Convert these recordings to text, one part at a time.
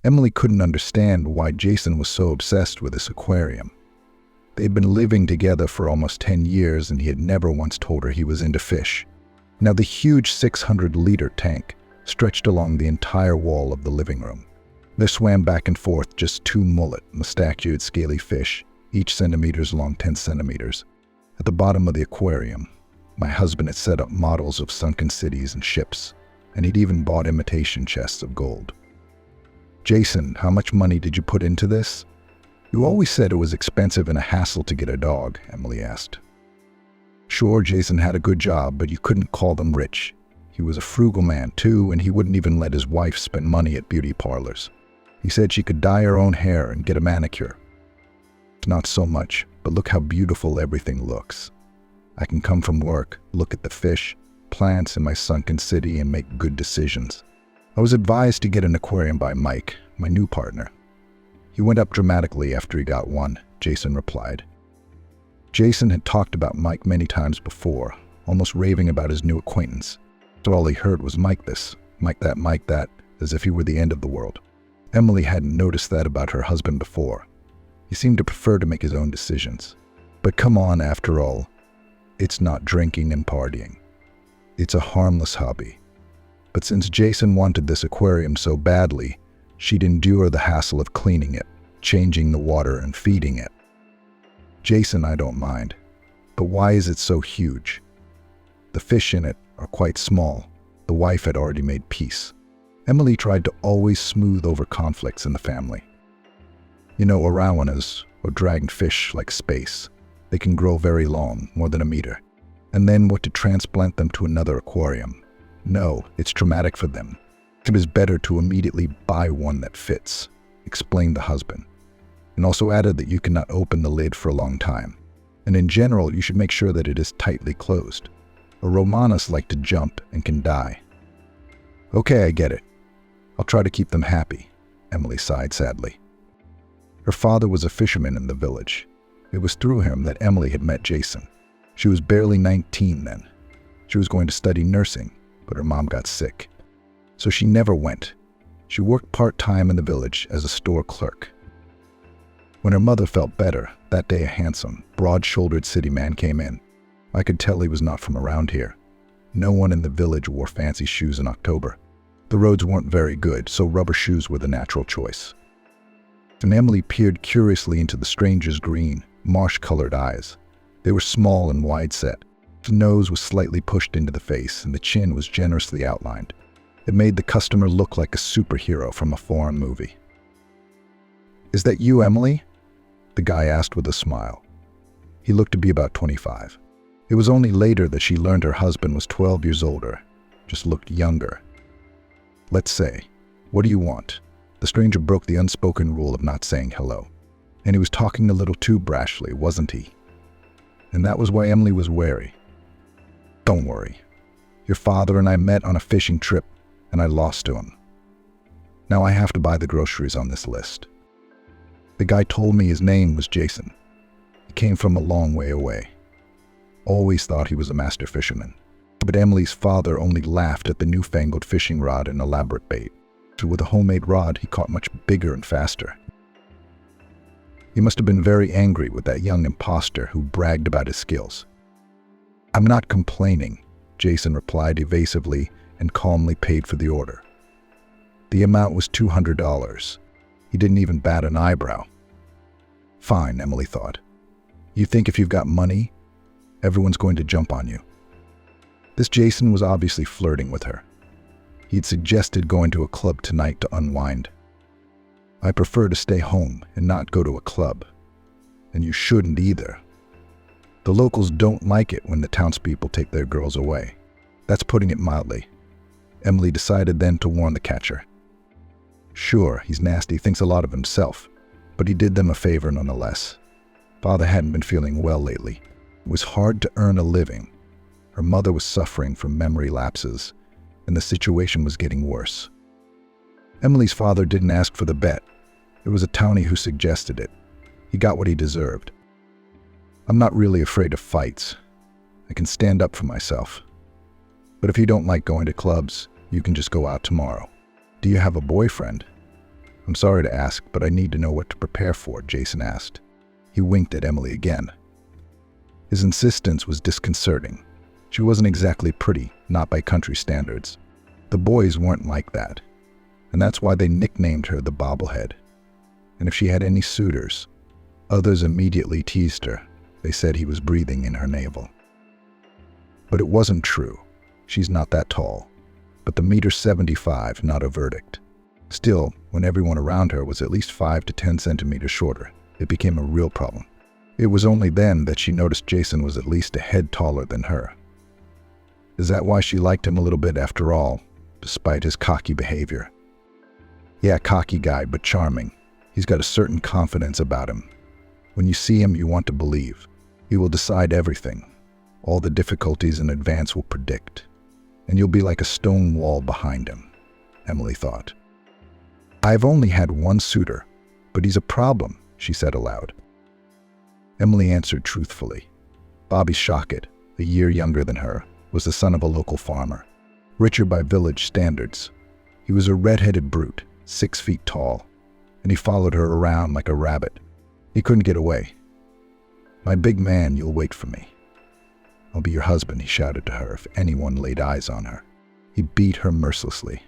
Emily couldn't understand why Jason was so obsessed with this aquarium. They'd been living together for almost 10 years and he had never once told her he was into fish. Now the huge 600-liter tank stretched along the entire wall of the living room. There swam back and forth just two mullet, mustachioed scaly fish, each centimeters long, 10 centimeters. At the bottom of the aquarium, my husband had set up models of sunken cities and ships, and he'd even bought imitation chests of gold. "Jason, how much money did you put into this?" "You always said it was expensive and a hassle to get a dog," Emily asked. Sure, Jason had a good job, but you couldn't call them rich. He was a frugal man too, and he wouldn't even let his wife spend money at beauty parlors. He said she could dye her own hair and get a manicure. Not so much, but look how beautiful everything looks. I can come from work, look at the fish, plants in my sunken city, and make good decisions. I was advised to get an aquarium by Mike, my new partner. He went up dramatically after he got one, Jason replied. Jason had talked about Mike many times before, almost raving about his new acquaintance. So all he heard was Mike this, Mike that, as if he were the end of the world. Emily hadn't noticed that about her husband before. He seemed to prefer to make his own decisions. But come on, after all, it's not drinking and partying. It's a harmless hobby. But since Jason wanted this aquarium so badly, she'd endure the hassle of cleaning it, changing the water, and feeding it. "Jason, I don't mind. But why is it so huge?" "The fish in it are quite small." The wife had already made peace. Emily tried to always smooth over conflicts in the family. "You know, arowanas, or dragonfish like space, they can grow very long, more than a meter. And then what to transplant them to another aquarium? No, it's traumatic for them. It is better to immediately buy one that fits," explained the husband, and also added that you cannot open the lid for a long time. And in general, you should make sure that it is tightly closed. Arowanas like to jump and can die. "Okay, I get it. I'll try to keep them happy," Emily sighed sadly. Her father was a fisherman in the village. It was through him that Emily had met Jason. She was barely 19 then. She was going to study nursing, but her mom got sick. So she never went. She worked part-time in the village as a store clerk. When her mother felt better, that day a handsome, broad-shouldered city man came in. I could tell he was not from around here. No one in the village wore fancy shoes in October. The roads weren't very good, so rubber shoes were the natural choice. And Emily peered curiously into the stranger's green, marsh-colored eyes. They were small and wide-set. The nose was slightly pushed into the face, and the chin was generously outlined. It made the customer look like a superhero from a foreign movie. "Is that you, Emily?" the guy asked with a smile. He looked to be about 25. It was only later that she learned her husband was 12 years older, just looked younger. "Let's say, what do you want?" The stranger broke the unspoken rule of not saying hello. And he was talking a little too brashly, wasn't he? And that was why Emily was wary. "Don't worry. Your father and I met on a fishing trip, and I lost to him. Now I have to buy the groceries on this list." The guy told me his name was Jason. He came from a long way away. Always thought he was a master fisherman. But Emily's father only laughed at the newfangled fishing rod and elaborate bait. So with a homemade rod, he caught much bigger and faster. He must have been very angry with that young imposter who bragged about his skills. "I'm not complaining," Jason replied evasively and calmly paid for the order. The amount was $200. He didn't even bat an eyebrow. Fine, Emily thought. You think if you've got money, everyone's going to jump on you. This Jason was obviously flirting with her. He'd suggested going to a club tonight to unwind. "I prefer to stay home and not go to a club. And you shouldn't either. The locals don't like it when the townspeople take their girls away. That's putting it mildly." Emily decided then to warn the catcher. Sure, he's nasty, thinks a lot of himself, but he did them a favor nonetheless. Father hadn't been feeling well lately. It was hard to earn a living. Her mother was suffering from memory lapses, and the situation was getting worse. Emily's father didn't ask for the bet. It was a townie who suggested it. He got what he deserved. "I'm not really afraid of fights. I can stand up for myself. But if you don't like going to clubs, you can just go out tomorrow." "Do you have a boyfriend?" I'm sorry to ask, but I need to know what to prepare for, Jason asked. He winked at Emily again. His insistence was disconcerting. She wasn't exactly pretty, not by country standards. The boys weren't like that, and that's why they nicknamed her the bobblehead. And if she had any suitors, others immediately teased her. They said he was breathing in her navel. But it wasn't true. She's not that tall. But the meter 75, not a verdict. Still, when everyone around her was at least 5 to 10 centimeters shorter, it became a real problem. It was only then that she noticed Jason was at least a head taller than her. Is that why she liked him a little bit after all, despite his cocky behavior? Yeah, cocky guy, but charming. He's got a certain confidence about him. When you see him, you want to believe. He will decide everything. All the difficulties in advance will predict. And you'll be like a stone wall behind him, Emily thought. I've only had one suitor, but he's a problem, she said aloud. Emily answered truthfully. Bobby Shockett, a year younger than her, was the son of a local farmer, richer by village standards. He was a red-headed brute, 6 feet tall, and he followed her around like a rabbit. He couldn't get away. My big man, you'll wait for me. I'll be your husband, he shouted to her if anyone laid eyes on her. He beat her mercilessly.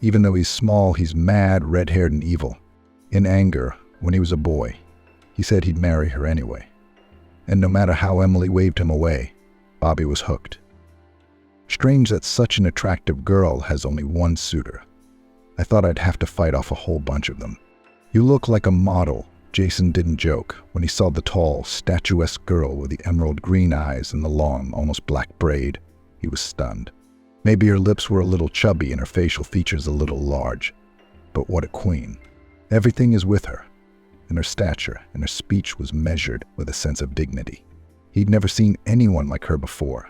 Even though he's small, he's mad, red-haired, and evil. In anger, when he was a boy, he said he'd marry her anyway. And no matter how Emily waved him away, Bobby was hooked. Strange that such an attractive girl has only one suitor. I thought I'd have to fight off a whole bunch of them. You look like a model, Jason didn't joke when he saw the tall, statuesque girl with the emerald green eyes and the long, almost black braid. He was stunned. Maybe her lips were a little chubby and her facial features a little large. But what a queen. Everything is with her, and her stature and her speech was measured with a sense of dignity. He'd never seen anyone like her before.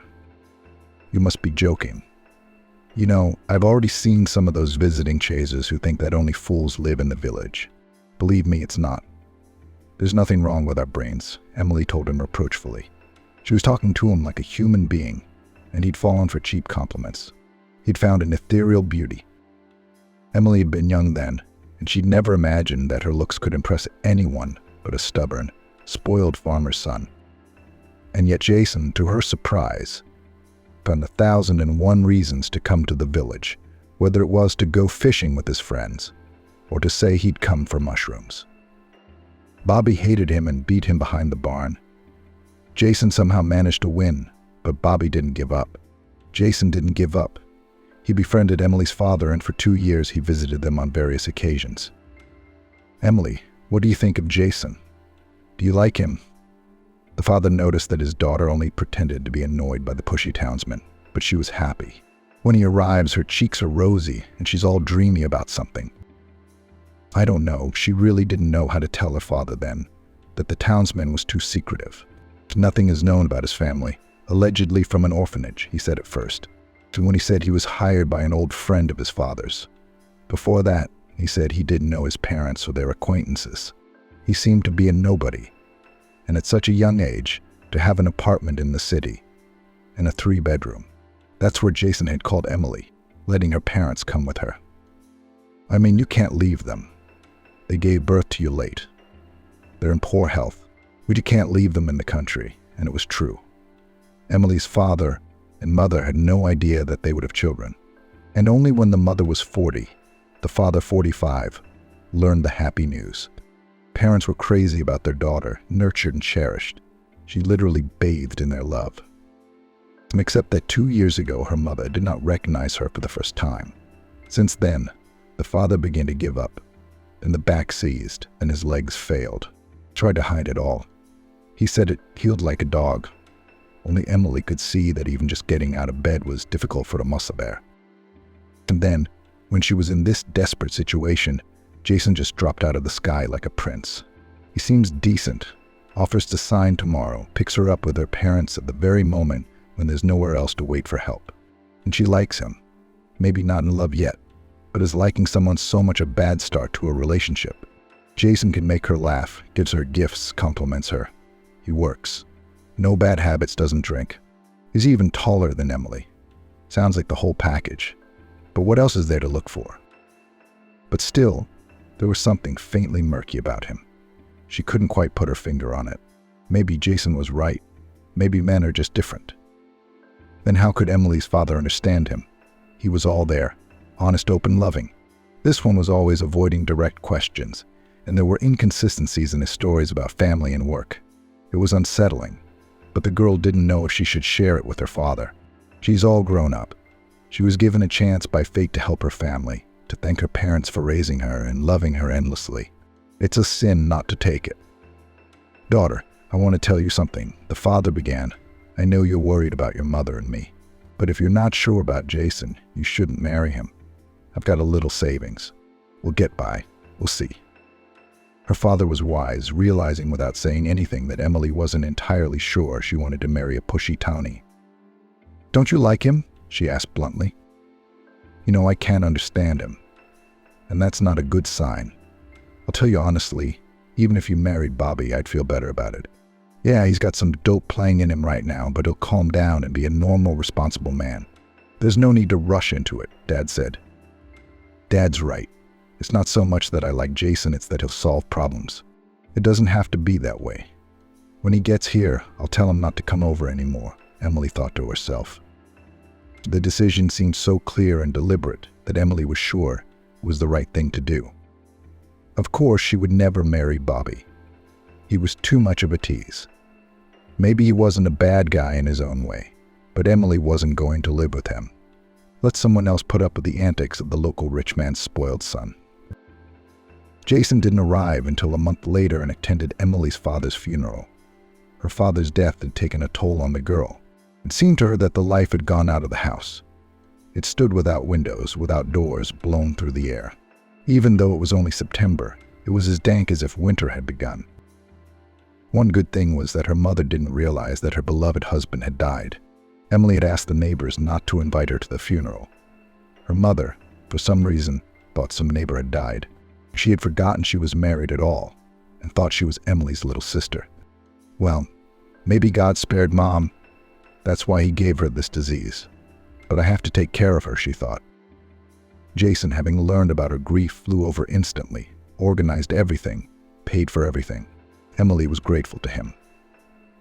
You must be joking. You know, I've already seen some of those visiting chasers who think that only fools live in the village. Believe me, it's not. There's nothing wrong with our brains, Emily told him reproachfully. She was talking to him like a human being, and he'd fallen for cheap compliments. He'd found an ethereal beauty. Emily had been young then, and she'd never imagined that her looks could impress anyone but a stubborn, spoiled farmer's son. And yet Jason, to her surprise, found 1,001 reasons to come to the village, whether it was to go fishing with his friends, or to say he'd come for mushrooms. Bobby hated him and beat him behind the barn. Jason somehow managed to win, but Bobby didn't give up. Jason didn't give up. He befriended Emily's father, and for 2 years he visited them on various occasions. Emily, what do you think of Jason? Do you like him? The father noticed that his daughter only pretended to be annoyed by the pushy townsman, but she was happy. When he arrives, her cheeks are rosy, and she's all dreamy about something. I don't know, she really didn't know how to tell her father then, that the townsman was too secretive. Nothing is known about his family, allegedly from an orphanage, he said at first. And when he said he was hired by an old friend of his father's. Before that, he said he didn't know his parents or their acquaintances. He seemed to be a nobody. And at such a young age, to have an apartment in the city, and a 3-bedroom. That's where Jason had called Emily, letting her parents come with her. I mean, you can't leave them. They gave birth to you late. They're in poor health, but you can't leave them in the country, and it was true. Emily's father and mother had no idea that they would have children, and only when the mother was 40, the father 45, learned the happy news. Parents were crazy about their daughter, nurtured and cherished. She literally bathed in their love. Except that 2 years ago, her mother did not recognize her for the first time. Since then, the father began to give up, and the back seized, and his legs failed. Tried to hide it all. He said it healed like a dog. Only Emily could see that even just getting out of bed was difficult for a muscle bear. And then, when she was in this desperate situation, Jason just dropped out of the sky like a prince. He seems decent, offers to sign tomorrow, picks her up with her parents at the very moment when there's nowhere else to wait for help. And she likes him. Maybe not in love yet, but is liking someone so much a bad start to a relationship. Jason can make her laugh, gives her gifts, compliments her. He works. No bad habits, doesn't drink. He's even taller than Emily. Sounds like the whole package. But what else is there to look for? But still, There was something faintly murky about him. She couldn't quite put her finger on it. Maybe Jason was right. Maybe men are just different. Then how could Emily's father understand him? He was all there, honest, open, loving. This one was always avoiding direct questions, and there were inconsistencies in his stories about family and work. It was unsettling, but the girl didn't know if she should share it with her father. She's all grown up. She was given a chance by fate to help her family, to thank her parents for raising her and loving her endlessly. It's a sin not to take it. "Daughter, I want to tell you something," the father began. "I know you're worried about your mother and me, but if you're not sure about Jason, you shouldn't marry him. I've got a little savings. We'll get by. We'll see." Her father was wise, realizing without saying anything that Emily wasn't entirely sure she wanted to marry a pushy townie. "Don't you like him?" she asked bluntly. "You know, I can't understand him, and that's not a good sign. I'll tell you honestly, even if you married Bobby, I'd feel better about it. Yeah, he's got some dope playing in him right now, but he'll calm down and be a normal, responsible man. There's no need to rush into it," Dad said. "Dad's right. It's not so much that I like Jason, it's that he'll solve problems. It doesn't have to be that way. When he gets here, I'll tell him not to come over anymore," Emily thought to herself. The decision seemed so clear and deliberate that Emily was sure it was the right thing to do. Of course, she would never marry Bobby. He was too much of a tease. Maybe he wasn't a bad guy in his own way, but Emily wasn't going to live with him. Let someone else put up with the antics of the local rich man's spoiled son. Jason didn't arrive until a month later and attended Emily's father's funeral. Her father's death had taken a toll on the girl. It seemed to her that the life had gone out of the house. It stood without windows, without doors, blown through the air. Even though it was only September, it was as dank as if winter had begun. One good thing was that her mother didn't realize that her beloved husband had died. Emily had asked the neighbors not to invite her to the funeral. Her mother, for some reason, thought some neighbor had died. She had forgotten she was married at all and thought she was Emily's little sister. Well, maybe God spared Mom. That's why he gave her this disease. But I have to take care of her, she thought. Jason, having learned about her grief, flew over instantly, organized everything, paid for everything. Emily was grateful to him.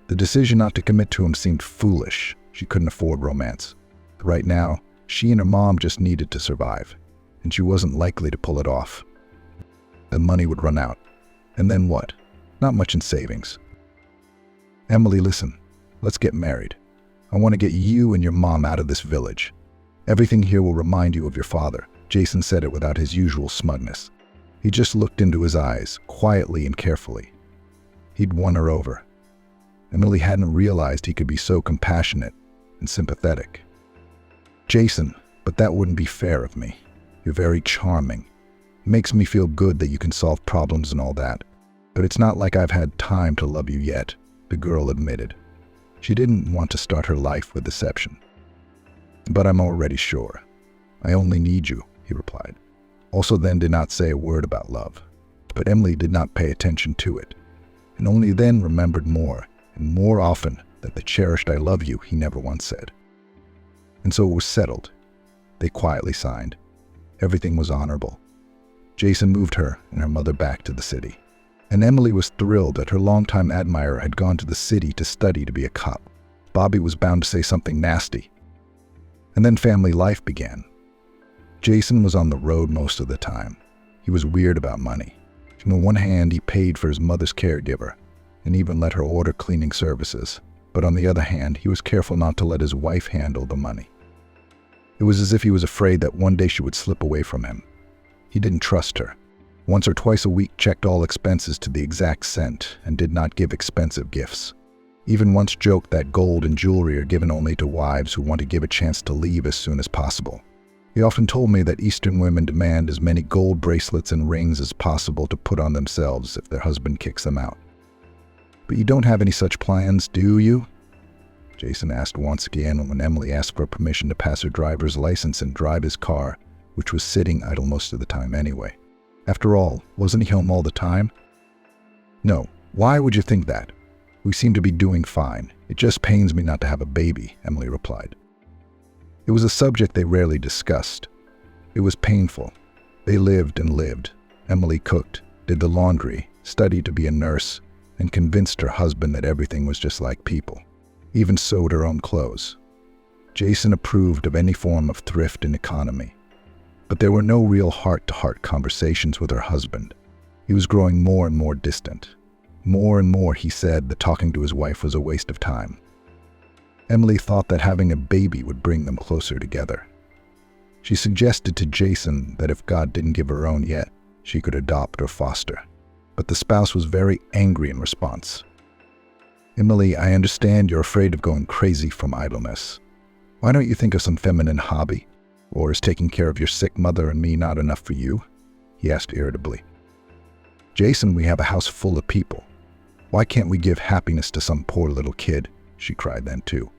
The decision not to commit to him seemed foolish. She couldn't afford romance. Right now, she and her mom just needed to survive, and she wasn't likely to pull it off. The money would run out. And then what? Not much in savings. "Emily, listen. Let's get married. I want to get you and your mom out of this village. Everything here will remind you of your father." Jason said it without his usual smugness. He just looked into his eyes, quietly and carefully. He'd won her over. Emily hadn't realized he could be so compassionate and sympathetic. "Jason, but that wouldn't be fair of me. You're very charming. It makes me feel good that you can solve problems and all that. But it's not like I've had time to love you yet," the girl admitted. She didn't want to start her life with deception. "But I'm already sure. I only need you," he replied. Also then did not say a word about love. But Emily did not pay attention to it, and only then remembered more and more often that the cherished "I love you" he never once said. And so it was settled. They quietly signed. Everything was honorable. Jason moved her and her mother back to the city. And Emily was thrilled that her longtime admirer had gone to the city to study to be a cop. Bobby was bound to say something nasty. And then family life began. Jason was on the road most of the time. He was weird about money. On the one hand, he paid for his mother's caregiver and even let her order cleaning services. But on the other hand, he was careful not to let his wife handle the money. It was as if he was afraid that one day she would slip away from him. He didn't trust her. Once or twice a week checked all expenses to the exact cent and did not give expensive gifts. Even once joked that gold and jewelry are given only to wives who want to give a chance to leave as soon as possible. He often told me that Eastern women demand as many gold bracelets and rings as possible to put on themselves if their husband kicks them out. "But you don't have any such plans, do you?" Jason asked once again when Emily asked for permission to pass her driver's license and drive his car, which was sitting idle most of the time anyway. After all, wasn't he home all the time? "No, why would you think that? We seem to be doing fine. It just pains me not to have a baby," Emily replied. It was a subject they rarely discussed. It was painful. They lived and lived, Emily cooked, did the laundry, studied to be a nurse, and convinced her husband that everything was just like people. Even sewed her own clothes. Jason approved of any form of thrift and economy. But there were no real heart-to-heart conversations with her husband. He was growing more and more distant. More and more he said that talking to his wife was a waste of time. Emily thought that having a baby would bring them closer together. She suggested to Jason that if God didn't give her own yet, she could adopt or foster. But the spouse was very angry in response. "Emily, I understand you're afraid of going crazy from idleness. Why don't you think of some feminine hobby? Or is taking care of your sick mother and me not enough for you?" he asked irritably. "Jason, we have a house full of people. Why can't we give happiness to some poor little kid?" she cried then too.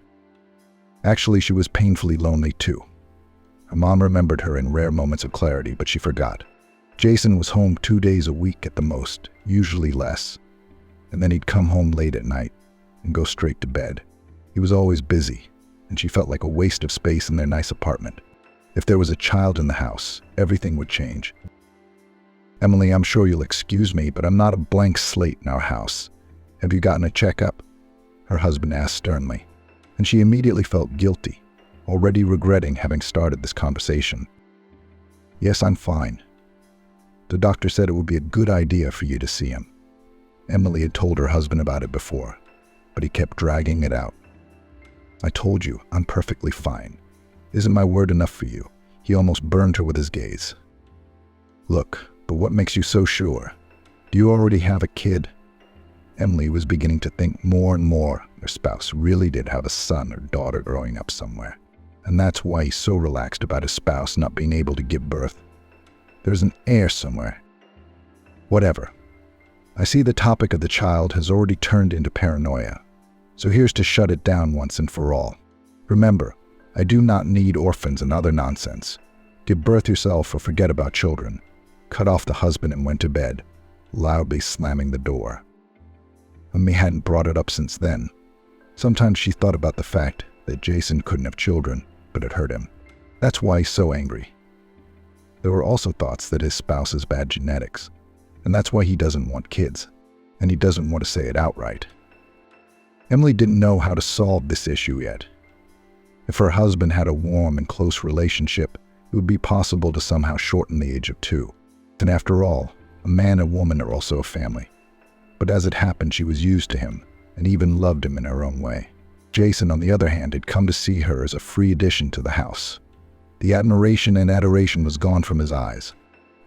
Actually, she was painfully lonely too. Her mom remembered her in rare moments of clarity, but she forgot. Jason was home 2 days a week at the most, usually less. And then he'd come home late at night and go straight to bed. He was always busy, and she felt like a waste of space in their nice apartment. If there was a child in the house, everything would change. "Emily, I'm sure you'll excuse me, but I'm not a blank slate in our house. Have you gotten a checkup?" her husband asked sternly, and she immediately felt guilty, already regretting having started this conversation. "Yes, I'm fine. The doctor said it would be a good idea for you to see him." Emily had told her husband about it before, but he kept dragging it out. "I told you, I'm perfectly fine. Isn't my word enough for you?" He almost burned her with his gaze. "Look, but what makes you so sure? Do you already have a kid?" Emily was beginning to think more and more her spouse really did have a son or daughter growing up somewhere. And that's why he's so relaxed about his spouse not being able to give birth. There's an heir somewhere. Whatever. I see the topic of the child has already turned into paranoia. So here's to shut it down once and for all. Remember, I do not need orphans and other nonsense. Give birth yourself or forget about children. Cut off the husband and went to bed, loudly slamming the door. Emily hadn't brought it up since then. Sometimes she thought about the fact that Jason couldn't have children, but it hurt him. That's why he's so angry. There were also thoughts that his spouse has bad genetics, and that's why he doesn't want kids, and he doesn't want to say it outright. Emily didn't know how to solve this issue yet. If her husband had a warm and close relationship, it would be possible to somehow shorten the age of 2. And after all, a man and woman are also a family. But as it happened, she was used to him, and even loved him in her own way. Jason, on the other hand, had come to see her as a free addition to the house. The admiration and adoration was gone from his eyes.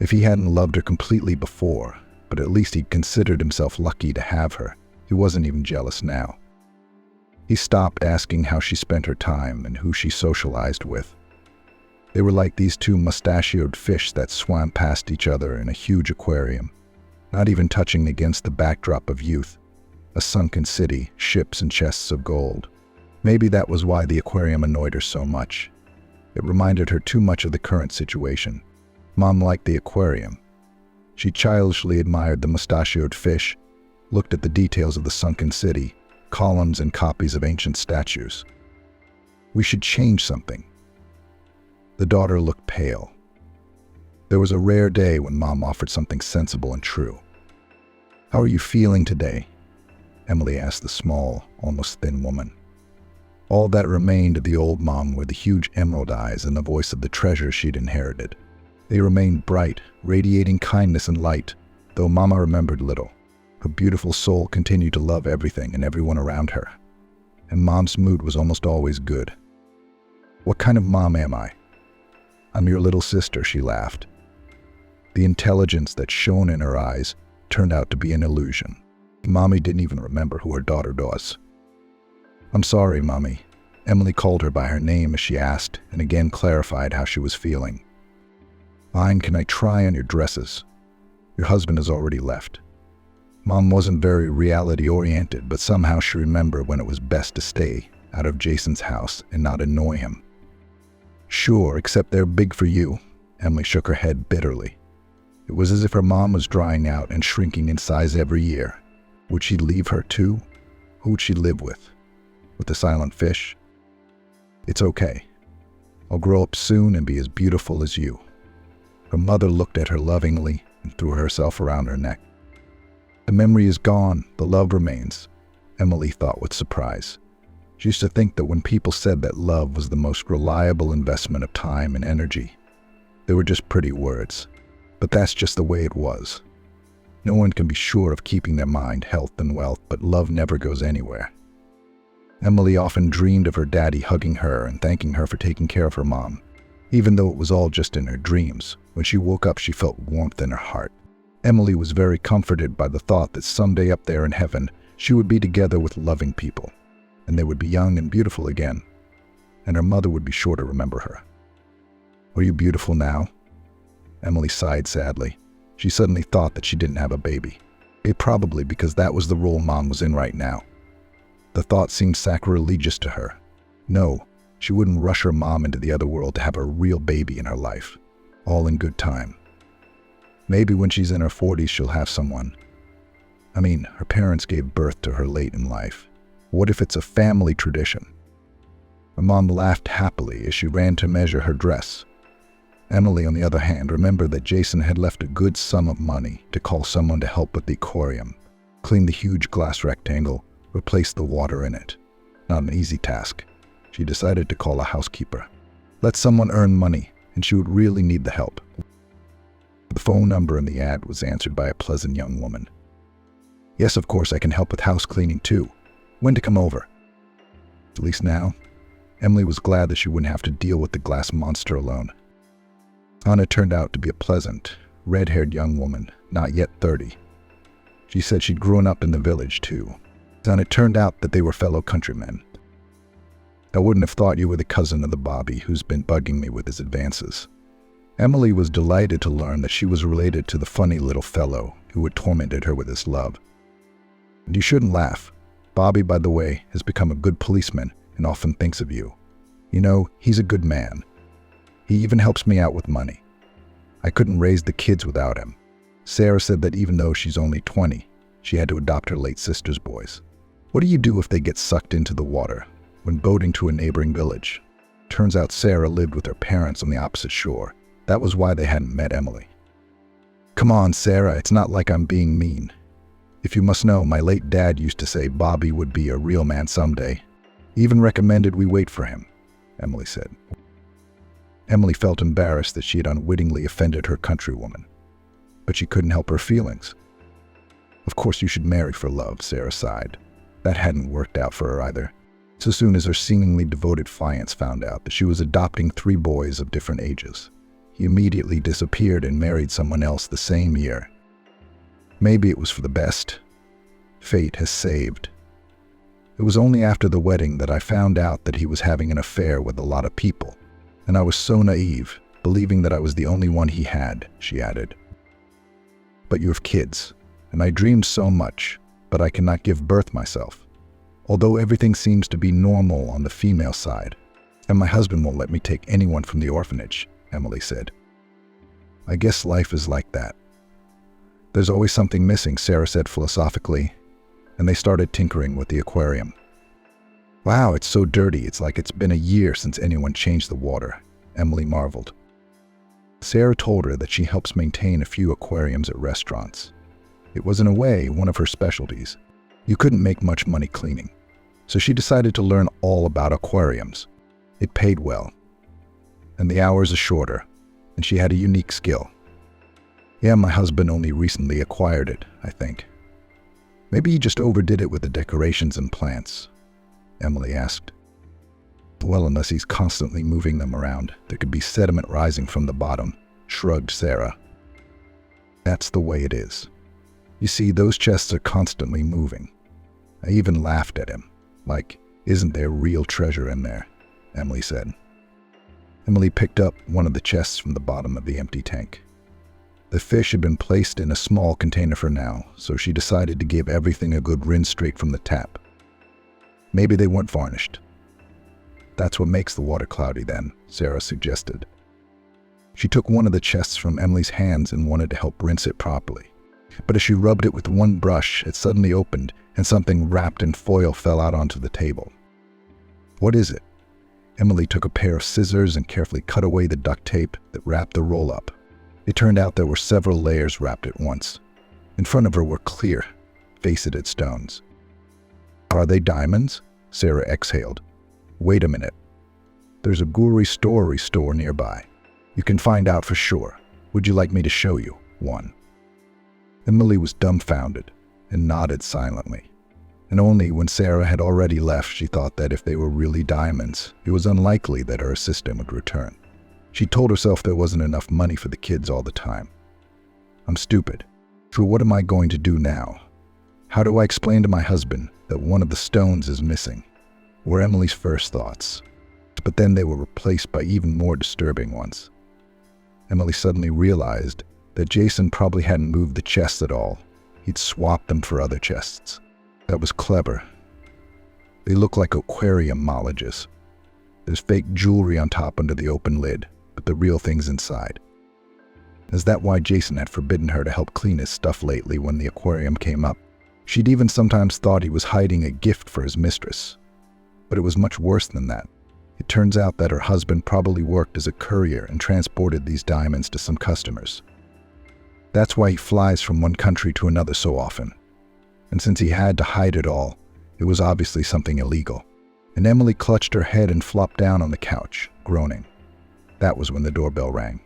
If he hadn't loved her completely before, but at least he'd considered himself lucky to have her, he wasn't even jealous now. He stopped asking how she spent her time and who she socialized with. They were like these two mustachioed fish that swam past each other in a huge aquarium, not even touching against the backdrop of youth, a sunken city, ships and chests of gold. Maybe that was why the aquarium annoyed her so much. It reminded her too much of the current situation. Mom liked the aquarium. She childishly admired the mustachioed fish, looked at the details of the sunken city, columns and copies of ancient statues. We should change something. The daughter looked pale. There was a rare day when Mom offered something sensible and true. "How are you feeling today?" Emily asked the small, almost thin woman. All that remained of the old mom were the huge emerald eyes and the voice of the treasure she'd inherited. They remained bright, radiating kindness and light, though Mama remembered little. Her beautiful soul continued to love everything and everyone around her. And Mom's mood was almost always good. "What kind of mom am I?" "I'm your little sister," she laughed. The intelligence that shone in her eyes turned out to be an illusion. Mommy didn't even remember who her daughter was. "I'm sorry, Mommy." Emily called her by her name as she asked, and again clarified how she was feeling. "Fine, can I try on your dresses? Your husband has already left." Mom wasn't very reality-oriented, but somehow she remembered when it was best to stay out of Jason's house and not annoy him. "Sure, except they're big for you." Emily shook her head bitterly. It was as if her mom was drying out and shrinking in size every year. Would she leave her too? Who would she live with? With the silent fish? "It's okay. I'll grow up soon and be as beautiful as you." Her mother looked at her lovingly and threw herself around her neck. The memory is gone, the love remains, Emily thought with surprise. She used to think that when people said that love was the most reliable investment of time and energy, they were just pretty words. But that's just the way it was. No one can be sure of keeping their mind, health, and wealth, but love never goes anywhere. Emily often dreamed of her daddy hugging her and thanking her for taking care of her mom. Even though it was all just in her dreams, when she woke up she felt warmth in her heart. Emily was very comforted by the thought that someday up there in heaven she would be together with loving people, and they would be young and beautiful again, and her mother would be sure to remember her. "Are you beautiful now?" Emily sighed sadly. She suddenly thought that she didn't have a baby. Probably because that was the role Mom was in right now. The thought seemed sacrilegious to her. No, she wouldn't rush her mom into the other world to have a real baby in her life. All in good time. Maybe when she's in her 40s she'll have someone. Her parents gave birth to her late in life. What if it's a family tradition? Her mom laughed happily as she ran to measure her dress. Emily, on the other hand, remembered that Jason had left a good sum of money to call someone to help with the aquarium, clean the huge glass rectangle, replace the water in it. Not an easy task. She decided to call a housekeeper. Let someone earn money, and she would really need the help. The phone number in the ad was answered by a pleasant young woman. "Yes, of course, I can help with house cleaning too. When to come over?" At least now, Emily was glad that she wouldn't have to deal with the glass monster alone. Anna turned out to be a pleasant, red-haired young woman, not yet 30. She said she'd grown up in the village too, and it turned out that they were fellow countrymen. "I wouldn't have thought you were the cousin of the Bobby who's been bugging me with his advances." Emily was delighted to learn that she was related to the funny little fellow who had tormented her with his love. "And you shouldn't laugh. Bobby, by the way, has become a good policeman and often thinks of you. He's a good man. He even helps me out with money. I couldn't raise the kids without him. Sarah said that even though she's only 20, she had to adopt her late sister's boys. What do you do if they get sucked into the water when boating to a neighboring village?" Turns out Sarah lived with her parents on the opposite shore. That was why they hadn't met Emily. "Come on, Sarah, it's not like I'm being mean. If you must know, my late dad used to say Bobby would be a real man someday. He even recommended we wait for him," Emily said. Emily felt embarrassed that she had unwittingly offended her countrywoman, but she couldn't help her feelings. "Of course you should marry for love," Sarah sighed. That hadn't worked out for her either. So soon as her seemingly devoted fiancé found out that she was adopting 3 boys of different ages, he immediately disappeared and married someone else the same year. Maybe it was for the best. Fate has saved. It was only after the wedding that I found out that he was having an affair with a lot of people, and I was so naive, believing that I was the only one he had," she added. "But you have kids, and I dreamed so much, but I cannot give birth myself. Although everything seems to be normal on the female side, and my husband won't let me take anyone from the orphanage," Emily said. "I guess life is like that." "There's always something missing," Sarah said philosophically, and they started tinkering with the aquarium. "Wow, it's so dirty, it's like it's been a year since anyone changed the water," Emily marveled. Sarah told her that she helps maintain a few aquariums at restaurants. It was in a way one of her specialties. You couldn't make much money cleaning, so she decided to learn all about aquariums. It paid well, and the hours are shorter, and she had a unique skill. "Yeah, my husband only recently acquired it, I think." "Maybe he just overdid it with the decorations and plants?" Emily asked. "Well, unless he's constantly moving them around, there could be sediment rising from the bottom," shrugged Sarah. "That's the way it is. You see, those chests are constantly moving." I even laughed at him, like, "Isn't there real treasure in there?" Emily said. Emily picked up one of the chests from the bottom of the empty tank. The fish had been placed in a small container for now, so she decided to give everything a good rinse straight from the tap. Maybe they weren't varnished. "That's what makes the water cloudy then," Sarah suggested. She took one of the chests from Emily's hands and wanted to help rinse it properly. But as she rubbed it with one brush, it suddenly opened and something wrapped in foil fell out onto the table. "What is it?" Emily took a pair of scissors and carefully cut away the duct tape that wrapped the roll up. It turned out there were several layers wrapped at once. In front of her were clear, faceted stones. "Are they diamonds?" Sarah exhaled. "Wait a minute. There's a jewelry store nearby. You can find out for sure. Would you like me to show you one?" Emily was dumbfounded and nodded silently. And only when Sarah had already left, she thought that if they were really diamonds, it was unlikely that her assistant would return. She told herself there wasn't enough money for the kids all the time. "I'm stupid. So what am I going to do now? How do I explain to my husband that one of the stones is missing?" were Emily's first thoughts. But then they were replaced by even more disturbing ones. Emily suddenly realized that Jason probably hadn't moved the chests at all. He'd swapped them for other chests. That was clever. They look like aquarium mollages. There's fake jewelry on top under the open lid, but the real thing's inside. Is that why Jason had forbidden her to help clean his stuff lately when the aquarium came up? She'd even sometimes thought he was hiding a gift for his mistress. But it was much worse than that. It turns out that her husband probably worked as a courier and transported these diamonds to some customers. That's why he flies from one country to another so often. And since he had to hide it all, it was obviously something illegal. And Emily clutched her head and flopped down on the couch, groaning. That was when the doorbell rang.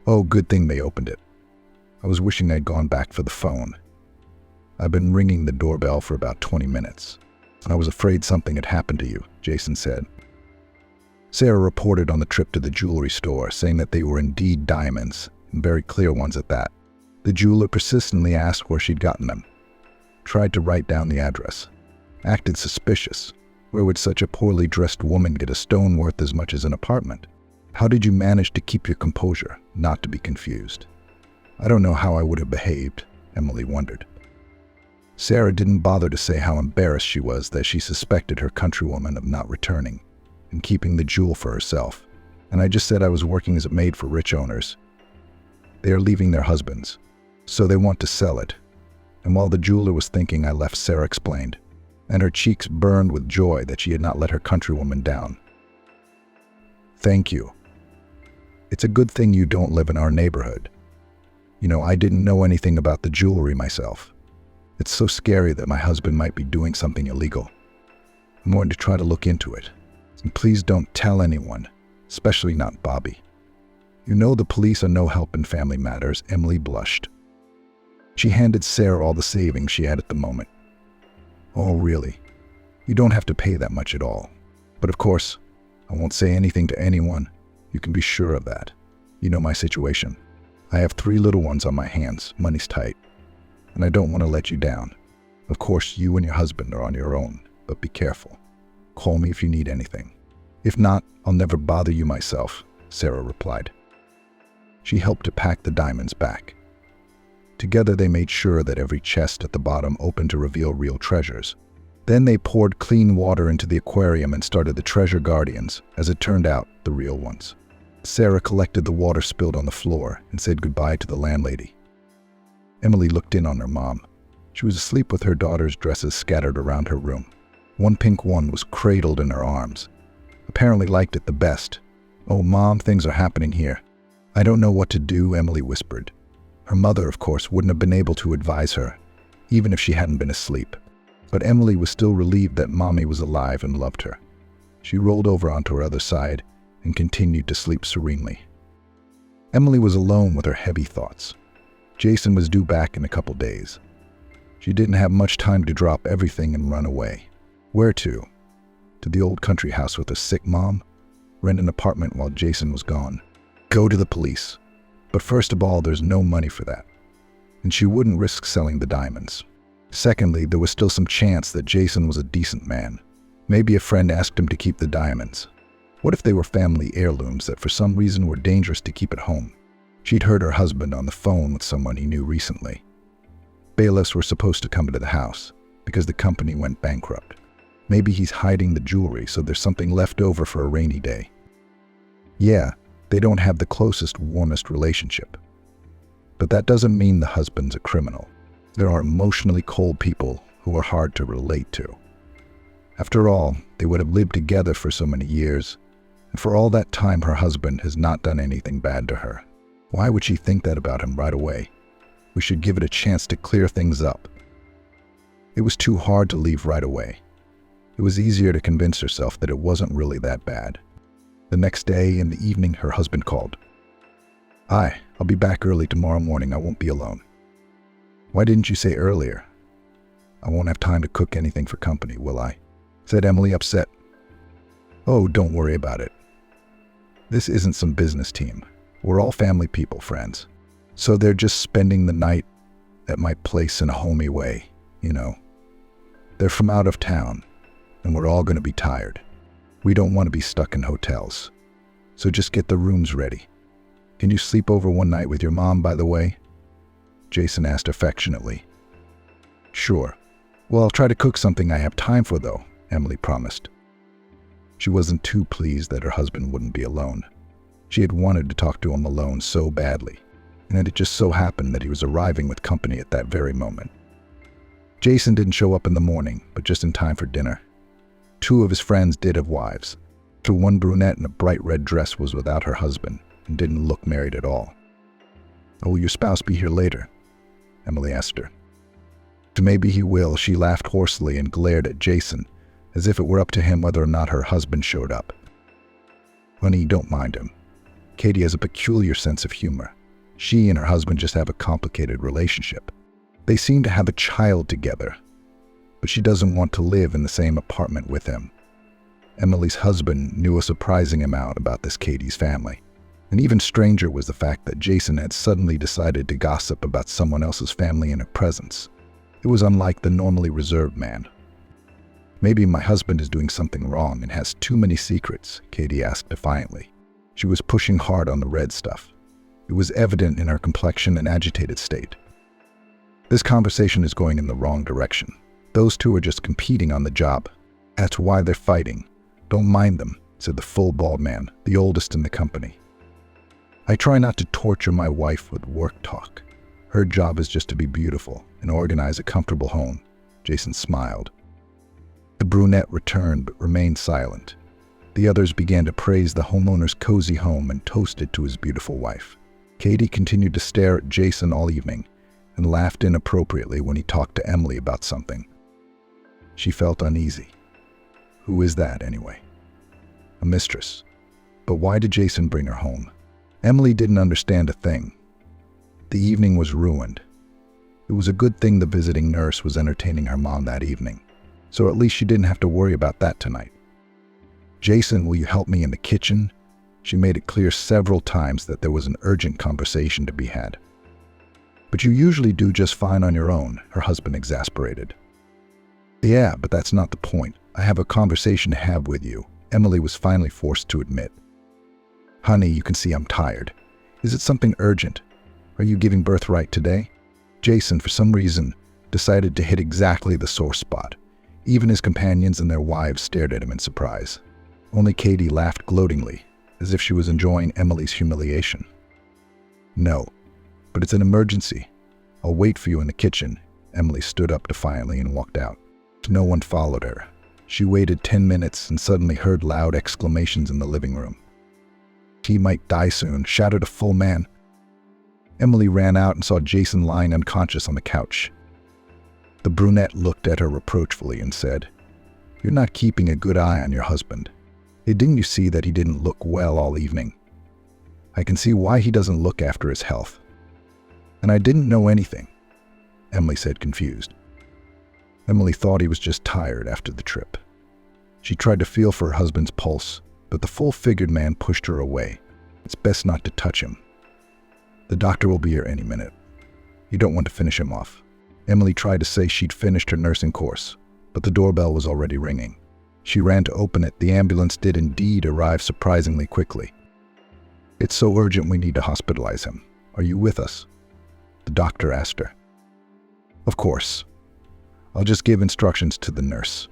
Oh, good thing they opened it. I was wishing I'd gone back for the phone. I've been ringing the doorbell for about 20 minutes. I was afraid something had happened to you, Jason said. Sarah reported on the trip to the jewelry store, saying that they were indeed diamonds, and very clear ones at that. The jeweler persistently asked where she'd gotten them. Tried to write down the address. Acted suspicious. Where would such a poorly dressed woman get a stone worth as much as an apartment? How did you manage to keep your composure, not to be confused? I don't know how I would have behaved, Emily wondered. Sarah didn't bother to say how embarrassed she was that she suspected her countrywoman of not returning and keeping the jewel for herself, and I just said I was working as a maid for rich owners. They are leaving their husbands, so they want to sell it. And while the jeweler was thinking, I left, Sarah explained, and her cheeks burned with joy that she had not let her countrywoman down. Thank you. It's a good thing you don't live in our neighborhood. You know, I didn't know anything about the jewelry myself. It's so scary that my husband might be doing something illegal. I'm going to try to look into it. And please don't tell anyone, especially not Bobby. You know the police are no help in family matters, Emily blushed. She handed Sarah all the savings she had at the moment. Oh, really? You don't have to pay that much at all. But of course, I won't say anything to anyone. You can be sure of that. You know my situation. I have 3 little ones on my hands, money's tight. And I don't want to let you down. Of course, you and your husband are on your own, but be careful. Call me if you need anything. If not, I'll never bother you myself, Sarah replied. She helped to pack the diamonds back. Together they made sure that every chest at the bottom opened to reveal real treasures. Then they poured clean water into the aquarium and started the treasure guardians, as it turned out, the real ones. Sarah collected the water spilled on the floor and said goodbye to the landlady. Emily looked in on her mom. She was asleep with her daughter's dresses scattered around her room. One pink one was cradled in her arms. Apparently liked it the best. "Oh, Mom, things are happening here." "I don't know what to do," Emily whispered. Her mother, of course, wouldn't have been able to advise her, even if she hadn't been asleep. But Emily was still relieved that Mommy was alive and loved her. She rolled over onto her other side and continued to sleep serenely. Emily was alone with her heavy thoughts. Jason was due back in a couple days. She didn't have much time to drop everything and run away. Where to? To the old country house with a sick mom? Rent an apartment while Jason was gone? Go to the police. But first of all, there's no money for that. And she wouldn't risk selling the diamonds. Secondly, there was still some chance that Jason was a decent man. Maybe a friend asked him to keep the diamonds. What if they were family heirlooms that for some reason were dangerous to keep at home? She'd heard her husband on the phone with someone he knew recently. Bailiffs were supposed to come to the house because the company went bankrupt. Maybe he's hiding the jewelry so there's something left over for a rainy day. Yeah, they don't have the closest, warmest relationship. But that doesn't mean the husband's a criminal. There are emotionally cold people who are hard to relate to. After all, they would have lived together for so many years, and for all that time her husband has not done anything bad to her. Why would she think that about him right away? We should give it a chance to clear things up. It was too hard to leave right away. It was easier to convince herself that it wasn't really that bad. The next day in the evening, her husband called. "Hi, I'll be back early tomorrow morning. I won't be alone." "Why didn't you say earlier?" "I won't have time to cook anything for company, will I?" said Emily, upset. "Oh, don't worry about it. This isn't some business team. We're all family people, friends. So they're just spending the night at my place in a homey way, you know. They're from out of town, and we're all going to be tired. We don't want to be stuck in hotels. So just get the rooms ready. Can you sleep over one night with your mom, by the way?" Jason asked affectionately. "Sure. Well, I'll try to cook something I have time for, though," Emily promised. She wasn't too pleased that her husband wouldn't be alone. She had wanted to talk to him alone so badly, and it just so happened that he was arriving with company at that very moment. Jason didn't show up in the morning, but just in time for dinner. Two of his friends did have wives, so one brunette in a bright red dress was without her husband and didn't look married at all. "Oh, will your spouse be here later?" Emily asked her. "Maybe he will," she laughed hoarsely and glared at Jason, as if it were up to him whether or not her husband showed up. "Honey, don't mind him. Katie has a peculiar sense of humor. She and her husband just have a complicated relationship. They seem to have a child together, but she doesn't want to live in the same apartment with him." Emily's husband knew a surprising amount about this Katie's family. And even stranger was the fact that Jason had suddenly decided to gossip about someone else's family in her presence. It was unlike the normally reserved man. "Maybe my husband is doing something wrong and has too many secrets," Katie asked defiantly. She was pushing hard on the red stuff. It was evident in her complexion and agitated state. "This conversation is going in the wrong direction. Those two are just competing on the job. That's why they're fighting. Don't mind them," said the full bald man, the oldest in the company. "I try not to torture my wife with work talk. Her job is just to be beautiful and organize a comfortable home." Jason smiled. The brunette returned but remained silent. The others began to praise the homeowner's cozy home and toast it to his beautiful wife. Katie continued to stare at Jason all evening and laughed inappropriately when he talked to Emily about something. She felt uneasy. Who is that, anyway? A mistress. But why did Jason bring her home? Emily didn't understand a thing. The evening was ruined. It was a good thing the visiting nurse was entertaining her mom that evening, so at least she didn't have to worry about that tonight. "Jason, will you help me in the kitchen?" She made it clear several times that there was an urgent conversation to be had. "But you usually do just fine on your own," her husband exasperated. "Yeah, but that's not the point. I have a conversation to have with you," Emily was finally forced to admit. "Honey, you can see I'm tired. Is it something urgent? Are you giving birth right today?" Jason, for some reason, decided to hit exactly the sore spot. Even his companions and their wives stared at him in surprise. Only Katie laughed gloatingly, as if she was enjoying Emily's humiliation. "No, but it's an emergency. I'll wait for you in the kitchen." Emily stood up defiantly and walked out. No one followed her. She waited 10 minutes and suddenly heard loud exclamations in the living room. "He might die soon," shouted a full man. Emily ran out and saw Jason lying unconscious on the couch. The brunette looked at her reproachfully and said, "You're not keeping a good eye on your husband. Didn't you see that he didn't look well all evening? I can see why he doesn't look after his health." "And I didn't know anything," Emily said, confused. Emily thought he was just tired after the trip. She tried to feel for her husband's pulse, but the full-figured man pushed her away. "It's best not to touch him. The doctor will be here any minute. You don't want to finish him off." Emily tried to say she'd finished her nursing course, but the doorbell was already ringing. She ran to open it. The ambulance did indeed arrive surprisingly quickly. "It's so urgent we need to hospitalize him. Are you with us?" the doctor asked her. "Of course. I'll just give instructions to the nurse."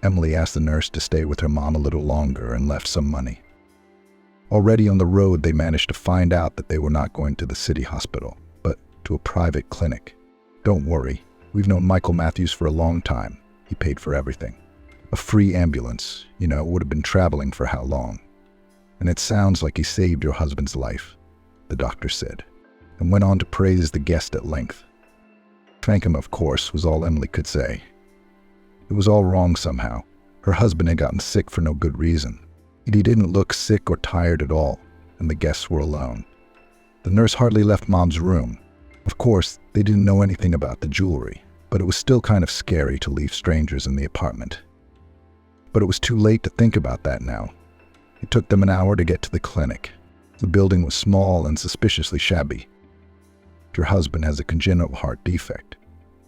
Emily asked the nurse to stay with her mom a little longer and left some money. Already on the road, they managed to find out that they were not going to the city hospital, but to a private clinic. "Don't worry. We've known Michael Matthews for a long time. He paid for everything. A free ambulance, would have been traveling for how long? And it sounds like he saved your husband's life. the doctor said, and went on to praise the guest at length. Thank him, of course, was all Emily could say. It was all wrong somehow. Her husband had gotten sick for no good reason. He didn't look sick or tired at all, and the guests were alone. The nurse hardly left Mom's room. Of course, they didn't know anything about the jewelry, but it was still kind of scary to leave strangers in the apartment. But it was too late to think about that now. It took them an hour to get to the clinic. The building was small and suspiciously shabby. Your husband has a congenital heart defect.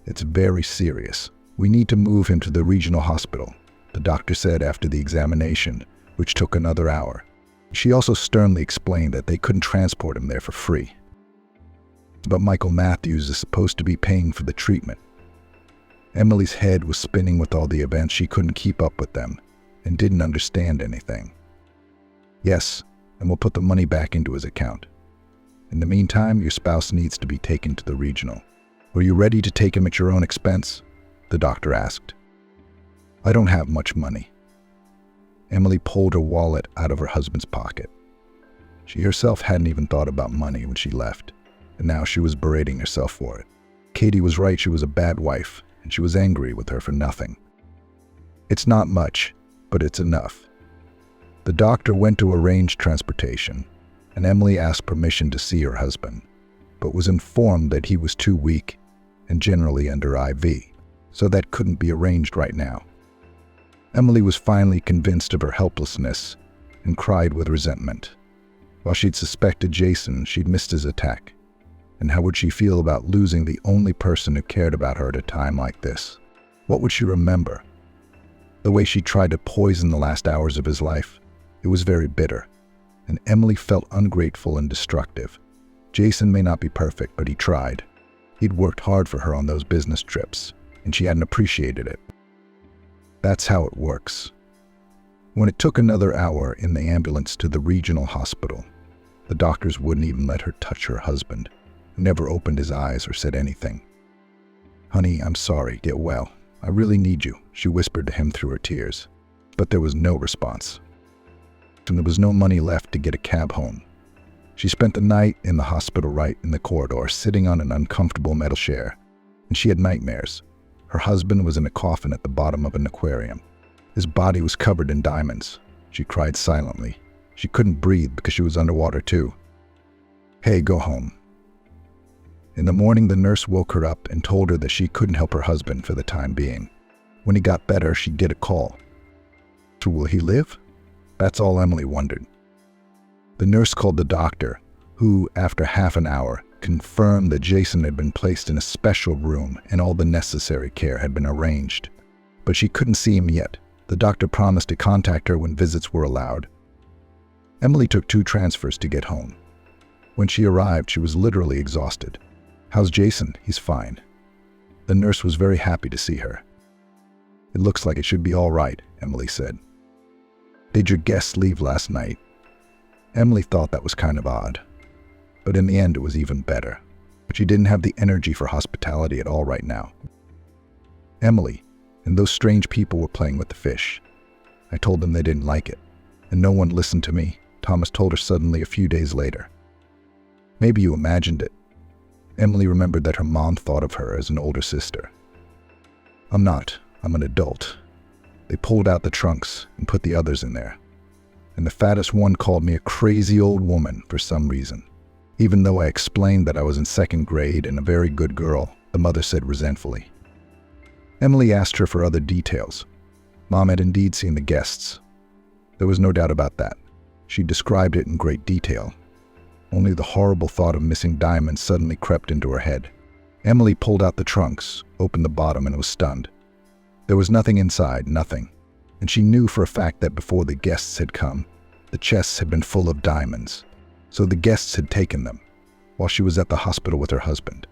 It's very serious. We need to move him to the regional hospital, the doctor said after the examination, which took another hour. She also sternly explained that they couldn't transport him there for free. But Michael Matthews is supposed to be paying for the treatment. Emily's head was spinning with all the events. She couldn't keep up with them and didn't understand anything. Yes, and we'll put the money back into his account. In the meantime, your spouse needs to be taken to the regional. Were you ready to take him at your own expense? The doctor asked. I don't have much money. Emily pulled her wallet out of her husband's pocket. She herself hadn't even thought about money when she left, and now she was berating herself for it. Katie was right, she was a bad wife, and she was angry with her for nothing. It's not much, but it's enough. The doctor went to arrange transportation, and Emily asked permission to see her husband, but was informed that he was too weak and generally under IV, so that couldn't be arranged right now. Emily was finally convinced of her helplessness and cried with resentment. While she'd suspected Jason, she'd missed his attack. And how would she feel about losing the only person who cared about her at a time like this? What would she remember? The way she tried to poison the last hours of his life? It was very bitter, and Emily felt ungrateful and destructive. Jason may not be perfect, but he tried. He'd worked hard for her on those business trips, and she hadn't appreciated it. That's how it works. When it took another hour in the ambulance to the regional hospital, the doctors wouldn't even let her touch her husband, who never opened his eyes or said anything. Honey, I'm sorry, get well. I really need you, she whispered to him through her tears. But there was no response. And there was no money left to get a cab home. She spent the night in the hospital right in the corridor, sitting on an uncomfortable metal chair, and she had nightmares. Her husband was in a coffin at the bottom of an aquarium. His body was covered in diamonds. She cried silently. She couldn't breathe because she was underwater too. Hey, go home. In the morning, the nurse woke her up and told her that she couldn't help her husband for the time being. When he got better, she did a call. So will he live? That's all Emily wondered. The nurse called the doctor, who, after half an hour, confirmed that Jason had been placed in a special room and all the necessary care had been arranged. But she couldn't see him yet. The doctor promised to contact her when visits were allowed. Emily took 2 transfers to get home. When she arrived, she was literally exhausted. How's Jason? He's fine. The nurse was very happy to see her. It looks like it should be all right, Emily said. Did your guests leave last night? Emily thought that was kind of odd. But in the end, it was even better. But she didn't have the energy for hospitality at all right now. Emily and those strange people were playing with the fish. I told them they didn't like it, and no one listened to me, Thomas told her suddenly a few days later. Maybe you imagined it. Emily remembered that her mom thought of her as an older sister. I'm not. I'm an adult. They pulled out the trunks and put the others in there. And the fattest one called me a crazy old woman for some reason. Even though I explained that I was in 2nd grade and a very good girl, the mother said resentfully. Emily asked her for other details. Mom had indeed seen the guests. There was no doubt about that. She described it in great detail. Only the horrible thought of missing diamonds suddenly crept into her head. Emily pulled out the trunks, opened the bottom, and was stunned. There was nothing inside, nothing. And she knew for a fact that before the guests had come, the chests had been full of diamonds. So the guests had taken them, while she was at the hospital with her husband.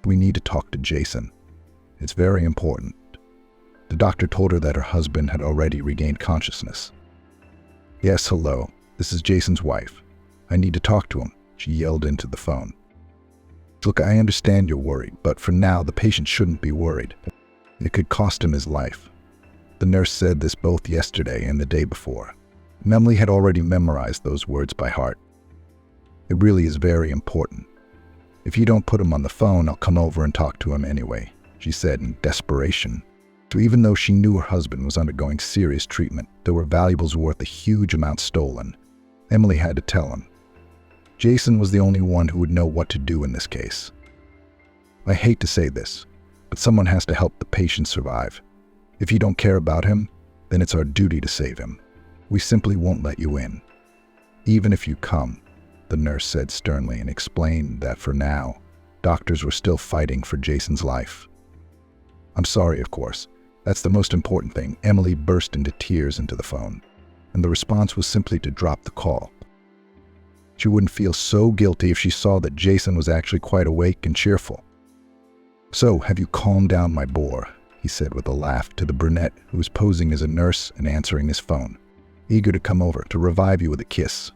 We need to talk to Jason. It's very important. The doctor told her that her husband had already regained consciousness. Yes, hello. This is Jason's wife. I need to talk to him, she yelled into the phone. Look, I understand you're worried, but for now, the patient shouldn't be worried. It could cost him his life. The nurse said this both yesterday and the day before. Emily had already memorized those words by heart. It really is very important. If you don't put him on the phone, I'll come over and talk to him anyway, she said in desperation. So even though she knew her husband was undergoing serious treatment, there were valuables worth a huge amount stolen. Emily had to tell him. Jason was the only one who would know what to do in this case. I hate to say this, but someone has to help the patient survive. If you don't care about him, then it's our duty to save him. We simply won't let you in. Even if you come, the nurse said sternly and explained that for now, doctors were still fighting for Jason's life. I'm sorry, of course. That's the most important thing. Emily burst into tears into the phone, and the response was simply to drop the call. She wouldn't feel so guilty if she saw that Jason was actually quite awake and cheerful. "So, have you calmed down, my boar?" he said with a laugh to the brunette who was posing as a nurse and answering his phone, eager to come over to revive you with a kiss.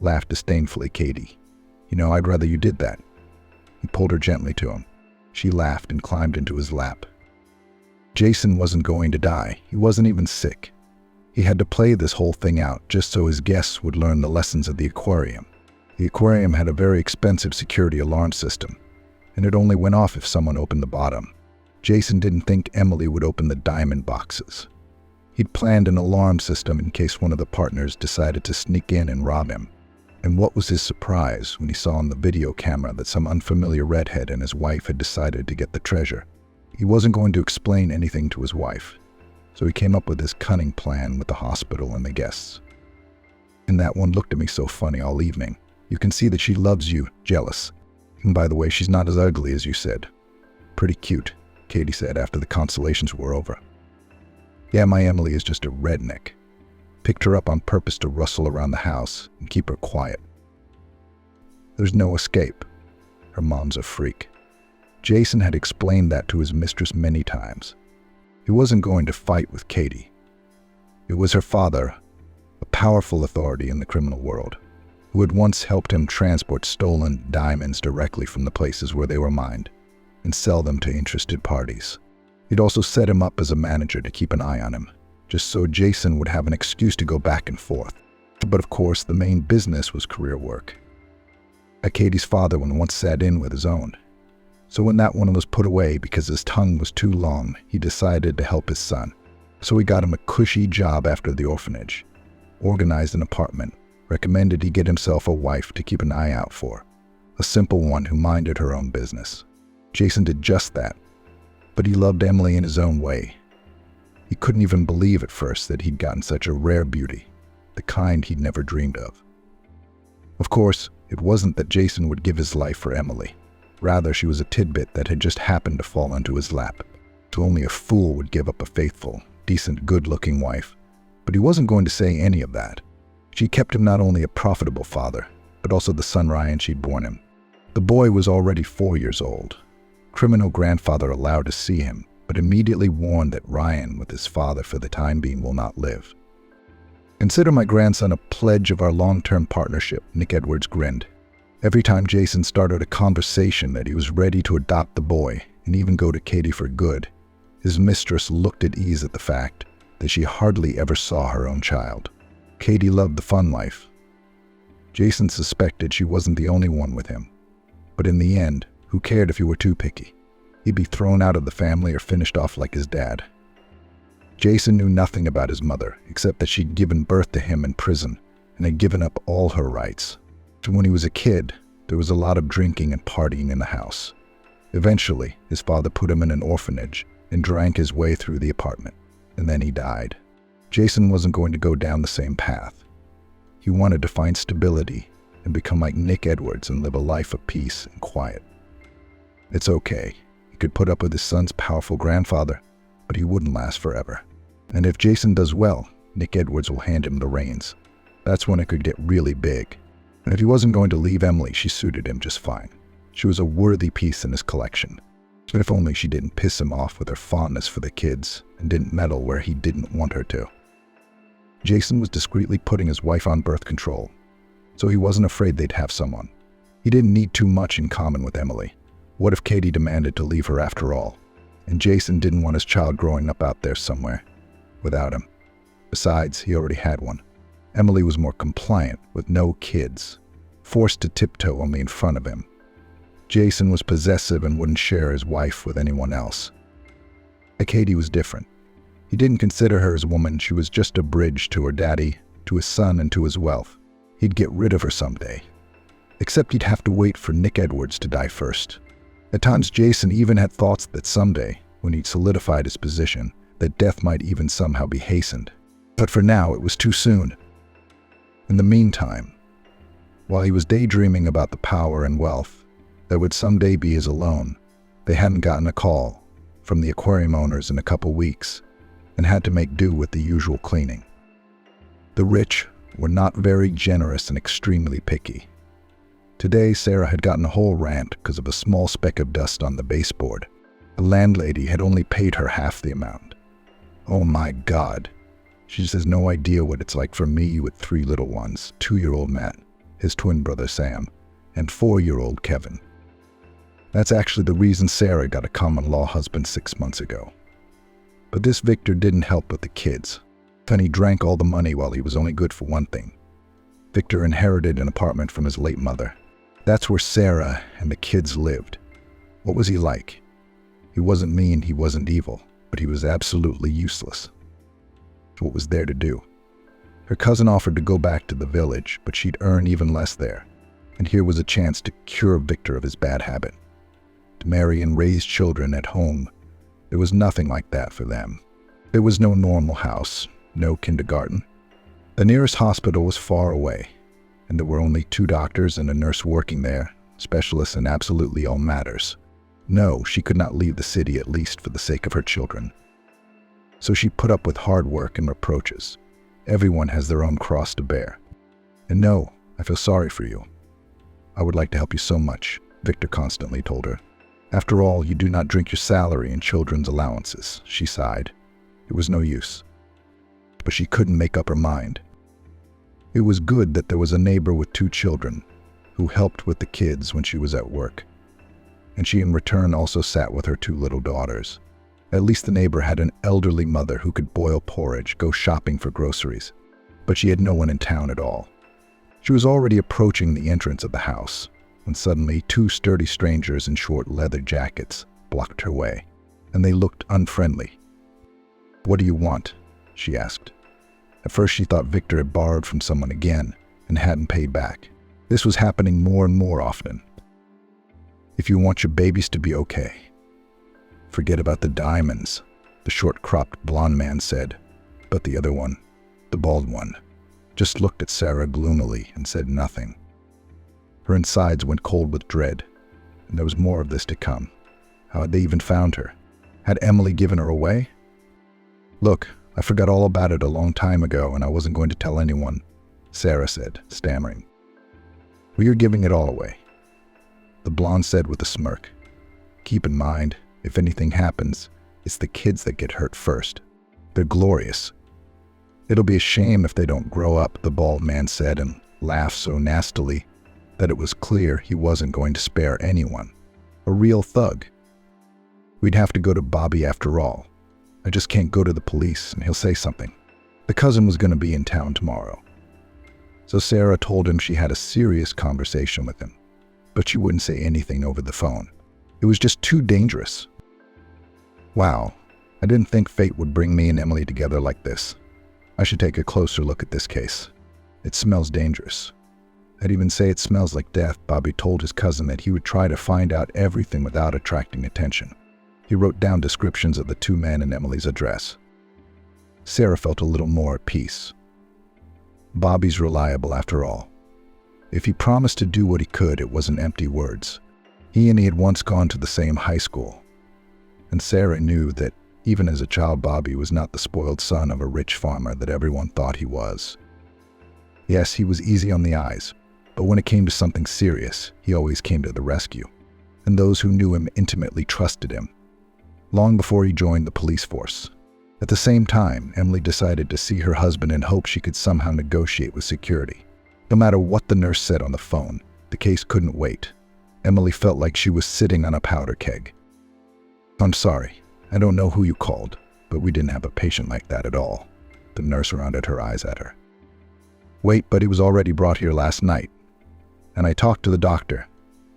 Laughed disdainfully Katie. "You know, I'd rather you did that." He pulled her gently to him. She laughed and climbed into his lap. Jason wasn't going to die. He wasn't even sick. He had to play this whole thing out just so his guests would learn the lessons of the aquarium. The aquarium had a very expensive security alarm system, and it only went off if someone opened the bottom. Jason didn't think Emily would open the diamond boxes. He'd planned an alarm system in case one of the partners decided to sneak in and rob him. And what was his surprise when he saw on the video camera that some unfamiliar redhead and his wife had decided to get the treasure. He wasn't going to explain anything to his wife, so he came up with his cunning plan with the hospital and the guests. "And that one looked at me so funny all evening. You can see that she loves you, jealous. And by the way, she's not as ugly as you said." "Pretty cute," Katie said after the consolations were over. "Yeah, my Emily is just a redneck. Picked her up on purpose to rustle around the house and keep her quiet. There's no escape. Her mom's a freak." Jason had explained that to his mistress many times. He wasn't going to fight with Katie. It was her father, a powerful authority in the criminal world, who had once helped him transport stolen diamonds directly from the places where they were mined and sell them to interested parties. He'd also set him up as a manager to keep an eye on him, just so Jason would have an excuse to go back and forth. But of course, the main business was career work. Katie's father once sat in with his own. So when that one was put away because his tongue was too long, he decided to help his son. So he got him a cushy job after the orphanage, organized an apartment, recommended he get himself a wife to keep an eye out for, a simple one who minded her own business. Jason did just that, but he loved Emily in his own way. He couldn't even believe at first that he'd gotten such a rare beauty, the kind he'd never dreamed of. Of course, it wasn't that Jason would give his life for Emily. Rather, she was a tidbit that had just happened to fall into his lap. So only a fool would give up a faithful, decent, good-looking wife. But he wasn't going to say any of that. She kept him not only a profitable father, but also the son Ryan she'd borne him. The boy was already 4 years old. Criminal grandfather allowed to see him, but immediately warned that Ryan, with his father for the time being, will not live. "Consider my grandson a pledge of our long-term partnership," Nick Edwards grinned. Every time Jason started a conversation that he was ready to adopt the boy and even go to Katie for good, his mistress looked at ease at the fact that she hardly ever saw her own child. Katie loved the fun life. Jason suspected she wasn't the only one with him. But in the end, who cared if he were too picky? He'd be thrown out of the family or finished off like his dad. Jason knew nothing about his mother, except that she'd given birth to him in prison and had given up all her rights. So when he was a kid, there was a lot of drinking and partying in the house. Eventually, his father put him in an orphanage and drank his way through the apartment, and then he died. Jason wasn't going to go down the same path. He wanted to find stability and become like Nick Edwards and live a life of peace and quiet. It's okay. He could put up with his son's powerful grandfather, but he wouldn't last forever. And if Jason does well, Nick Edwards will hand him the reins. That's when it could get really big. And if he wasn't going to leave Emily, she suited him just fine. She was a worthy piece in his collection. But if only she didn't piss him off with her fondness for the kids and didn't meddle where he didn't want her to. Jason was discreetly putting his wife on birth control, so he wasn't afraid they'd have someone. He didn't need too much in common with Emily. What if Katie demanded to leave her after all? And Jason didn't want his child growing up out there somewhere without him. Besides, he already had one. Emily was more compliant, with no kids. forced to tiptoe only in front of him. Jason was possessive and wouldn't share his wife with anyone else. Katie was different. He didn't consider her his woman. She was just a bridge to her daddy, to his son, and to his wealth. He'd get rid of her someday. Except he'd have to wait for Nick Edwards to die first. At times, Jason even had thoughts that someday, when he'd solidified his position, that death might even somehow be hastened. But for now, it was too soon. In the meantime, while he was daydreaming about the power and wealth that would someday be his alone, they hadn't gotten a call from the aquarium owners in a couple weeks and had to make do with the usual cleaning. The rich were not very generous and extremely picky. Today, Sarah had gotten a whole rant because of a small speck of dust on the baseboard. The landlady had only paid her half the amount. Oh my God. She just has no idea what it's like for me with 3 little ones, 2-year-old Matt, his twin brother Sam, and 4-year-old Kevin. That's actually the reason Sarah got a common-law husband 6 months ago. But this Victor didn't help with the kids. Then he drank all the money while he was only good for one thing. Victor inherited an apartment from his late mother. That's where Sarah and the kids lived. What was he like? He wasn't mean, he wasn't evil, but he was absolutely useless. What was there to do? Her cousin offered to go back to the village, but she'd earn even less there. And here was a chance to cure Victor of his bad habit. To marry and raise children at home. There was nothing like that for them. There was no normal house, no kindergarten. The nearest hospital was far away, and there were only 2 doctors and a nurse working there, specialists in absolutely all matters. No, she could not leave the city, at least for the sake of her children. So she put up with hard work and reproaches. Everyone has their own cross to bear. And no, I feel sorry for you. I would like to help you so much, Victor constantly told her. After all, you do not drink your salary and children's allowances, she sighed. It was no use. But she couldn't make up her mind. It was good that there was a neighbor with 2 children who helped with the kids when she was at work. And she in return also sat with her 2 little daughters. At least the neighbor had an elderly mother who could boil porridge, go shopping for groceries. But she had no one in town at all. She was already approaching the entrance of the house when suddenly 2 sturdy strangers in short leather jackets blocked her way, and they looked unfriendly. "What do you want?" she asked. At first she thought Victor had borrowed from someone again and hadn't paid back. This was happening more and more often. "If you want your babies to be okay, forget about the diamonds," the short-cropped blonde man said. But the other one, the bald one, just looked at Sarah gloomily and said nothing. Her insides went cold with dread, and there was more of this to come. How had they even found her? Had Emily given her away? "Look, I forgot all about it a long time ago, and I wasn't going to tell anyone," Sarah said, stammering. "Well, you're giving it all away," the blonde said with a smirk. "Keep in mind, if anything happens, it's the kids that get hurt first. They're glorious." "It'll be a shame if they don't grow up," the bald man said, and laughed so nastily that it was clear he wasn't going to spare anyone. A real thug. "We'd have to go to Bobby after all. I just can't go to the police and he'll say something." The cousin was going to be in town tomorrow. So Sarah told him she had a serious conversation with him, but she wouldn't say anything over the phone. It was just too dangerous. Wow, I didn't think fate would bring me and Emily together like this. I should take a closer look at this case. It smells dangerous. I'd even say it smells like death. Bobby told his cousin that he would try to find out everything without attracting attention. He wrote down descriptions of the 2 men and Emily's address. Sarah felt a little more at peace. Bobby's reliable after all. If he promised to do what he could, it wasn't empty words. He had once gone to the same high school. And Sarah knew that even as a child, Bobby was not the spoiled son of a rich farmer that everyone thought he was. Yes, he was easy on the eyes, but when it came to something serious, he always came to the rescue. And those who knew him intimately trusted him. Long before he joined the police force. At the same time, Emily decided to see her husband in hopes she could somehow negotiate with security. No matter what the nurse said on the phone, the case couldn't wait. Emily felt like she was sitting on a powder keg. "I'm sorry, I don't know who you called, but we didn't have a patient like that at all." The nurse rounded her eyes at her. "Wait, but he was already brought here last night." And I talked to the doctor.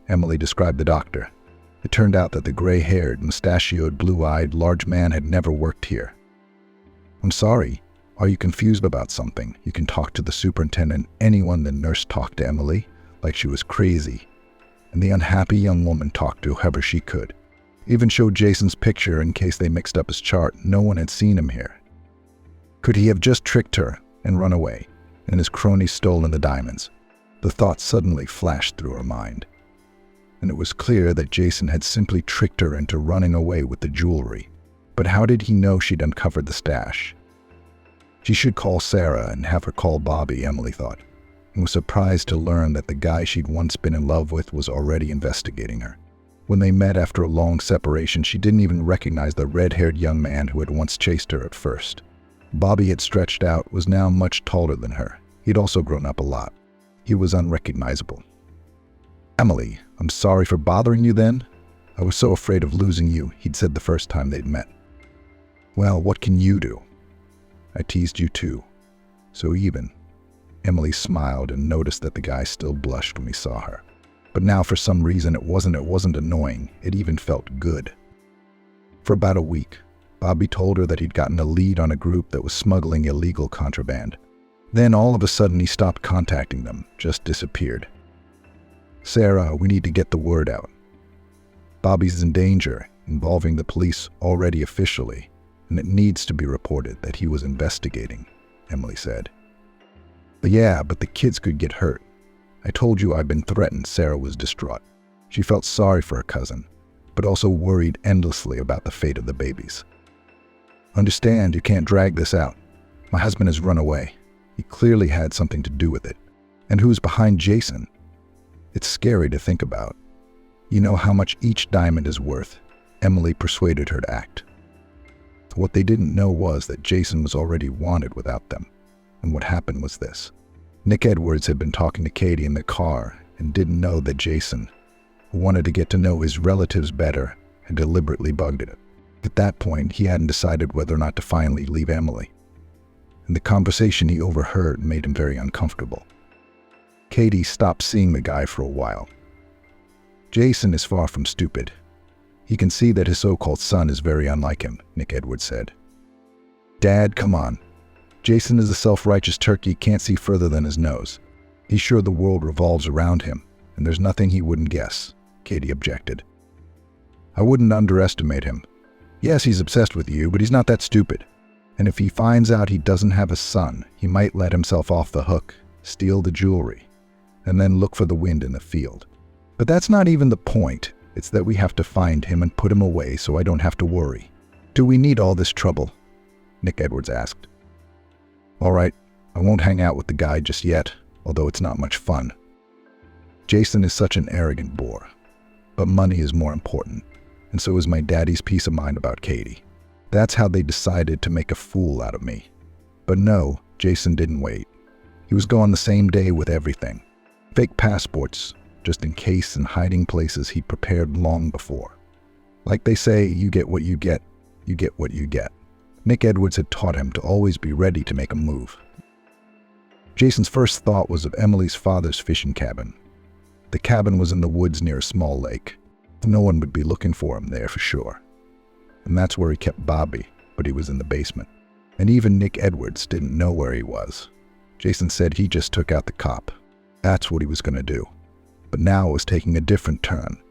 Emily described the doctor. It turned out that the gray-haired, mustachioed, blue-eyed, large man had never worked here. I'm sorry. Are you confused about something? You can talk to the superintendent. Anyone. The nurse talked to Emily like she was crazy. And the unhappy young woman talked to whoever she could. Even showed Jason's picture in case they mixed up his chart. No one had seen him here. Could he have just tricked her and run away, and his cronies stolen the diamonds? The thought suddenly flashed through her mind. And it was clear that Jason had simply tricked her into running away with the jewelry. But how did he know she'd uncovered the stash? She should call Sarah and have her call Bobby, Emily thought, and was surprised to learn that the guy she'd once been in love with was already investigating her. When they met after a long separation, she didn't even recognize the red-haired young man who had once chased her at first. Bobby had stretched out, was now much taller than her. He'd also grown up a lot. He was unrecognizable. Emily, I'm sorry for bothering you then. I was so afraid of losing you, he'd said the first time they'd met. Well, what can you do? I teased you too. So even. Emily smiled and noticed that the guy still blushed when he saw her. But now for some reason it wasn't annoying, it even felt good. For about a week, Bobby told her that he'd gotten a lead on a group that was smuggling illegal contraband. Then all of a sudden he stopped contacting them, just disappeared. Sarah, we need to get the word out. Bobby's in danger, involving the police already officially, and it needs to be reported that he was investigating, Emily said. But the kids could get hurt. I told you I've been threatened. Sarah was distraught. She felt sorry for her cousin, but also worried endlessly about the fate of the babies. Understand, you can't drag this out. My husband has run away. He clearly had something to do with it. And who's behind Jason? It's scary to think about. You know how much each diamond is worth. Emily persuaded her to act. What they didn't know was that Jason was already wanted without them. And what happened was this. Nick Edwards had been talking to Katie in the car and didn't know that Jason, who wanted to get to know his relatives better, had deliberately bugged it. At that point, he hadn't decided whether or not to finally leave Emily. And the conversation he overheard made him very uncomfortable. Katie stopped seeing the guy for a while. Jason is far from stupid. He can see that his so-called son is very unlike him, Nick Edwards said. Dad, come on. Jason is a self-righteous turkey, can't see further than his nose. He's sure the world revolves around him, and there's nothing he wouldn't guess, Katie objected. I wouldn't underestimate him. Yes, he's obsessed with you, but he's not that stupid. And if he finds out he doesn't have a son, he might let himself off the hook, steal the jewelry, and then look for the wind in the field. But that's not even the point. It's that we have to find him and put him away so I don't have to worry. Do we need all this trouble? Nick Edwards asked. All right, I won't hang out with the guy just yet, although it's not much fun. Jason is such an arrogant bore. But money is more important, and so is my daddy's peace of mind about Katie. That's how they decided to make a fool out of me. But no, Jason didn't wait. He was gone the same day with everything. Fake passports, just in case, and hiding places he'd prepared long before. Like they say, you get what you get what you get. Nick Edwards had taught him to always be ready to make a move. Jason's first thought was of Emily's father's fishing cabin. The cabin was in the woods near a small lake. No one would be looking for him there for sure. And that's where he kept Bobby, but he was in the basement. And even Nick Edwards didn't know where he was. Jason said he just took out the cop. That's what he was going to do. But now it was taking a different turn.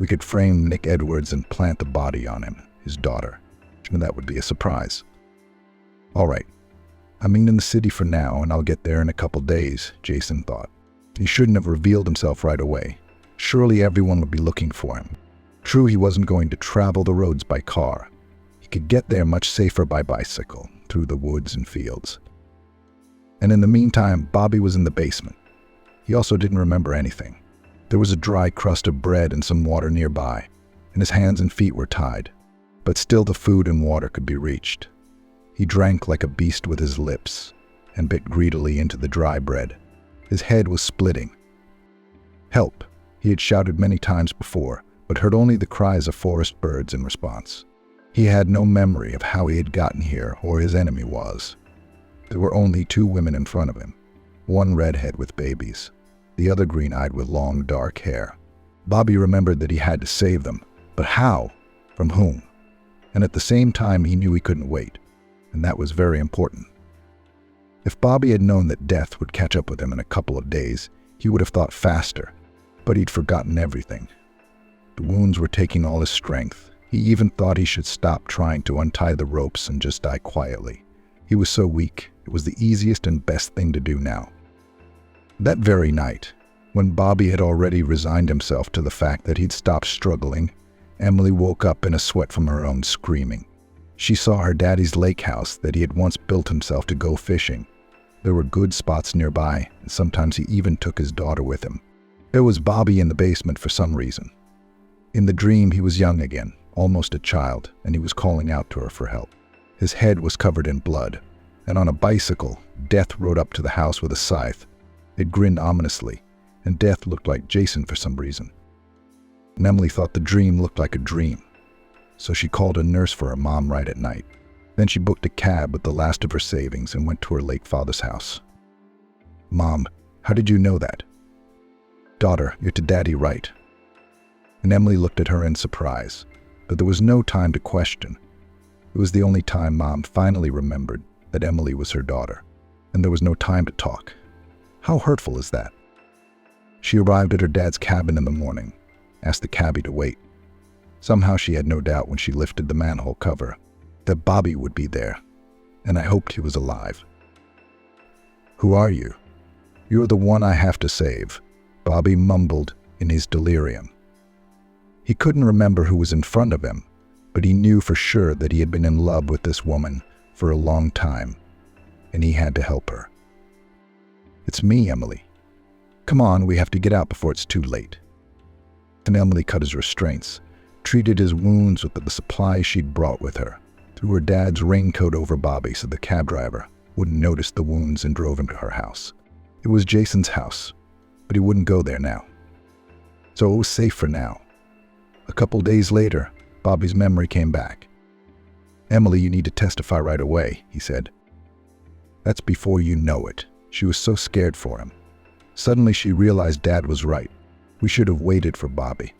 We could frame Nick Edwards and plant the body on him, his daughter. And that would be a surprise. All right, I'm in the city for now, and I'll get there in a couple days, Jason thought. He shouldn't have revealed himself right away. Surely everyone would be looking for him. True, he wasn't going to travel the roads by car. He could get there much safer by bicycle, through the woods and fields. And in the meantime, Bobby was in the basement. He also didn't remember anything. There was a dry crust of bread and some water nearby, and his hands and feet were tied. But still the food and water could be reached. He drank like a beast with his lips, and bit greedily into the dry bread. His head was splitting. Help, he had shouted many times before, but heard only the cries of forest birds in response. He had no memory of how he had gotten here or his enemy was. There were only 2 women in front of him, one redhead with babies. the other green-eyed with long, dark hair. Bobby remembered that he had to save them, but how? From whom? And at the same time, he knew he couldn't wait, and that was very important. If Bobby had known that death would catch up with him in a couple of days, he would have thought faster, but he'd forgotten everything. The wounds were taking all his strength. He even thought he should stop trying to untie the ropes and just die quietly. He was so weak, it was the easiest and best thing to do now. That very night, when Bobby had already resigned himself to the fact that he'd stopped struggling, Emily woke up in a sweat from her own screaming. She saw her daddy's lake house that he had once built himself to go fishing. There were good spots nearby, and sometimes he even took his daughter with him. There was Bobby in the basement for some reason. In the dream, he was young again, almost a child, and he was calling out to her for help. His head was covered in blood, and on a bicycle, Death rode up to the house with a scythe. It grinned ominously, and Death looked like Jason for some reason. And Emily thought the dream looked like a dream, so she called a nurse for her mom right at night. Then she booked a cab with the last of her savings and went to her late father's house. "Mom, how did you know that?" "Daughter, you're to Daddy right." And Emily looked at her in surprise, but there was no time to question. It was the only time Mom finally remembered that Emily was her daughter, and there was no time to talk. How hurtful is that? She arrived at her dad's cabin in the morning, asked the cabbie to wait. Somehow she had no doubt when she lifted the manhole cover that Bobby would be there, and I hoped he was alive. "Who are you?" "You're the one I have to save," Bobby mumbled in his delirium. He couldn't remember who was in front of him, but he knew for sure that he had been in love with this woman for a long time, and he had to help her. "It's me, Emily. Come on, we have to get out before it's too late." And Emily cut his restraints, treated his wounds with the supplies she'd brought with her, threw her dad's raincoat over Bobby so the cab driver wouldn't notice the wounds, and drove him to her house. It was Jason's house, but he wouldn't go there now. So it was safe for now. A couple days later, Bobby's memory came back. "Emily, you need to testify right away," he said. That's before you know it. She was so scared for him. Suddenly she realized Dad was right. We should have waited for Bobby.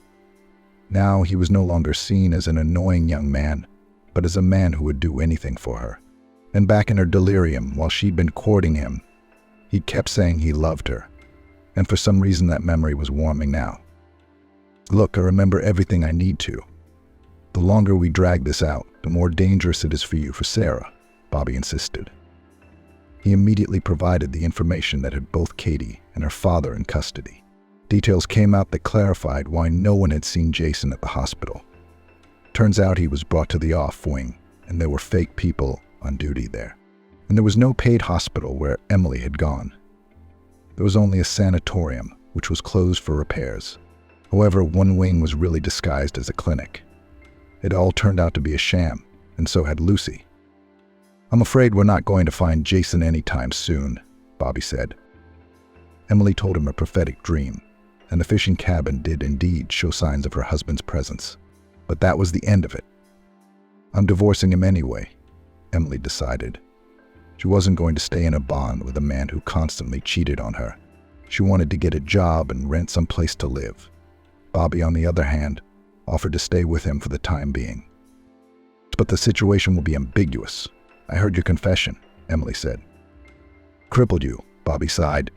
Now he was no longer seen as an annoying young man, but as a man who would do anything for her. And back in her delirium, while she'd been courting him, he kept saying he loved her. And for some reason that memory was warming now. "Look, I remember everything I need to. The longer we drag this out, the more dangerous it is for you, for Sarah," Bobby insisted. He immediately provided the information that had both Katie and her father in custody. Details came out that clarified why no one had seen Jason at the hospital. Turns out he was brought to the off wing, and there were fake people on duty there. And there was no paid hospital where Emily had gone. There was only a sanatorium, which was closed for repairs. However, one wing was really disguised as a clinic. It all turned out to be a sham, and so had Lucy. "I'm afraid we're not going to find Jason anytime soon," Bobby said. Emily told him a prophetic dream, and the fishing cabin did indeed show signs of her husband's presence. But that was the end of it. "I'm divorcing him anyway," Emily decided. She wasn't going to stay in a bond with a man who constantly cheated on her. She wanted to get a job and rent some place to live. Bobby, on the other hand, offered to stay with him for the time being. "But the situation will be ambiguous. I heard your confession," Emily said. "Crippled you," Bobby sighed.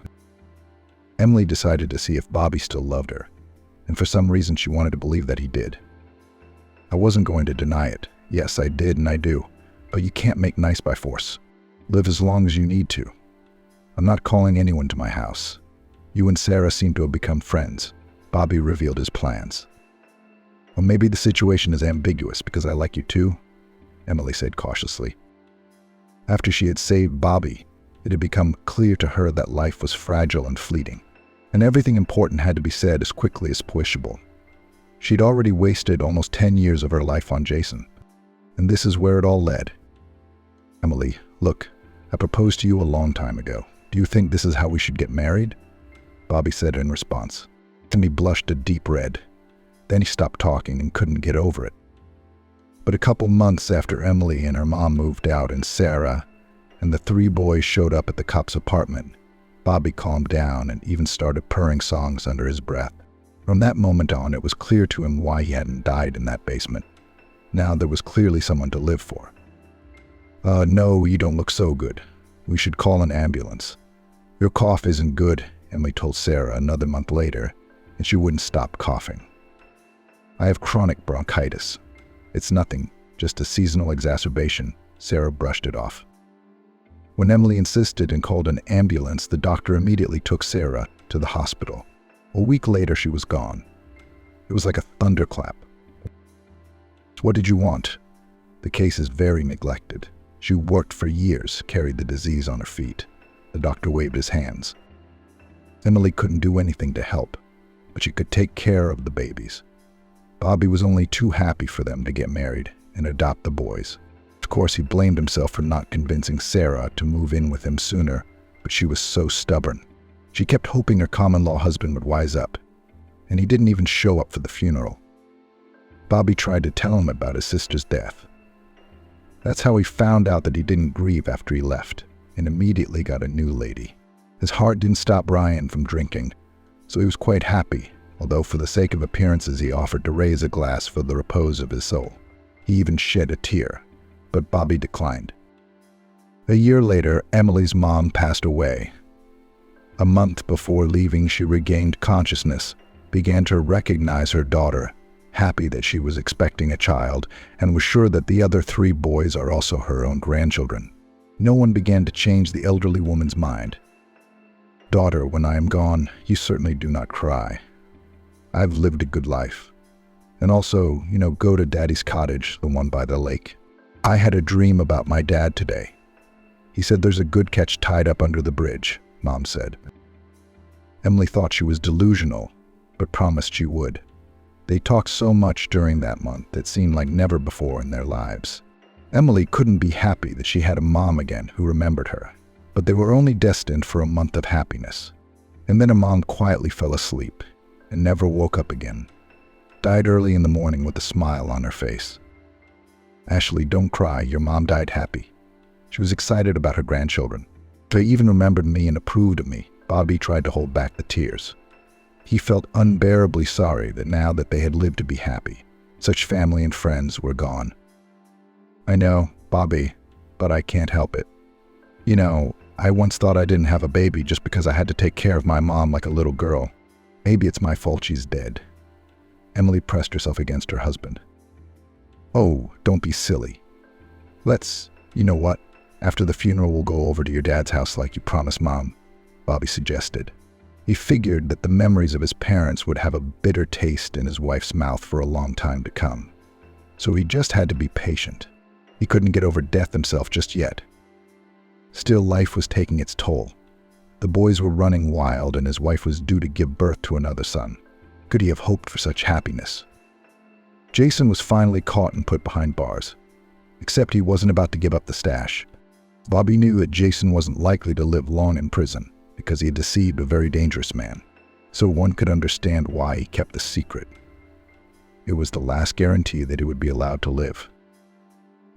Emily decided to see if Bobby still loved her, and for some reason she wanted to believe that he did. "I wasn't going to deny it. Yes, I did and I do, but you can't make nice by force. Live as long as you need to. I'm not calling anyone to my house. You and Sarah seem to have become friends." Bobby revealed his plans. "Well, maybe the situation is ambiguous because I like you too," Emily said cautiously. After she had saved Bobby, it had become clear to her that life was fragile and fleeting, and everything important had to be said as quickly as possible. She'd already wasted almost 10 years of her life on Jason, and this is where it all led. "Emily, look, I proposed to you a long time ago. Do you think this is how we should get married?" Bobby said in response. Timmy blushed a deep red. Then he stopped talking and couldn't get over it. But a couple months after Emily and her mom moved out and Sarah and the 3 boys showed up at the cop's apartment, Bobby calmed down and even started purring songs under his breath. From that moment on, it was clear to him why he hadn't died in that basement. Now there was clearly someone to live for. No, you don't look so good. We should call an ambulance. Your cough isn't good," Emily told Sarah another month later, and she wouldn't stop coughing. "I have chronic bronchitis. It's nothing, just a seasonal exacerbation," Sarah brushed it off. When Emily insisted and called an ambulance, the doctor immediately took Sarah to the hospital. A week later, she was gone. It was like a thunderclap. "What did you want?" "The case is very neglected. She worked for years, carried the disease on her feet." The doctor waved his hands. Emily couldn't do anything to help, but she could take care of the babies. Bobby was only too happy for them to get married and adopt the boys. Of course, he blamed himself for not convincing Sarah to move in with him sooner, but she was so stubborn. She kept hoping her common-law husband would wise up, and he didn't even show up for the funeral. Bobby tried to tell him about his sister's death. That's how he found out that he didn't grieve after he left, and immediately got a new lady. His heart didn't stop Ryan from drinking, so he was quite happy, although for the sake of appearances he offered to raise a glass for the repose of his soul. He even shed a tear, but Bobby declined. A year later, Emily's mom passed away. A month before leaving, she regained consciousness, began to recognize her daughter, happy that she was expecting a child, and was sure that the other 3 boys are also her own grandchildren. No one began to change the elderly woman's mind. "Daughter, when I am gone, you certainly do not cry. I've lived a good life. And also, go to Daddy's cottage, the one by the lake. I had a dream about my dad today. He said there's a good catch tied up under the bridge," Mom said. Emily thought she was delusional, but promised she would. They talked so much during that month it seemed like never before in their lives. Emily couldn't be happy that she had a mom again who remembered her, but they were only destined for a month of happiness. And then her mom quietly fell asleep and never woke up again. Died early in the morning with a smile on her face. "Ashley, don't cry, your mom died happy. She was excited about her grandchildren. They even remembered me and approved of me." Bobby tried to hold back the tears. He felt unbearably sorry that now that they had lived to be happy, such family and friends were gone. "I know, Bobby, but I can't help it. I once thought I didn't have a baby just because I had to take care of my mom like a little girl. Maybe it's my fault she's dead." Emily pressed herself against her husband. "Oh, don't be silly. You know what? After the funeral, we'll go over to your dad's house like you promised, Mom," Bobby suggested. He figured that the memories of his parents would have a bitter taste in his wife's mouth for a long time to come. So he just had to be patient. He couldn't get over death himself just yet. Still, life was taking its toll. The boys were running wild, and his wife was due to give birth to another son. Could he have hoped for such happiness? Jason was finally caught and put behind bars. Except he wasn't about to give up the stash. Bobby knew that Jason wasn't likely to live long in prison because he had deceived a very dangerous man, so one could understand why he kept the secret. It was the last guarantee that he would be allowed to live.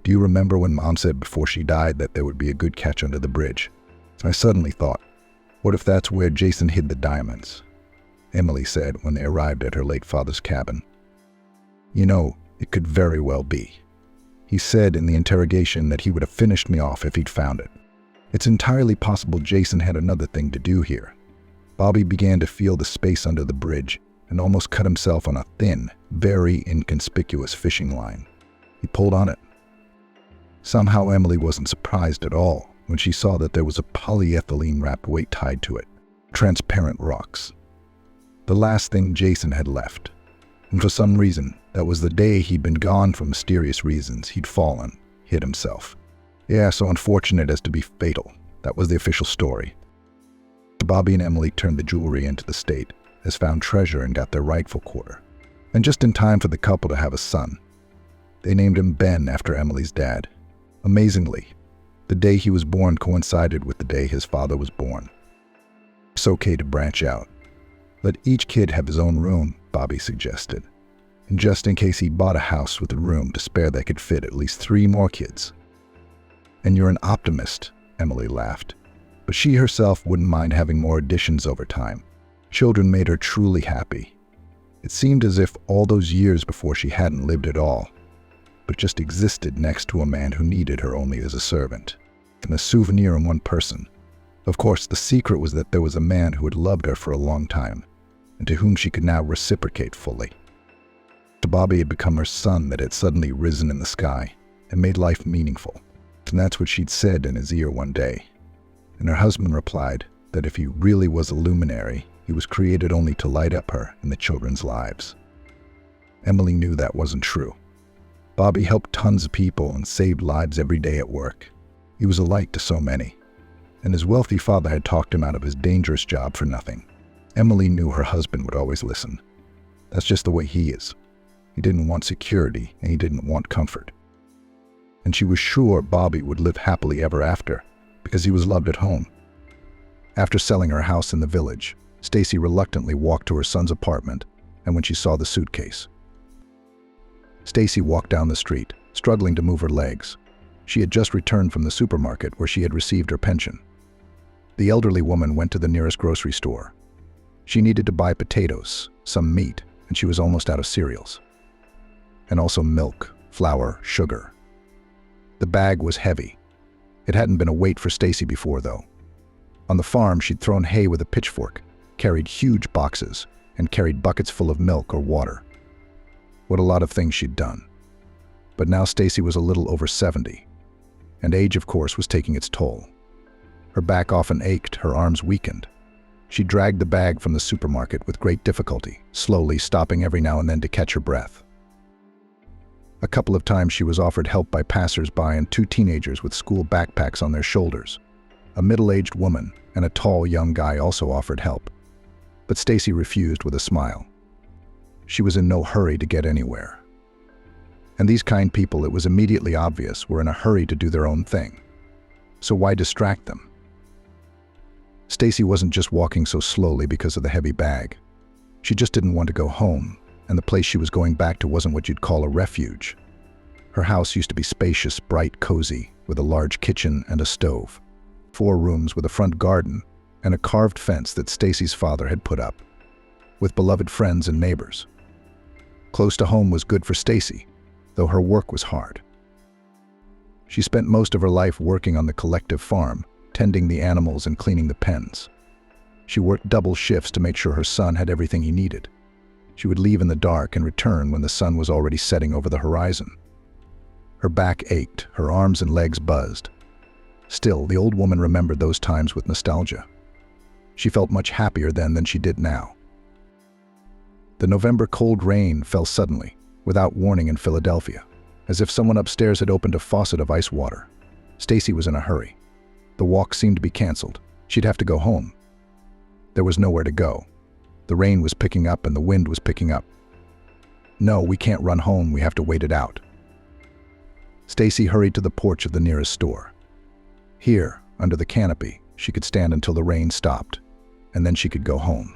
"Do you remember when Mom said before she died that there would be a good catch under the bridge? I suddenly thought, what if that's where Jason hid the diamonds?" Emily said when they arrived at her late father's cabin. It could very well be. He said in the interrogation that he would have finished me off if he'd found it. It's entirely possible Jason had another thing to do here. Bobby began to feel the space under the bridge and almost cut himself on a thin, very inconspicuous fishing line. He pulled on it. Somehow Emily wasn't surprised at all when she saw that there was a polyethylene-wrapped weight tied to it. Transparent rocks. The last thing Jason had left. And for some reason, that was the day he'd been gone for mysterious reasons. He'd fallen, hit himself. Yeah, so unfortunate as to be fatal. That was the official story. Bobby and Emily turned the jewelry into the state, as found treasure and got their rightful quarter. And just in time for the couple to have a son. They named him Ben after Emily's dad. Amazingly, the day he was born coincided with the day his father was born. It's okay to branch out. Let each kid have his own room, Bobby suggested. And just in case he bought a house with a room to spare that could fit at least 3 more kids. "And you're an optimist," Emily laughed. But but she herself wouldn't mind having more additions over time. Children made her truly happy. It seemed as if all those years before she hadn't lived at all, but just existed next to a man who needed her only as a servant, and a souvenir in one person. Of course, the secret was that there was a man who had loved her for a long time, and to whom she could now reciprocate fully. Bobby had become her sun that had suddenly risen in the sky and made life meaningful, and that's what she'd said in his ear one day. And her husband replied that if he really was a luminary, he was created only to light up her and the children's lives. Emily knew that wasn't true. Bobby helped tons of people and saved lives every day at work. He was a light to so many, and his wealthy father had talked him out of his dangerous job for nothing. Emily knew her husband would always listen. That's just the way he is. He didn't want security, and he didn't want comfort. And she was sure Bobby would live happily ever after, because he was loved at home. After selling her house in the village, Stacy reluctantly walked to her son's apartment, and when she saw the suitcase. Stacy walked down the street, struggling to move her legs. She had just returned from the supermarket where she had received her pension. The elderly woman went to the nearest grocery store. She needed to buy potatoes, some meat, and she was almost out of cereals. And also milk, flour, sugar. The bag was heavy. It hadn't been a weight for Stacy before, though. On the farm, she'd thrown hay with a pitchfork, carried huge boxes, and carried buckets full of milk or water. What a lot of things she'd done. But now Stacy was a little over 70, and age, of course, was taking its toll. Her back often ached, her arms weakened. She dragged the bag from the supermarket with great difficulty, slowly stopping every now and then to catch her breath. A couple of times she was offered help by passers-by and two teenagers with school backpacks on their shoulders. A middle-aged woman and a tall young guy also offered help, but Stacy refused with a smile. She was in no hurry to get anywhere. And these kind people, it was immediately obvious, were in a hurry to do their own thing. So why distract them? Stacy wasn't just walking so slowly because of the heavy bag. She just didn't want to go home, and the place she was going back to wasn't what you'd call a refuge. Her house used to be spacious, bright, cozy, with a large kitchen and a stove, 4 rooms with a front garden, and a carved fence that Stacy's father had put up, with beloved friends and neighbors. Close to home was good for Stacy, though her work was hard. She spent most of her life working on the collective farm, tending the animals and cleaning the pens. She worked double shifts to make sure her son had everything he needed. She would leave in the dark and return when the sun was already setting over the horizon. Her back ached, her arms and legs buzzed. Still, the old woman remembered those times with nostalgia. She felt much happier then than she did now. The November cold rain fell suddenly, without warning in Philadelphia, as if someone upstairs had opened a faucet of ice water. Stacy was in a hurry. The walk seemed to be canceled. She'd have to go home. There was nowhere to go. The rain was picking up and the wind was picking up. No, we can't run home, we have to wait it out. Stacy hurried to the porch of the nearest store. Here, under the canopy, she could stand until the rain stopped, and then she could go home.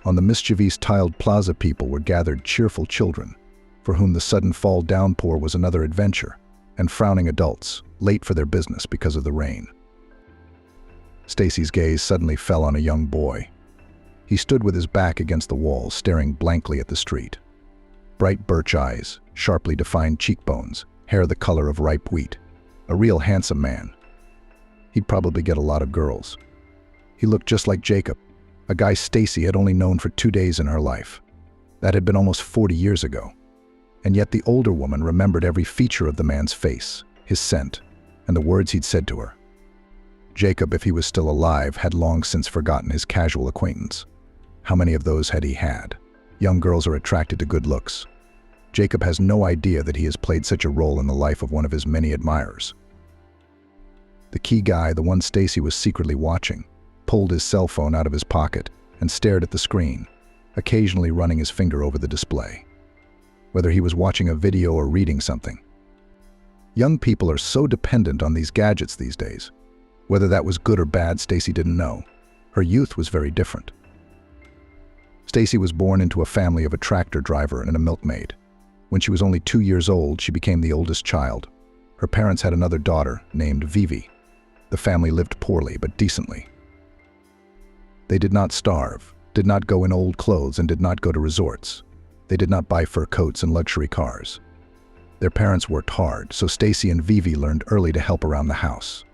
On the mischievous tiled plaza, people were gathered, cheerful children, for whom the sudden fall downpour was another adventure, and frowning adults, late for their business because of the rain. Stacy's gaze suddenly fell on a young boy. He stood with his back against the wall, staring blankly at the street. Bright birch eyes, sharply defined cheekbones, hair the color of ripe wheat. A real handsome man. He'd probably get a lot of girls. He looked just like Jacob, a guy Stacy had only known for 2 days in her life. That had been almost 40 years ago. And yet the older woman remembered every feature of the man's face, his scent, and the words he'd said to her. Jacob, if he was still alive, had long since forgotten his casual acquaintance. How many of those had he had? Young girls are attracted to good looks. Jacob has no idea that he has played such a role in the life of one of his many admirers. The key guy, the one Stacy was secretly watching, pulled his cell phone out of his pocket and stared at the screen, occasionally running his finger over the display. Whether he was watching a video or reading something. Young people are so dependent on these gadgets these days. Whether that was good or bad, Stacy didn't know. Her youth was very different. Stacy was born into a family of a tractor driver and a milkmaid. When she was only 2 years old, she became the oldest child. Her parents had another daughter named Vivi. The family lived poorly but decently. They did not starve, did not go in old clothes, and did not go to resorts. They did not buy fur coats and luxury cars. Their parents worked hard, so Stacy and Vivi learned early to help around the house.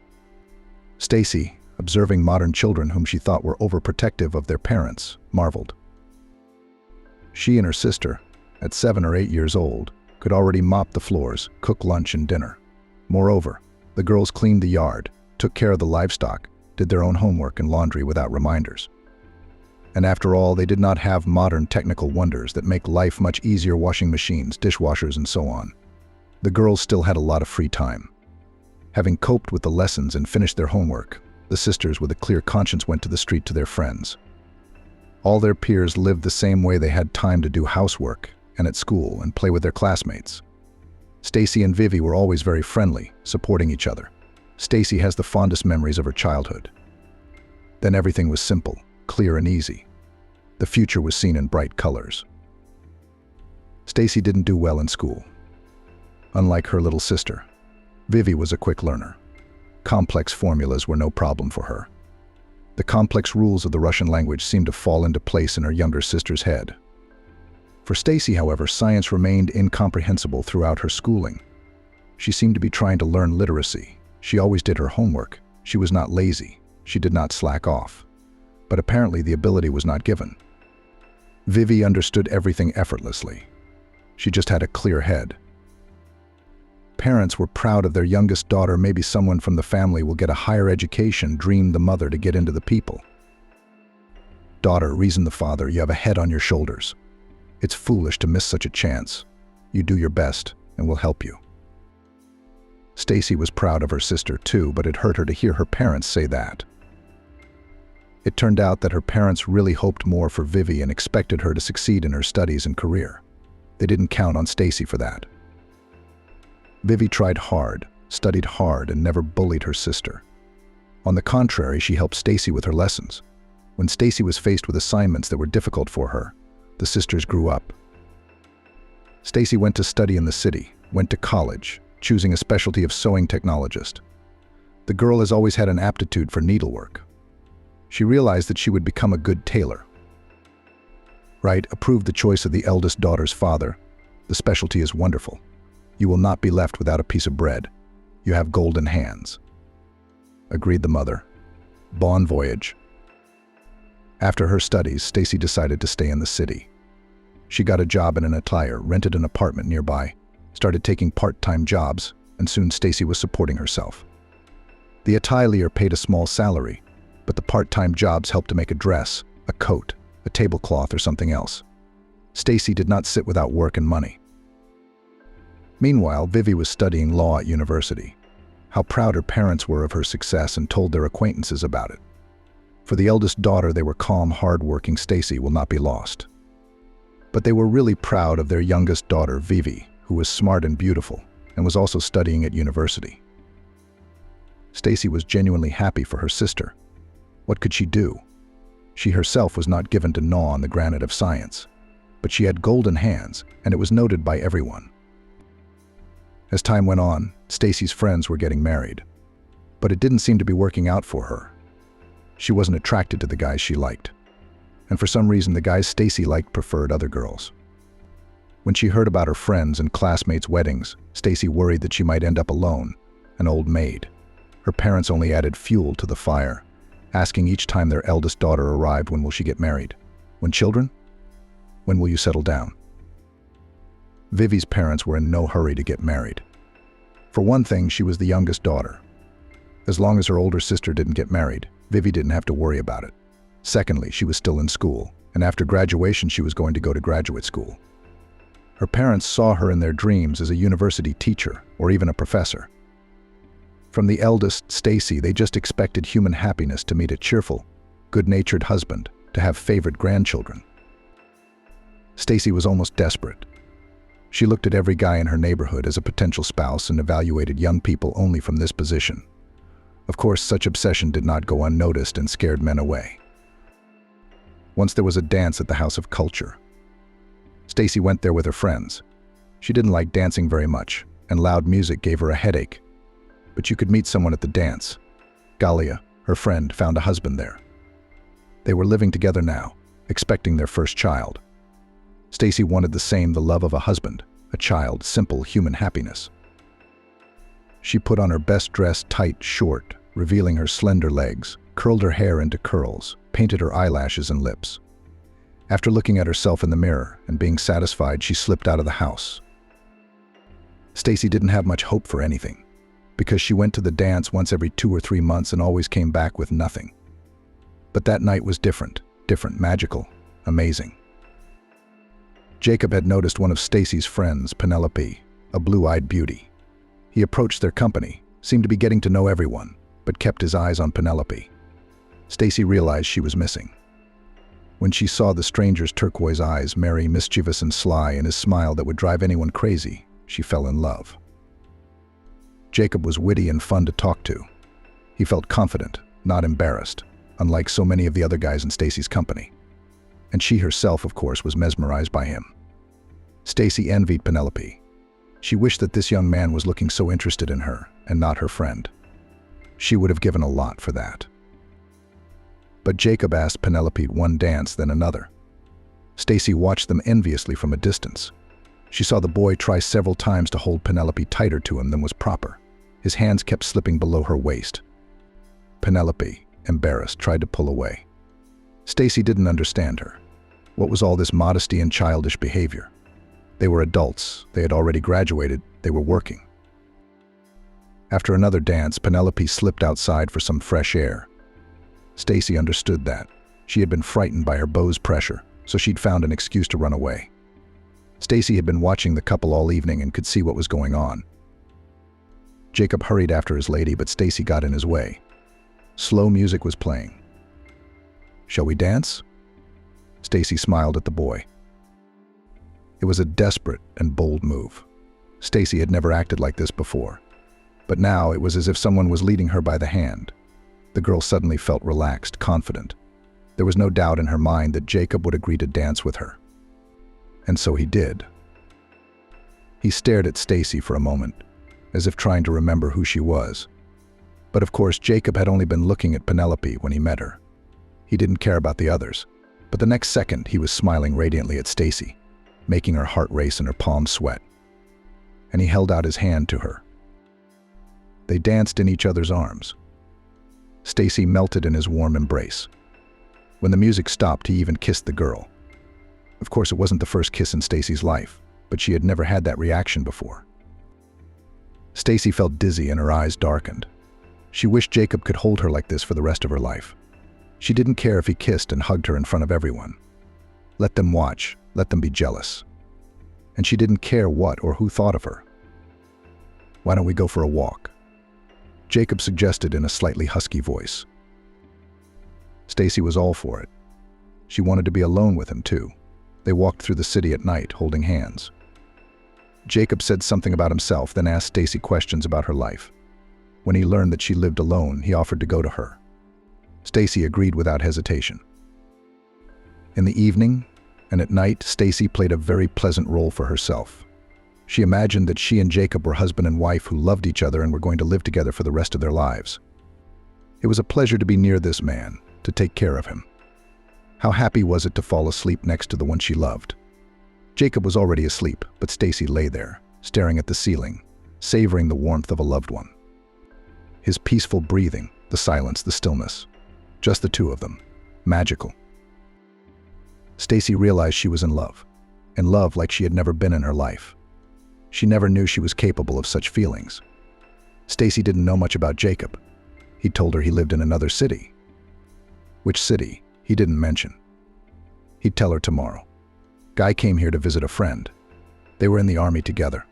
Stacy, observing modern children whom she thought were overprotective of their parents, marveled. She and her sister, at 7 or 8 years old, could already mop the floors, cook lunch and dinner. Moreover, the girls cleaned the yard, took care of the livestock, did their own homework and laundry without reminders. And after all, they did not have modern technical wonders that make life much easier: washing machines, dishwashers, and so on. The girls still had a lot of free time. Having coped with the lessons and finished their homework, the sisters with a clear conscience went to the street to their friends. All their peers lived the same way. They had time to do housework and at school and play with their classmates. Stacy and Vivi were always very friendly, supporting each other. Stacy has the fondest memories of her childhood. Then everything was simple, clear and easy. The future was seen in bright colors. Stacy didn't do well in school. Unlike her little sister, Vivi was a quick learner. Complex formulas were no problem for her. The complex rules of the Russian language seemed to fall into place in her younger sister's head. For Stacy, however, science remained incomprehensible throughout her schooling. She seemed to be trying to learn literacy. She always did her homework. She was not lazy. She did not slack off. But apparently the ability was not given. Vivi understood everything effortlessly. She just had a clear head. Parents were proud of their youngest daughter. Maybe someone from the family will get a higher education, dreamed the mother to get into the people. Daughter, reasoned the father, you have a head on your shoulders. It's foolish to miss such a chance. You do your best, and we'll help you. Stacy was proud of her sister too, but it hurt her to hear her parents say that. It turned out that her parents really hoped more for Vivi and expected her to succeed in her studies and career. They didn't count on Stacy for that. Vivi tried hard, studied hard, and never bullied her sister. On the contrary, she helped Stacy with her lessons. When Stacy was faced with assignments that were difficult for her, the sisters grew up. Stacy went to study in the city, went to college, choosing a specialty of sewing technologist. The girl has always had an aptitude for needlework. She realized that she would become a good tailor. Wright approved the choice of the eldest daughter's father. The specialty is wonderful. You will not be left without a piece of bread. You have golden hands. Agreed the mother. Bon voyage. After her studies, Stacy decided to stay in the city. She got a job in an atelier, rented an apartment nearby, started taking part-time jobs, and soon Stacy was supporting herself. The atelier paid a small salary, but the part-time jobs helped to make a dress, a coat, a tablecloth, or something else. Stacy did not sit without work and money. Meanwhile, Vivi was studying law at university. How proud her parents were of her success and told their acquaintances about it. For the eldest daughter, they were calm, hard-working. Stacy will not be lost. But they were really proud of their youngest daughter, Vivi, who was smart and beautiful, and was also studying at university. Stacy was genuinely happy for her sister. What could she do? She herself was not given to gnaw on the granite of science, but she had golden hands, and it was noted by everyone. As time went on, Stacy's friends were getting married, but it didn't seem to be working out for her. She wasn't attracted to the guys she liked, and for some reason the guys Stacy liked preferred other girls. When she heard about her friends' and classmates' weddings, Stacy worried that she might end up alone, an old maid. Her parents only added fuel to the fire, asking each time their eldest daughter arrived, when will she get married? When children? When will you settle down? Vivi's parents were in no hurry to get married. For one thing, she was the youngest daughter. As long as her older sister didn't get married, Vivi didn't have to worry about it. Secondly, she was still in school, and after graduation she was going to go to graduate school. Her parents saw her in their dreams as a university teacher or even a professor. From the eldest, Stacy, they just expected human happiness, to meet a cheerful, good-natured husband, to have favorite grandchildren. Stacy was almost desperate. She looked at every guy in her neighborhood as a potential spouse and evaluated young people only from this position. Of course, such obsession did not go unnoticed and scared men away. Once there was a dance at the House of Culture. Stacy went there with her friends. She didn't like dancing very much, and loud music gave her a headache. But you could meet someone at the dance. Galia, her friend, found a husband there. They were living together now, expecting their first child. Stacy wanted the same, the love of a husband, a child, simple human happiness. She put on her best dress, tight, short, revealing her slender legs, curled her hair into curls, painted her eyelashes and lips. After looking at herself in the mirror and being satisfied, she slipped out of the house. Stacy didn't have much hope for anything, because she went to the dance once every 2 or 3 months and always came back with nothing. But that night was different, magical, amazing. Jacob had noticed one of Stacy's friends, Penelope, a blue-eyed beauty. He approached their company, seemed to be getting to know everyone, but kept his eyes on Penelope. Stacy realized she was missing. When she saw the stranger's turquoise eyes, merry, mischievous, and sly, and his smile that would drive anyone crazy, she fell in love. Jacob was witty and fun to talk to. He felt confident, not embarrassed, unlike so many of the other guys in Stacy's company. And she herself, of course, was mesmerized by him. Stacy envied Penelope. She wished that this young man was looking so interested in her, and not her friend. She would have given a lot for that. But Jacob asked Penelope one dance, then another. Stacy watched them enviously from a distance. She saw the boy try several times to hold Penelope tighter to him than was proper. His hands kept slipping below her waist. Penelope, embarrassed, tried to pull away. Stacy didn't understand her. What was all this modesty and childish behavior? They were adults, they had already graduated, they were working. After another dance, Penelope slipped outside for some fresh air. Stacy understood that. She had been frightened by her beau's pressure, so she'd found an excuse to run away. Stacy had been watching the couple all evening and could see what was going on. Jacob hurried after his lady, but Stacy got in his way. Slow music was playing. "Shall we dance?" Stacy smiled at the boy. It was a desperate and bold move. Stacy had never acted like this before, but now it was as if someone was leading her by the hand. The girl suddenly felt relaxed, confident. There was no doubt in her mind that Jacob would agree to dance with her. And so he did. He stared at Stacy for a moment, as if trying to remember who she was. But of course, Jacob had only been looking at Penelope when he met her. He didn't care about the others, but the next second he was smiling radiantly at Stacy, making her heart race and her palms sweat. And he held out his hand to her. They danced in each other's arms. Stacy melted in his warm embrace. When the music stopped, he even kissed the girl. Of course, it wasn't the first kiss in Stacy's life, but she had never had that reaction before. Stacy felt dizzy and her eyes darkened. She wished Jacob could hold her like this for the rest of her life. She didn't care if he kissed and hugged her in front of everyone. Let them watch, let them be jealous. And she didn't care what or who thought of her. "Why don't we go for a walk?" Jacob suggested in a slightly husky voice. Stacy was all for it. She wanted to be alone with him too. They walked through the city at night, holding hands. Jacob said something about himself, then asked Stacy questions about her life. When he learned that she lived alone, he offered to go to her. Stacy agreed without hesitation. In the evening and at night, Stacy played a very pleasant role for herself. She imagined that she and Jacob were husband and wife who loved each other and were going to live together for the rest of their lives. It was a pleasure to be near this man, to take care of him. How happy was it to fall asleep next to the one she loved? Jacob was already asleep, but Stacy lay there, staring at the ceiling, savoring the warmth of a loved one. His peaceful breathing, the silence, the stillness. Just the two of them. Magical. Stacy realized she was in love like she had never been in her life. She never knew she was capable of such feelings. Stacy didn't know much about Jacob. He told her he lived in another city. Which city, he didn't mention. He'd tell her tomorrow. Guy came here to visit a friend. They were in the army together.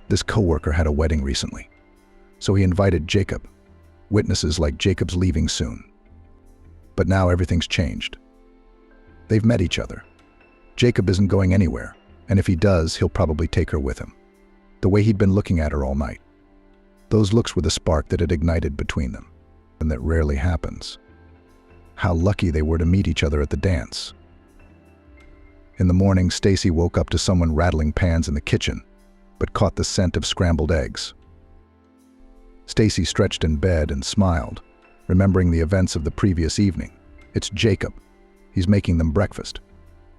This coworker had a wedding recently, so he invited Jacob. Witnesses like Jacob's leaving soon. But now everything's changed. They've met each other. Jacob isn't going anywhere, and if he does, he'll probably take her with him. The way he'd been looking at her all night. Those looks were the spark that had ignited between them, and that rarely happens. How lucky they were to meet each other at the dance. In the morning, Stacy woke up to someone rattling pans in the kitchen, but caught the scent of scrambled eggs. Stacy stretched in bed and smiled, remembering the events of the previous evening. It's Jacob. He's making them breakfast.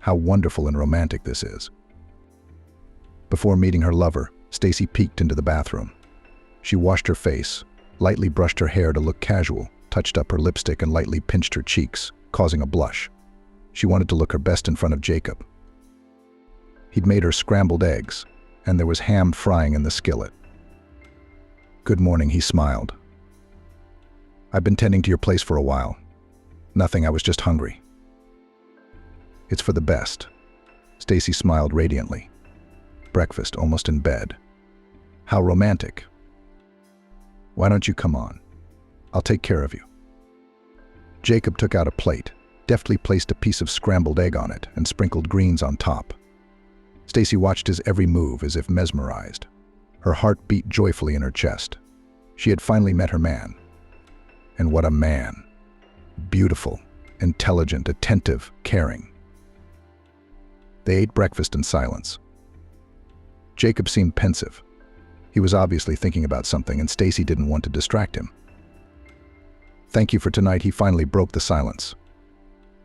How wonderful and romantic this is. Before meeting her lover, Stacy peeked into the bathroom. She washed her face, lightly brushed her hair to look casual, touched up her lipstick and lightly pinched her cheeks, causing a blush. She wanted to look her best in front of Jacob. He'd made her scrambled eggs, and there was ham frying in the skillet. "Good morning," he smiled. "I've been tending to your place for a while. Nothing, I was just hungry." "It's for the best." Stacy smiled radiantly. "Breakfast, almost in bed. How romantic. Why don't you come on? I'll take care of you." Jacob took out a plate, deftly placed a piece of scrambled egg on it, and sprinkled greens on top. Stacy watched his every move as if mesmerized. Her heart beat joyfully in her chest. She had finally met her man. And what a man. Beautiful, intelligent, attentive, caring. They ate breakfast in silence. Jacob seemed pensive. He was obviously thinking about something, and Stacy didn't want to distract him. "Thank you for tonight," he finally broke the silence.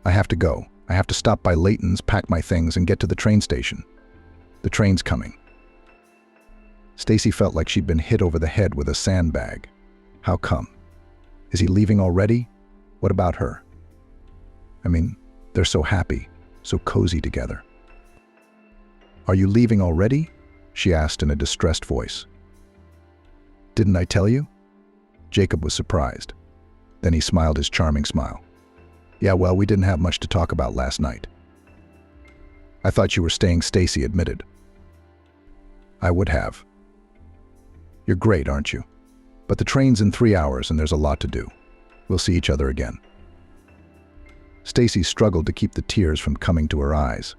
"I have to go. I have to stop by Layton's, pack my things, and get to the train station. The train's coming." Stacy felt like she'd been hit over the head with a sandbag. How come? Is he leaving already? What about her? I mean, they're so happy, so cozy together. "Are you leaving already?" she asked in a distressed voice. "Didn't I tell you?" Jacob was surprised. Then he smiled his charming smile. "Yeah, well, we didn't have much to talk about last night." "I thought you were staying," Stacy admitted. "I would have." "You're great, aren't you? But the train's in 3 hours and there's a lot to do. We'll see each other again." Stacy struggled to keep the tears from coming to her eyes.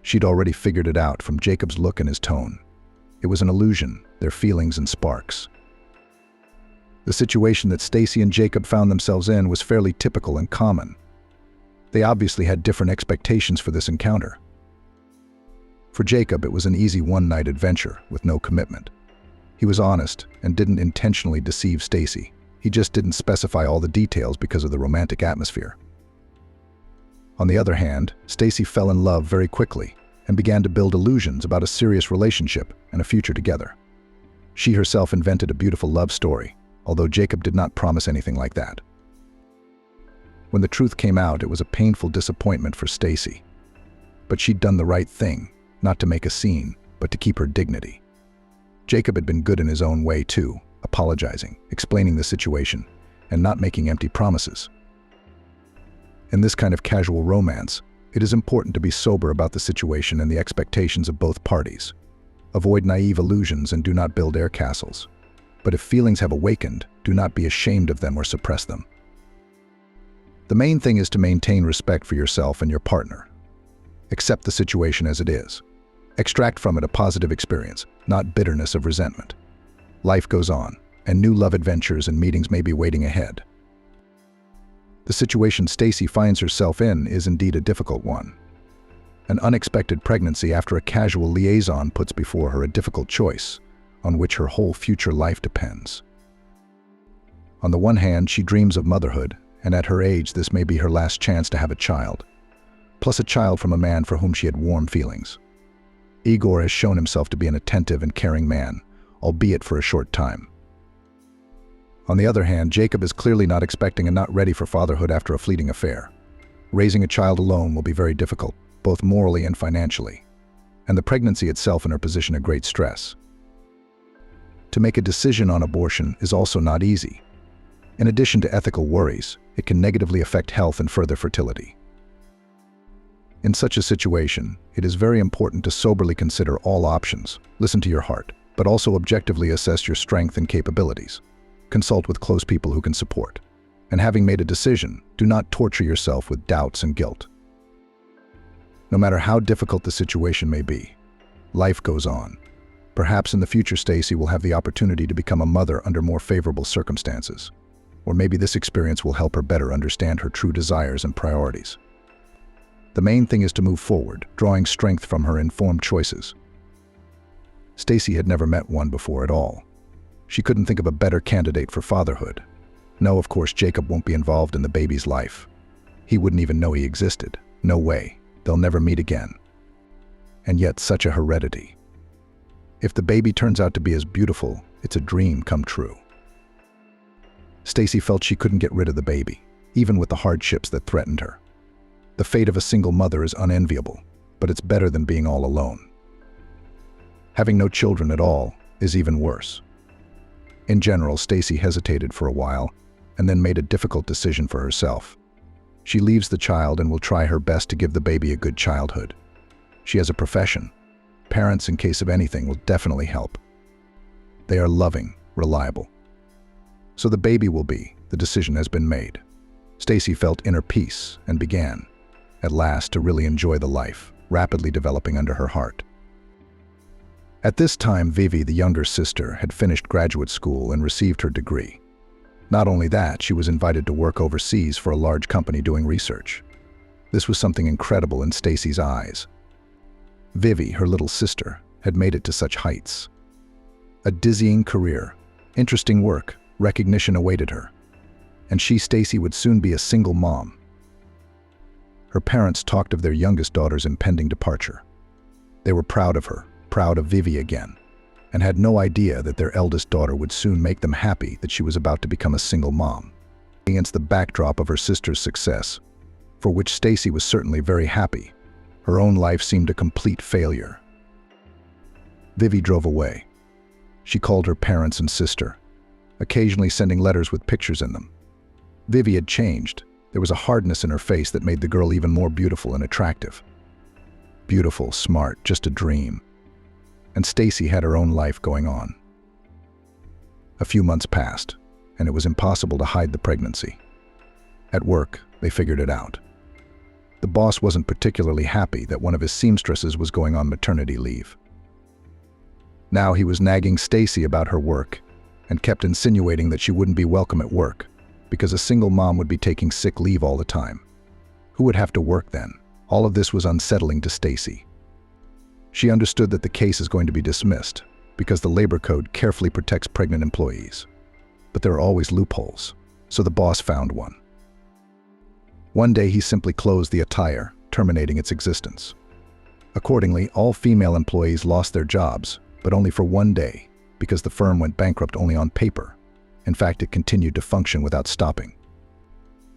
She'd already figured it out from Jacob's look and his tone. It was an illusion, their feelings and sparks. The situation that Stacy and Jacob found themselves in was fairly typical and common. They obviously had different expectations for this encounter. For Jacob, it was an easy one-night adventure with no commitment. He was honest and didn't intentionally deceive Stacy. He just didn't specify all the details because of the romantic atmosphere. On the other hand, Stacy fell in love very quickly and began to build illusions about a serious relationship and a future together. She herself invented a beautiful love story, although Jacob did not promise anything like that. When the truth came out, it was a painful disappointment for Stacy. But she'd done the right thing, not to make a scene, but to keep her dignity. Jacob had been good in his own way too, apologizing, explaining the situation, and not making empty promises. In this kind of casual romance, it is important to be sober about the situation and the expectations of both parties. Avoid naive illusions and do not build air castles. But if feelings have awakened, do not be ashamed of them or suppress them. The main thing is to maintain respect for yourself and your partner. Accept the situation as it is. Extract from it a positive experience, not bitterness of resentment. Life goes on, and new love adventures and meetings may be waiting ahead. The situation Stacy finds herself in is indeed a difficult one. An unexpected pregnancy after a casual liaison puts before her a difficult choice, on which her whole future life depends. On the one hand, she dreams of motherhood, and at her age this may be her last chance to have a child, plus a child from a man for whom she had warm feelings. Igor has shown himself to be an attentive and caring man, albeit for a short time. On the other hand, Jacob is clearly not expecting and not ready for fatherhood after a fleeting affair. Raising a child alone will be very difficult, both morally and financially, and the pregnancy itself in her position a great stress. To make a decision on abortion is also not easy. In addition to ethical worries, it can negatively affect health and further fertility. In such a situation, it is very important to soberly consider all options, listen to your heart, but also objectively assess your strength and capabilities. Consult with close people who can support. And having made a decision, do not torture yourself with doubts and guilt. No matter how difficult the situation may be, life goes on. Perhaps in the future Stacy will have the opportunity to become a mother under more favorable circumstances. Or maybe this experience will help her better understand her true desires and priorities. The main thing is to move forward, drawing strength from her informed choices. Stacy had never met one before at all. She couldn't think of a better candidate for fatherhood. No, of course, Jacob won't be involved in the baby's life. He wouldn't even know he existed. No way. They'll never meet again. And yet, such a heredity. If the baby turns out to be as beautiful, it's a dream come true. Stacy felt she couldn't get rid of the baby, even with the hardships that threatened her. The fate of a single mother is unenviable, but it's better than being all alone. Having no children at all is even worse. In general, Stacy hesitated for a while and then made a difficult decision for herself. She leaves the child and will try her best to give the baby a good childhood. She has a profession. Parents, in case of anything, will definitely help. They are loving, reliable. So the baby will be. The decision has been made. Stacy felt inner peace and began, at last, to really enjoy the life, rapidly developing under her heart. At this time, Vivi, the younger sister, had finished graduate school and received her degree. Not only that, she was invited to work overseas for a large company doing research. This was something incredible in Stacy's eyes. Vivi, her little sister, had made it to such heights. A dizzying career, interesting work, recognition awaited her. And she, Stacy, would soon be a single mom. Her parents talked of their youngest daughter's impending departure. They were proud of her, proud of Vivi again, and had no idea that their eldest daughter would soon make them happy that she was about to become a single mom. Against the backdrop of her sister's success, for which Stacy was certainly very happy, her own life seemed a complete failure. Vivi drove away. She called her parents and sister, occasionally sending letters with pictures in them. Vivi had changed. There was a hardness in her face that made the girl even more beautiful and attractive. Beautiful, smart, just a dream. And Stacy had her own life going on. A few months passed, and it was impossible to hide the pregnancy. At work, they figured it out. The boss wasn't particularly happy that one of his seamstresses was going on maternity leave. Now he was nagging Stacy about her work and kept insinuating that she wouldn't be welcome at work because a single mom would be taking sick leave all the time. Who would have to work then? All of this was unsettling to Stacy. She understood that the case is going to be dismissed because the labor code carefully protects pregnant employees. But there are always loopholes, so the boss found one. One day he simply closed the attire, terminating its existence. Accordingly, all female employees lost their jobs, but only for one day, because the firm went bankrupt only on paper. In fact, it continued to function without stopping.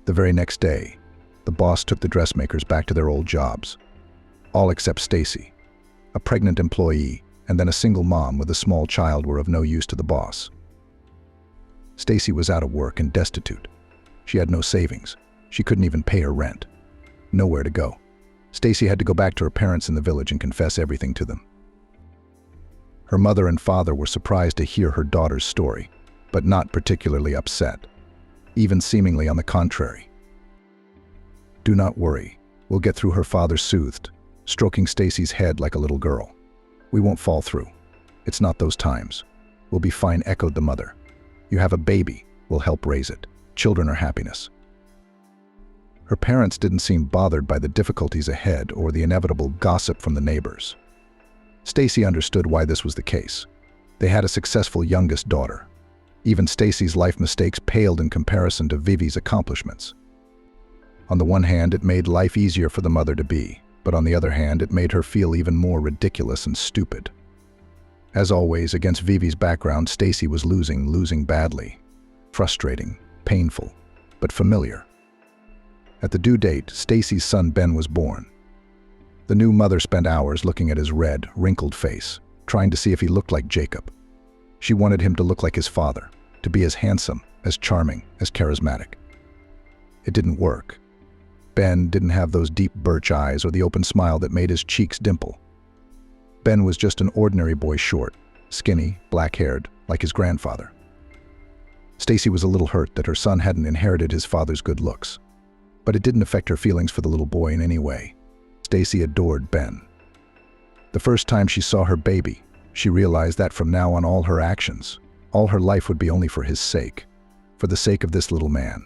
The very next day, the boss took the dressmakers back to their old jobs. All except Stacy. A pregnant employee and then a single mom with a small child were of no use to the boss. Stacy was out of work and destitute. She had no savings. She couldn't even pay her rent. Nowhere to go. Stacy had to go back to her parents in the village and confess everything to them. Her mother and father were surprised to hear her daughter's story, but not particularly upset, even seemingly on the contrary. "Do not worry. We'll get through," her father soothed, stroking Stacy's head like a little girl. "We won't fall through. It's not those times. We'll be fine," echoed the mother. "You have a baby. We'll help raise it. Children are happiness." Her parents didn't seem bothered by the difficulties ahead or the inevitable gossip from the neighbors. Stacy understood why this was the case. They had a successful youngest daughter. Even Stacy's life mistakes paled in comparison to Vivi's accomplishments. On the one hand, it made life easier for the mother to be, but on the other hand, it made her feel even more ridiculous and stupid. As always, against Vivi's background, Stacy was losing badly. Frustrating, painful, but familiar. At the due date, Stacy's son Ben was born. The new mother spent hours looking at his red, wrinkled face, trying to see if he looked like Jacob. She wanted him to look like his father, to be as handsome, as charming, as charismatic. It didn't work. Ben didn't have those deep birch eyes or the open smile that made his cheeks dimple. Ben was just an ordinary boy, short, skinny, black-haired, like his grandfather. Stacy was a little hurt that her son hadn't inherited his father's good looks. But it didn't affect her feelings for the little boy in any way. Stacy adored Ben. The first time she saw her baby, she realized that from now on all her actions, all her life would be only for his sake, for the sake of this little man.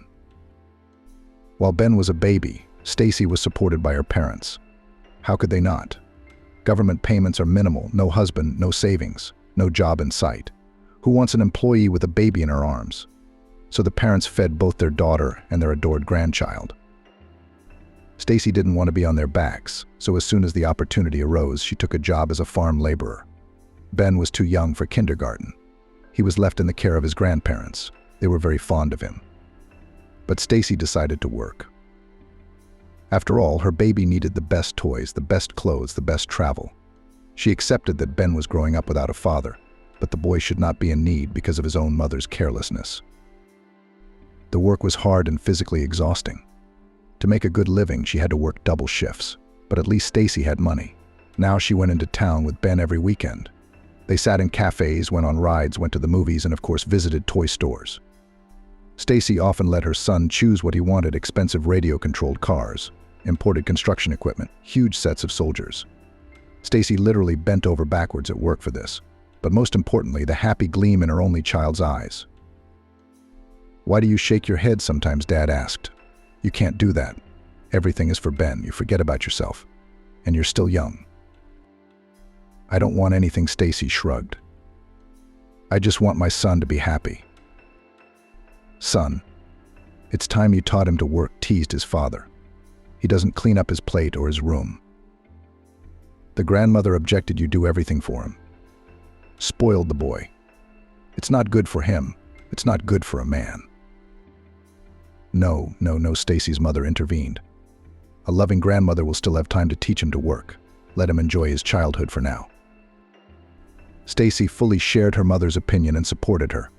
While Ben was a baby, Stacy was supported by her parents. How could they not? Government payments are minimal, no husband, no savings, no job in sight. Who wants an employee with a baby in her arms? so the parents fed both their daughter and their adored grandchild. Stacy didn't want to be on their backs, so as soon as the opportunity arose, she took a job as a farm laborer. Ben was too young for kindergarten. He was left in the care of his grandparents. They were very fond of him. But Stacy decided to work. After all, her baby needed the best toys, the best clothes, the best travel. She accepted that Ben was growing up without a father, but the boy should not be in need because of his own mother's carelessness. The work was hard and physically exhausting. To make a good living, she had to work double shifts, but at least Stacy had money. Now she went into town with Ben every weekend. They sat in cafes, went on rides, went to the movies, and of course visited toy stores. Stacy often let her son choose what he wanted: expensive radio-controlled cars, imported construction equipment, huge sets of soldiers. Stacy literally bent over backwards at work for this, but most importantly, the happy gleam in her only child's eyes. "Why do you shake your head sometimes?" Dad asked. "You can't do that. Everything is for Ben. You forget about yourself. And you're still young." "I don't want anything," Stacy shrugged. "I just want my son to be happy." "Son, it's time you taught him to work," teased his father. "He doesn't clean up his plate or his room." The grandmother objected. "You do everything for him." Spoiled the boy. "It's not good for him. It's not good for a man." No, Stacy's mother intervened. "A loving grandmother will still have time to teach him to work. Let him enjoy his childhood for now." Stacy fully shared her mother's opinion and supported her.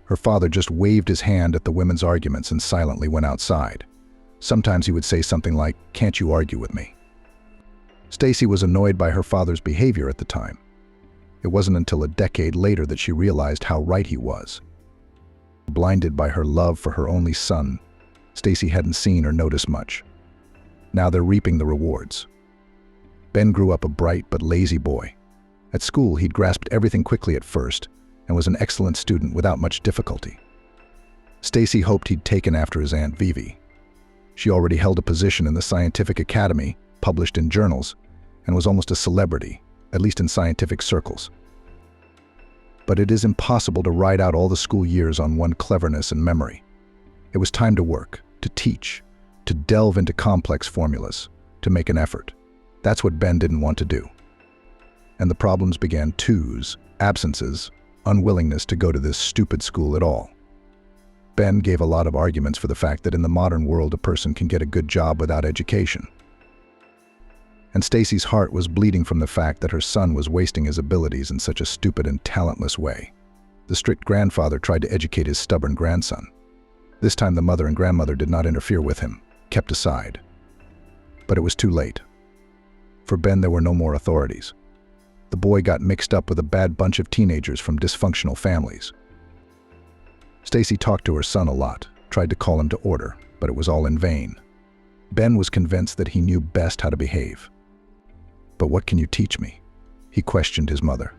Her father just waved his hand at the women's arguments and silently went outside. Sometimes he would say something like, "Can't you argue with me?" Stacy was annoyed by her father's behavior at the time. It wasn't until a decade later that she realized how right he was. Blinded by her love for her only son, Stacy hadn't seen or noticed much. Now they're reaping the rewards. Ben grew up a bright but lazy boy. At school, he'd grasped everything quickly at first and was an excellent student without much difficulty. Stacy hoped he'd taken after his Aunt Vivi. She already held a position in the Scientific Academy, published in journals, and was almost a celebrity, at least in scientific circles. But it is impossible to ride out all the school years on one cleverness and memory. It was time to work, to teach, to delve into complex formulas, to make an effort. That's what Ben didn't want to do. And the problems began: twos, absences, unwillingness to go to this stupid school at all. Ben gave a lot of arguments for the fact that in the modern world a person can get a good job without education. And Stacy's heart was bleeding from the fact that her son was wasting his abilities in such a stupid and talentless way. The strict grandfather tried to educate his stubborn grandson. This time the mother and grandmother did not interfere with him, kept aside. But it was too late. For Ben, there were no more authorities. The boy got mixed up with a bad bunch of teenagers from dysfunctional families. Stacy talked to her son a lot, tried to call him to order, but it was all in vain. Ben was convinced that he knew best how to behave. "But what can you teach me?" he questioned his mother.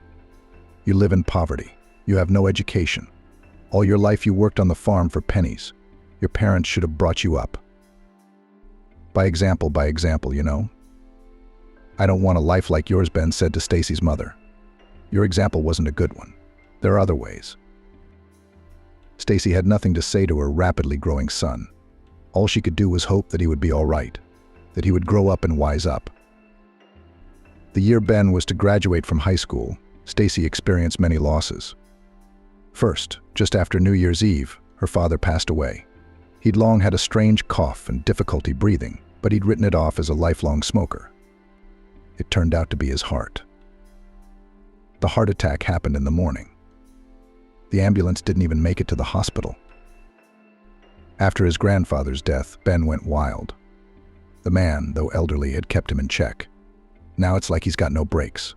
"You live in poverty. You have no education. All your life you worked on the farm for pennies. Your parents should have brought you up." By example, you know. "I don't want a life like yours," Ben said to Stacy's mother. "Your example wasn't a good one. There are other ways." Stacy had nothing to say to her rapidly growing son. All she could do was hope that he would be all right, that he would grow up and wise up. The year Ben was to graduate from high school, Stacy experienced many losses. First, just after New Year's Eve, her father passed away. He'd long had a strange cough and difficulty breathing, but he'd written it off as a lifelong smoker. It turned out to be his heart. The heart attack happened in the morning. The ambulance didn't even make it to the hospital. After his grandfather's death, Ben went wild. The man, though elderly, had kept him in check. Now it's like he's got no brakes.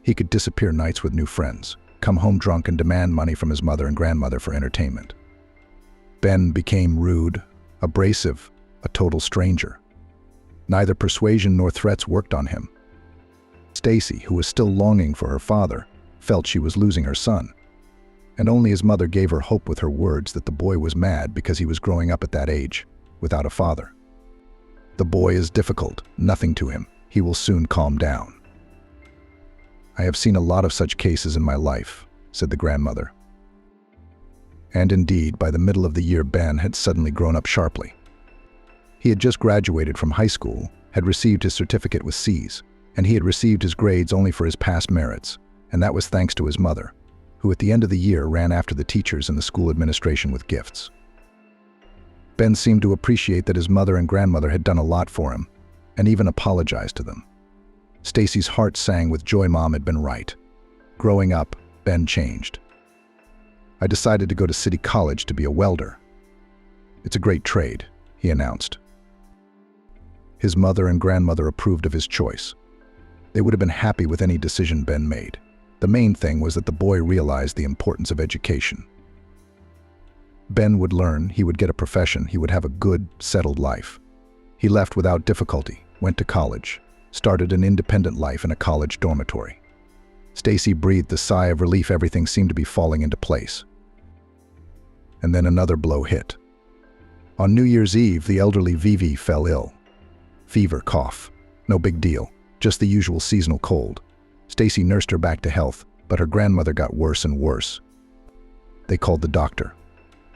He could disappear nights with new friends, come home drunk and demand money from his mother and grandmother for entertainment. Ben became rude, abrasive, a total stranger. Neither persuasion nor threats worked on him. Stacy, who was still longing for her father, felt she was losing her son. And only his mother gave her hope with her words that the boy was mad because he was growing up at that age, without a father. "The boy is difficult, nothing to him. He will soon calm down." "I have seen a lot of such cases in my life," said the grandmother. And indeed, by the middle of the year, Ben had suddenly grown up sharply. He had just graduated from high school, had received his certificate with C's, and he had received his grades only for his past merits, and that was thanks to his mother, who at the end of the year ran after the teachers and the school administration with gifts. Ben seemed to appreciate that his mother and grandmother had done a lot for him, and even apologized to them. Stacy's heart sang with joy. Mom had been right. Growing up, Ben changed. I decided to go to City College to be a welder. It's a great trade, he announced. His mother and grandmother approved of his choice. They would have been happy with any decision Ben made. The main thing was that the boy realized the importance of education. Ben would learn, he would get a profession, he would have a good, settled life. He left without difficulty, went to college, started an independent life in a college dormitory. Stacy breathed a sigh of relief. Everything seemed to be falling into place. And then another blow hit. On New Year's Eve, the elderly Vivi fell ill. Fever, cough. No big deal, just the usual seasonal cold. Stacy nursed her back to health, but her grandmother got worse and worse. They called the doctor.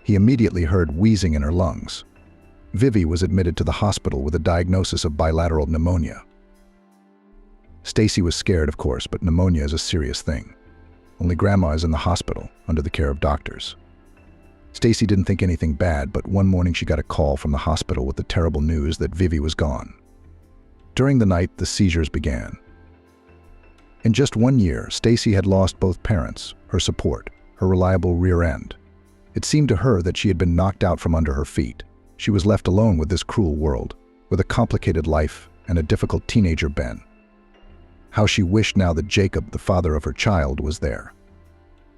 He immediately heard wheezing in her lungs. Vivi was admitted to the hospital with a diagnosis of bilateral pneumonia. Stacy was scared, of course, but pneumonia is a serious thing. Only Grandma is in the hospital, under the care of doctors. Stacy didn't think anything bad, but one morning she got a call from the hospital with the terrible news that Vivi was gone. During the night, the seizures began. In just 1 year, Stacy had lost both parents, her support, her reliable rear end. It seemed to her that she had been knocked out from under her feet. She was left alone with this cruel world, with a complicated life and a difficult teenager, Ben. How she wished now that Jacob, the father of her child, was there.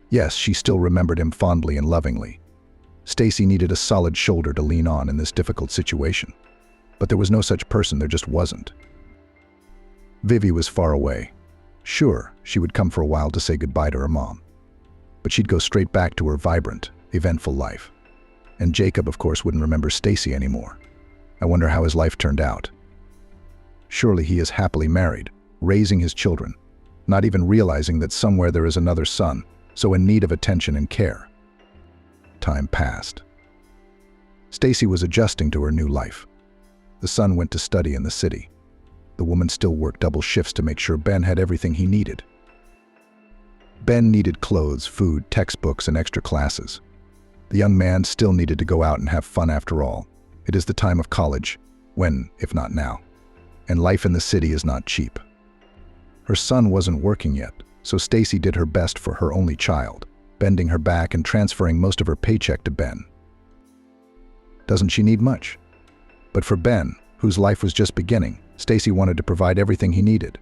Yes, she still remembered him fondly and lovingly. Stacy needed a solid shoulder to lean on in this difficult situation. But there was no such person, there just wasn't. Vivi was far away. Sure, she would come for a while to say goodbye to her mom. But she'd go straight back to her vibrant, eventful life. And Jacob, of course, wouldn't remember Stacy anymore. I wonder how his life turned out. Surely he is happily married, raising his children, not even realizing that somewhere there is another son, so in need of attention and care. Time passed. Stacy was adjusting to her new life. The son went to study in the city. The woman still worked double shifts to make sure Ben had everything he needed. Ben needed clothes, food, textbooks, and extra classes. The young man still needed to go out and have fun after all. It is the time of college, when, if not now. And life in the city is not cheap. Her son wasn't working yet, so Stacy did her best for her only child, bending her back and transferring most of her paycheck to Ben. Doesn't she need much? But for Ben, whose life was just beginning, Stacy wanted to provide everything he needed.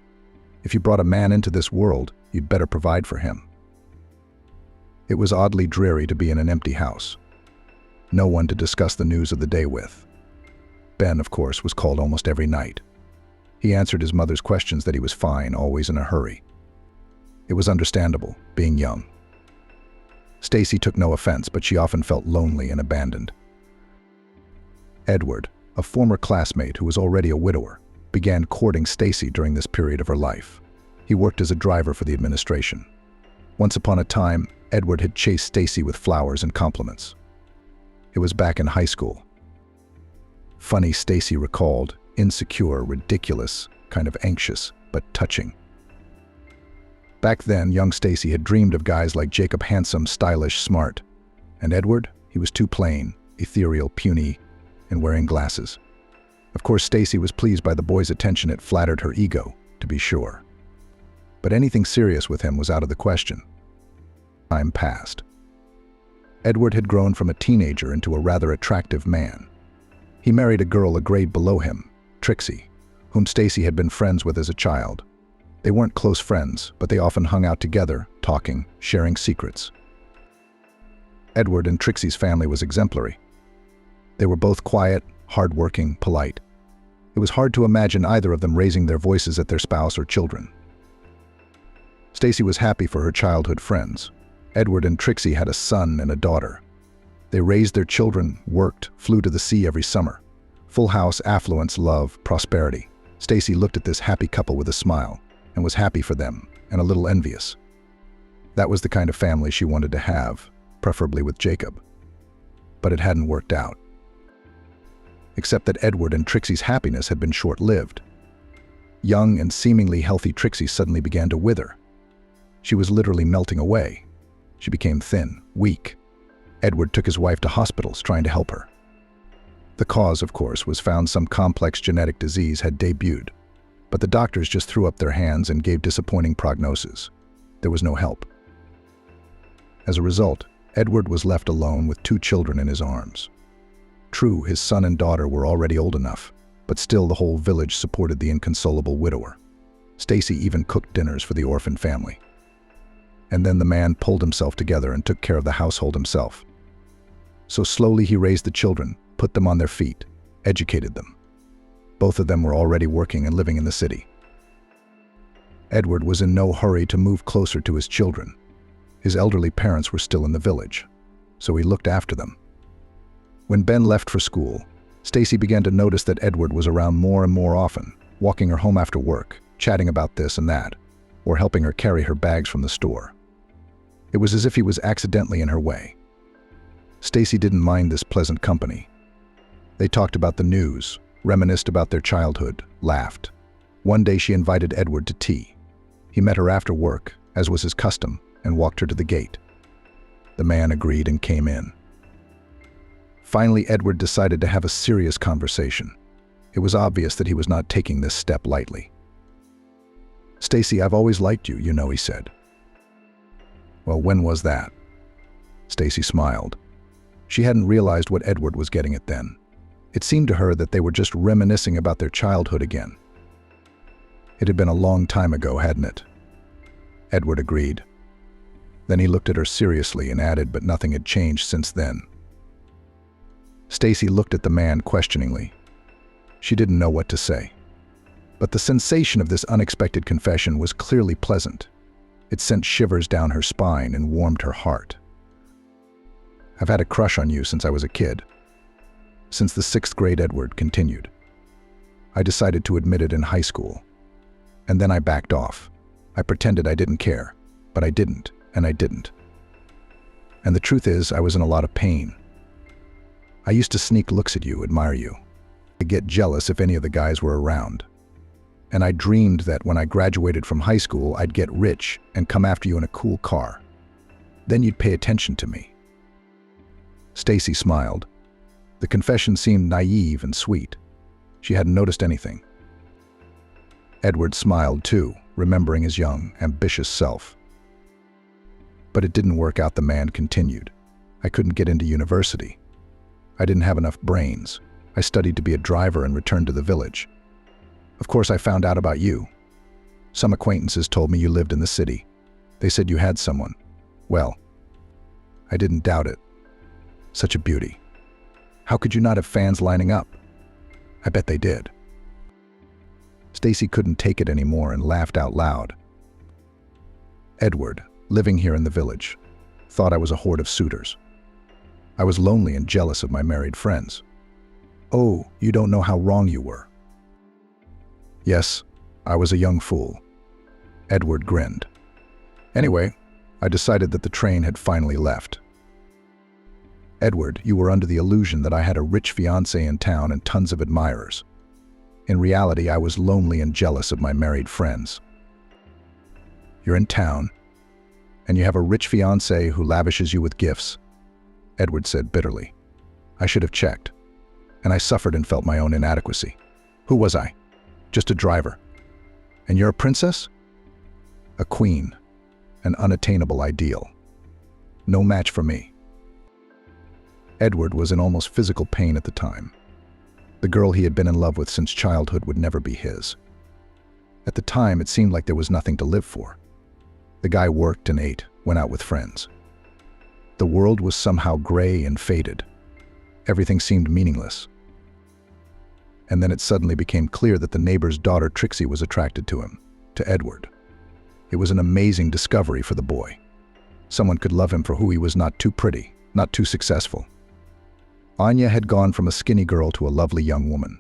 If you brought a man into this world, you'd better provide for him. It was oddly dreary to be in an empty house. No one to discuss the news of the day with. Ben, of course, was called almost every night. He answered his mother's questions that he was fine, always in a hurry. It was understandable, being young. Stacy took no offense, but she often felt lonely and abandoned. Edward, a former classmate who was already a widower, began courting Stacy during this period of her life. He worked as a driver for the administration. Once upon a time, Edward had chased Stacy with flowers and compliments. It was back in high school. Funny, Stacy recalled, insecure, ridiculous, kind of anxious, but touching. Back then, young Stacy had dreamed of guys like Jacob, handsome, stylish, smart. And Edward, he was too plain, ethereal, puny, and wearing glasses. Of course, Stacy was pleased by the boy's attention. It flattered her ego, to be sure. But anything serious with him was out of the question. Time passed. Edward had grown from a teenager into a rather attractive man. He married a girl a grade below him, Trixie, whom Stacy had been friends with as a child. They weren't close friends, but they often hung out together, talking, sharing secrets. Edward and Trixie's family was exemplary. They were both quiet, hardworking, polite. It was hard to imagine either of them raising their voices at their spouse or children. Stacy was happy for her childhood friends. Edward and Trixie had a son and a daughter. They raised their children, worked, flew to the sea every summer. Full house, affluence, love, prosperity. Stacy looked at this happy couple with a smile, and was happy for them, and a little envious. That was the kind of family she wanted to have, preferably with Jacob. but it hadn't worked out. Except that Edward and Trixie's happiness had been short-lived. Young and seemingly healthy Trixie suddenly began to wither. She was literally melting away. She became thin, weak. Edward took his wife to hospitals trying to help her. The cause, of course, was found some complex genetic disease had debuted, but the doctors just threw up their hands and gave disappointing prognosis. There was no help. As a result, Edward was left alone with 2 children in his arms. True, his son and daughter were already old enough, but still the whole village supported the inconsolable widower. Stacy even cooked dinners for the orphan family. And then the man pulled himself together and took care of the household himself. So slowly he raised the children, put them on their feet, educated them. Both of them were already working and living in the city. Edward was in no hurry to move closer to his children. His elderly parents were still in the village, so he looked after them. When Ben left for school, Stacy began to notice that Edward was around more and more often, walking her home after work, chatting about this and that, or helping her carry her bags from the store. It was as if he was accidentally in her way. Stacy didn't mind this pleasant company. They talked about the news, reminisced about their childhood, laughed. One day she invited Edward to tea. He met her after work, as was his custom, and walked her to the gate. The man agreed and came in. Finally, Edward decided to have a serious conversation. It was obvious that he was not taking this step lightly. "Stacy, I've always liked you, you know," he said. "Well, when was that?" Stacy smiled. She hadn't realized what Edward was getting at then. It seemed to her that they were just reminiscing about their childhood again. It had been a long time ago, hadn't it? Edward agreed. Then he looked at her seriously and added, but nothing had changed since then. Stacy looked at the man questioningly. She didn't know what to say. But the sensation of this unexpected confession was clearly pleasant. It sent shivers down her spine and warmed her heart. "I've had a crush on you since I was a kid." Since the 6th grade, Edward continued. "I decided to admit it in high school. And then I backed off. I pretended I didn't care, but I didn't, and I didn't. And the truth is, I was in a lot of pain. I used to sneak looks at you, admire you. I'd get jealous if any of the guys were around. And I dreamed that when I graduated from high school, I'd get rich and come after you in a cool car. Then you'd pay attention to me." Stacy smiled. The confession seemed naive and sweet. She hadn't noticed anything. Edward smiled too, remembering his young, ambitious self. "But it didn't work out," the man continued. "I couldn't get into university. I didn't have enough brains. I studied to be a driver and returned to the village. Of course, I found out about you. Some acquaintances told me you lived in the city. They said you had someone. Well, I didn't doubt it. Such a beauty. How could you not have fans lining up? I bet they did." Stacy couldn't take it anymore and laughed out loud. "Edward, living here in the village, thought I was a horde of suitors. I was lonely and jealous of my married friends. Oh, you don't know how wrong you were." "Yes, I was a young fool." Edward grinned. "Anyway, I decided that the train had finally left." "Edward, you were under the illusion that I had a rich fiancé in town and tons of admirers. In reality, I was lonely and jealous of my married friends." "You're in town, and you have a rich fiancé who lavishes you with gifts," Edward said bitterly. "I should have checked, and I suffered and felt my own inadequacy. Who was I? Just a driver. And you're a princess? A queen, an unattainable ideal. No match for me." Edward was in almost physical pain at the time. The girl he had been in love with since childhood would never be his. At the time, it seemed like there was nothing to live for. The guy worked and ate, went out with friends. The world was somehow gray and faded. Everything seemed meaningless. And then it suddenly became clear that the neighbor's daughter Trixie was attracted to him, to Edward. It was an amazing discovery for the boy. Someone could love him for who he was, not too pretty, not too successful. Anya had gone from a skinny girl to a lovely young woman.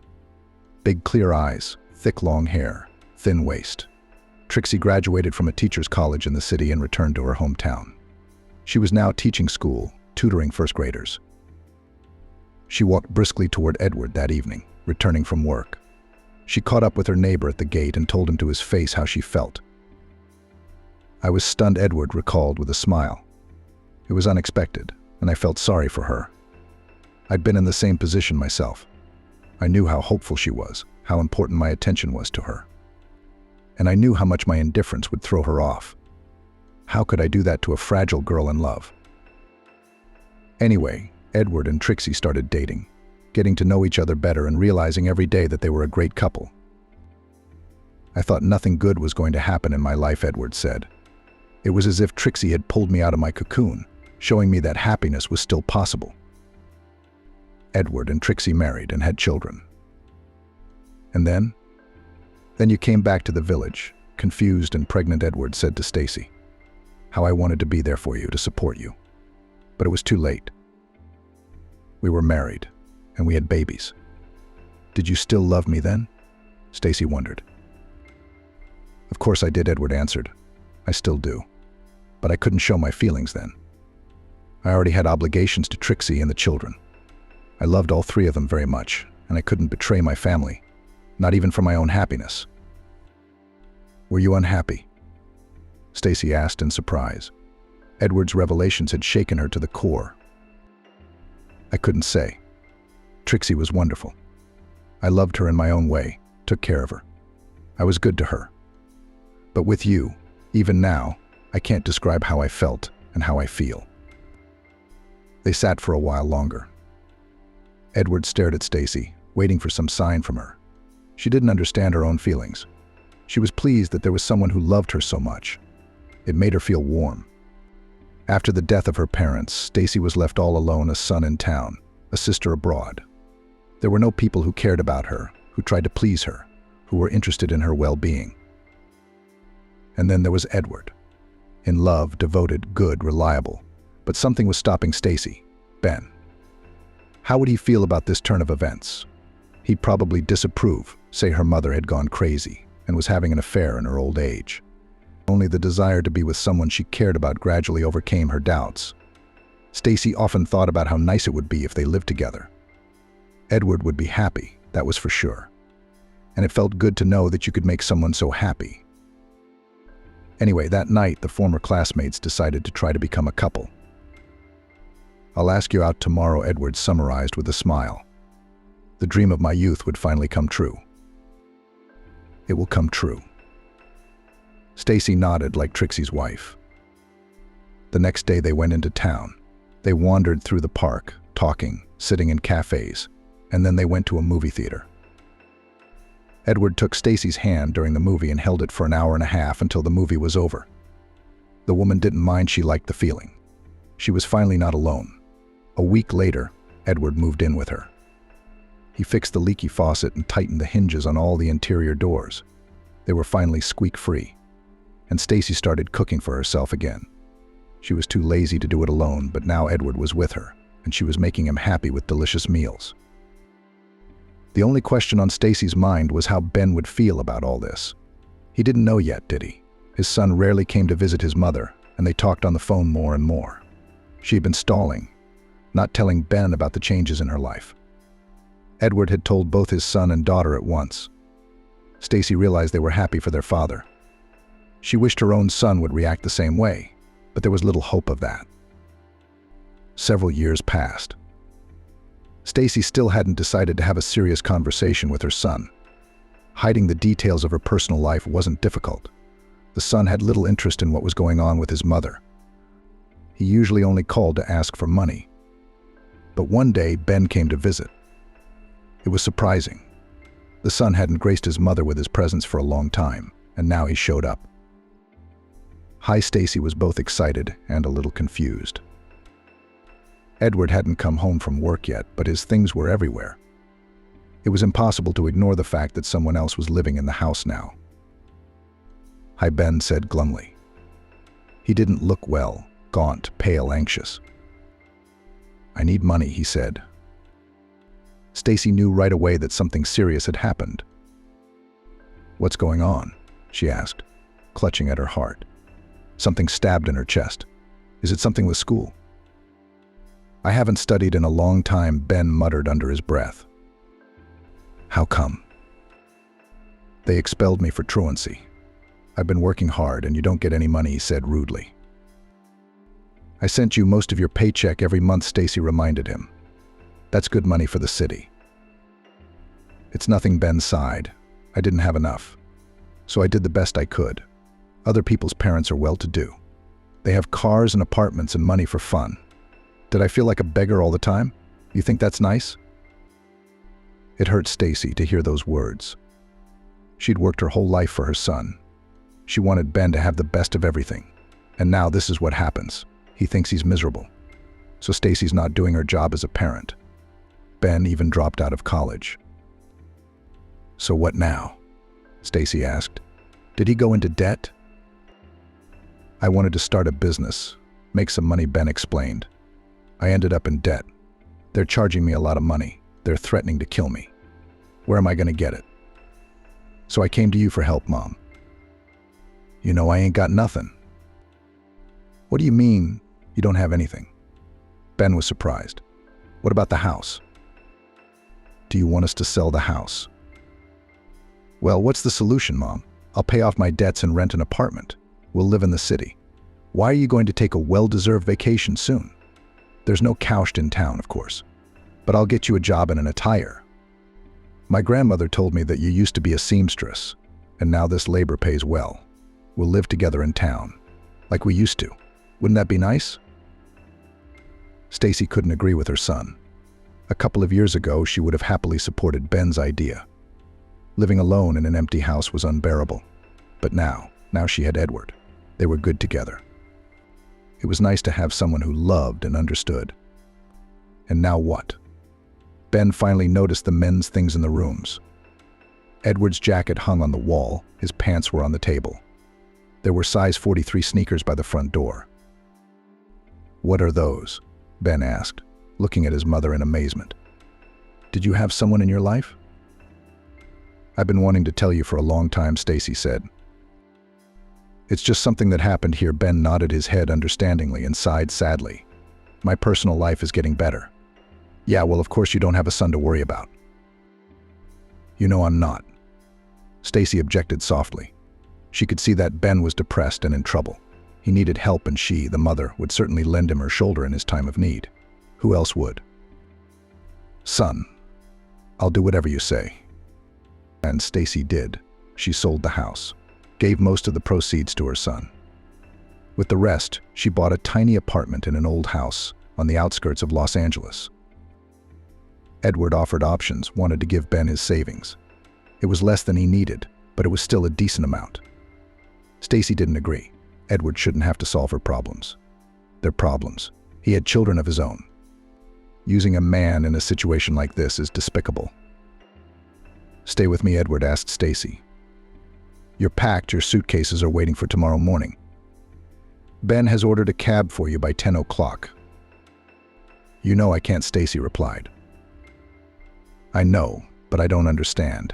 Big clear eyes, thick long hair, thin waist. Trixie graduated from a teacher's college in the city and returned to her hometown. She was now teaching school, tutoring first graders. She walked briskly toward Edward that evening, returning from work. She caught up with her neighbor at the gate and told him to his face how she felt. "I was stunned," Edward recalled with a smile. "It was unexpected, and I felt sorry for her. I'd been in the same position myself. I knew how hopeful she was, how important my attention was to her. And I knew how much my indifference would throw her off. How could I do that to a fragile girl in love?" Anyway, Edward and Trixie started dating, getting to know each other better and realizing every day that they were a great couple. "I thought nothing good was going to happen in my life," Edward said. "It was as if Trixie had pulled me out of my cocoon, showing me that happiness was still possible." Edward and Trixie married and had children. "And then? Then you came back to the village," confused and pregnant Edward said to Stacy. "How I wanted to be there for you, to support you. But it was too late. We were married, and we had babies. Did you still love me then?" Stacy wondered. "Of course I did," Edward answered. "I still do. But I couldn't show my feelings then. I already had obligations to Trixie and the children. I loved all three of them very much, and I couldn't betray my family, not even for my own happiness." "Were you unhappy?" Stacy asked in surprise. Edward's revelations had shaken her to the core. "I couldn't say. Trixie was wonderful. I loved her in my own way, took care of her. I was good to her. But with you, even now, I can't describe how I felt and how I feel." They sat for a while longer. Edward stared at Stacy, waiting for some sign from her. She didn't understand her own feelings. She was pleased that there was someone who loved her so much. It made her feel warm. After the death of her parents, Stacy was left all alone, a son in town, a sister abroad. There were no people who cared about her, who tried to please her, who were interested in her well-being. And then there was Edward. In love, devoted, good, reliable. But something was stopping Stacy, Ben. How would he feel about this turn of events? He'd probably disapprove, say her mother had gone crazy and was having an affair in her old age. Only the desire to be with someone she cared about gradually overcame her doubts. Stacy often thought about how nice it would be if they lived together. Edward would be happy, that was for sure. And it felt good to know that you could make someone so happy. Anyway, that night, the former classmates decided to try to become a couple. "I'll ask you out tomorrow," Edward summarized with a smile. "The dream of my youth would finally come true." "It will come true." Stacy nodded like Trixie's wife. The next day they went into town. They wandered through the park, talking, sitting in cafes, and then they went to a movie theater. Edward took Stacy's hand during the movie and held it for an hour and a half until the movie was over. The woman didn't mind, she liked the feeling. She was finally not alone. A week later, Edward moved in with her. He fixed the leaky faucet and tightened the hinges on all the interior doors. They were finally squeak-free. And Stacy started cooking for herself again. She was too lazy to do it alone, but now Edward was with her, and she was making him happy with delicious meals. The only question on Stacy's mind was how Ben would feel about all this. He didn't know yet, did he? His son rarely came to visit his mother, and they talked on the phone more and more. She had been stalling, not telling Ben about the changes in her life. Edward had told both his son and daughter at once. Stacy realized they were happy for their father. She wished her own son would react the same way, but there was little hope of that. Several years passed. Stacy still hadn't decided to have a serious conversation with her son. Hiding the details of her personal life wasn't difficult. The son had little interest in what was going on with his mother. He usually only called to ask for money. But one day, Ben came to visit. It was surprising. The son hadn't graced his mother with his presence for a long time, and now he showed up. Hi, Stacy was both excited and a little confused. Edward hadn't come home from work yet, but his things were everywhere. It was impossible to ignore the fact that someone else was living in the house now. Hi, Ben said glumly. He didn't look well, gaunt, pale, anxious. I need money, he said. Stacy knew right away that something serious had happened. What's going on? She asked, clutching at her heart. Something stabbed in her chest. Is it something with school? I haven't studied in a long time, Ben muttered under his breath. How come? They expelled me for truancy. I've been working hard and you don't get any money, he said rudely. I sent you most of your paycheck every month, Stacy reminded him. That's good money for the city. It's nothing, Ben sighed. I didn't have enough. So I did the best I could. Other people's parents are well-to-do. They have cars and apartments and money for fun. Did I feel like a beggar all the time? You think that's nice? It hurt Stacy to hear those words. She'd worked her whole life for her son. She wanted Ben to have the best of everything. And now this is what happens. He thinks he's miserable. So Stacy's not doing her job as a parent. Ben even dropped out of college. So what now? Stacy asked. Did he go into debt? I wanted to start a business, make some money, Ben explained. I ended up in debt. They're charging me a lot of money. They're threatening to kill me. Where am I going to get it? So I came to you for help, Mom. You know I ain't got nothing. What do you mean you don't have anything? Ben was surprised. What about the house? Do you want us to sell the house? Well, what's the solution, Mom? I'll pay off my debts and rent an apartment. We'll live in the city. Why are you going to take a well-deserved vacation soon? There's no couch in town, of course. But I'll get you a job in an attire. My grandmother told me that you used to be a seamstress, and now this labor pays well. We'll live together in town, like we used to. Wouldn't that be nice? Stacy couldn't agree with her son. A couple of years ago, she would have happily supported Ben's idea. Living alone in an empty house was unbearable. But now she had Edward. They were good together. It was nice to have someone who loved and understood. And now what? Ben finally noticed the men's things in the rooms. Edward's jacket hung on the wall, his pants were on the table. There were size 43 sneakers by the front door. What are those? Ben asked, looking at his mother in amazement. Did you have someone in your life? I've been wanting to tell you for a long time, Stacy said. It's just something that happened here. Ben nodded his head understandingly and sighed sadly. My personal life is getting better. Yeah, well, of course you don't have a son to worry about. You know I'm not. Stacy objected softly. She could see that Ben was depressed and in trouble. He needed help, and she, the mother, would certainly lend him her shoulder in his time of need. Who else would? Son, I'll do whatever you say. And Stacy did. She sold the house, gave most of the proceeds to her son. With the rest, she bought a tiny apartment in an old house on the outskirts of Los Angeles. Edward offered options, wanted to give Ben his savings. It was less than he needed, but it was still a decent amount. Stacy didn't agree. Edward shouldn't have to solve her problems. Their problems. He had children of his own. Using a man in a situation like this is despicable. Stay with me, Edward asked Stacy. You're packed, your suitcases are waiting for tomorrow morning. Ben has ordered a cab for you by 10 o'clock. You know I can't, Stacy replied. I know, but I don't understand.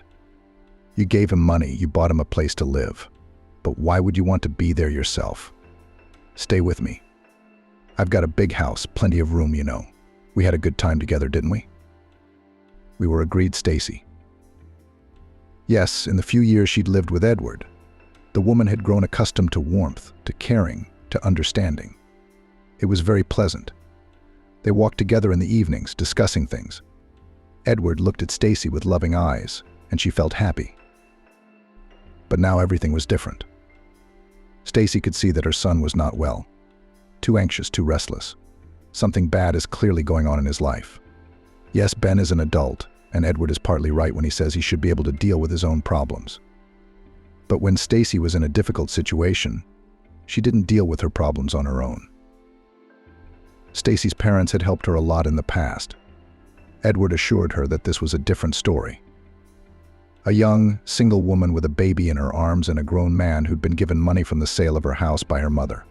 You gave him money, you bought him a place to live. But why would you want to be there yourself? Stay with me. I've got a big house, plenty of room, you know. We had a good time together, didn't we? We were, agreed Stacy. Yes, in the few years she'd lived with Edward, the woman had grown accustomed to warmth, to caring, to understanding. It was very pleasant. They walked together in the evenings, discussing things. Edward looked at Stacy with loving eyes, and she felt happy. But now everything was different. Stacy could see that her son was not well. Too anxious, too restless. Something bad is clearly going on in his life. Yes, Ben is an adult, and Edward is partly right when he says he should be able to deal with his own problems. But when Stacy was in a difficult situation, she didn't deal with her problems on her own. Stacy's parents had helped her a lot in the past. Edward assured her that this was a different story. A young, single woman with a baby in her arms and a grown man who'd been given money from the sale of her house by her mother.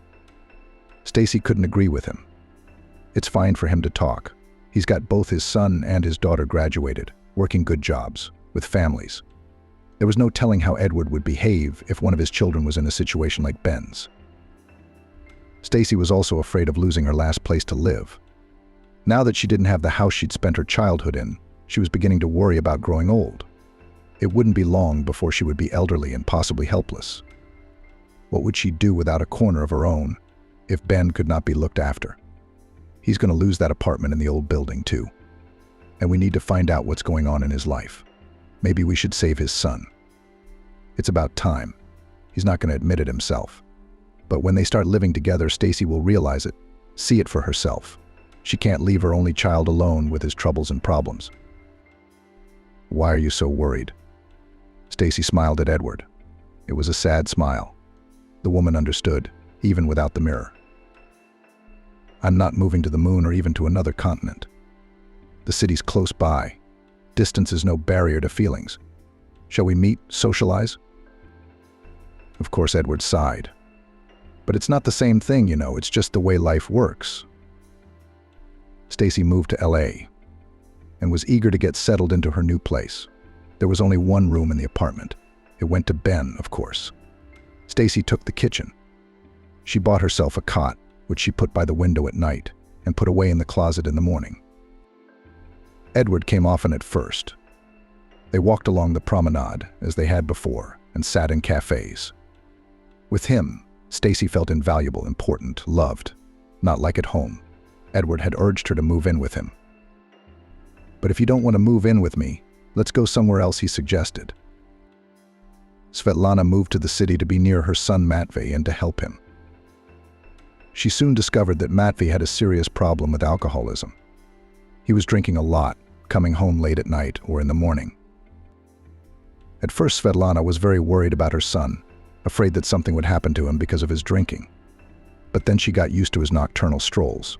Stacy couldn't agree with him. It's fine for him to talk. He's got both his son and his daughter graduated, working good jobs, with families. There was no telling how Edward would behave if one of his children was in a situation like Ben's. Stacy was also afraid of losing her last place to live. Now that she didn't have the house she'd spent her childhood in, she was beginning to worry about growing old. It wouldn't be long before she would be elderly and possibly helpless. What would she do without a corner of her own if Ben could not be looked after? He's going to lose that apartment in the old building too. And we need to find out what's going on in his life. Maybe we should save his son. It's about time. He's not going to admit it himself. But when they start living together, Stacy will realize it, see it for herself. She can't leave her only child alone with his troubles and problems. Why are you so worried? Stacy smiled at Edward. It was a sad smile. The woman understood, even without the mirror. I'm not moving to the moon or even to another continent. The city's close by. Distance is no barrier to feelings. Shall we meet, socialize? Of course, Edward sighed. But it's not the same thing, you know, it's just the way life works. Stacy moved to LA and was eager to get settled into her new place. There was only one room in the apartment. It went to Ben, of course. Stacy took the kitchen. She bought herself a cot, which she put by the window at night and put away in the closet in the morning. Edward came often at first. They walked along the promenade, as they had before, and sat in cafes. With him, Stacy felt invaluable, important, loved, not like at home. Edward had urged her to move in with him. But if you don't want to move in with me, let's go somewhere else, he suggested. Svetlana moved to the city to be near her son Matvey and to help him. She soon discovered that Matvey had a serious problem with alcoholism. He was drinking a lot, coming home late at night or in the morning. At first, Svetlana was very worried about her son, afraid that something would happen to him because of his drinking. But then she got used to his nocturnal strolls.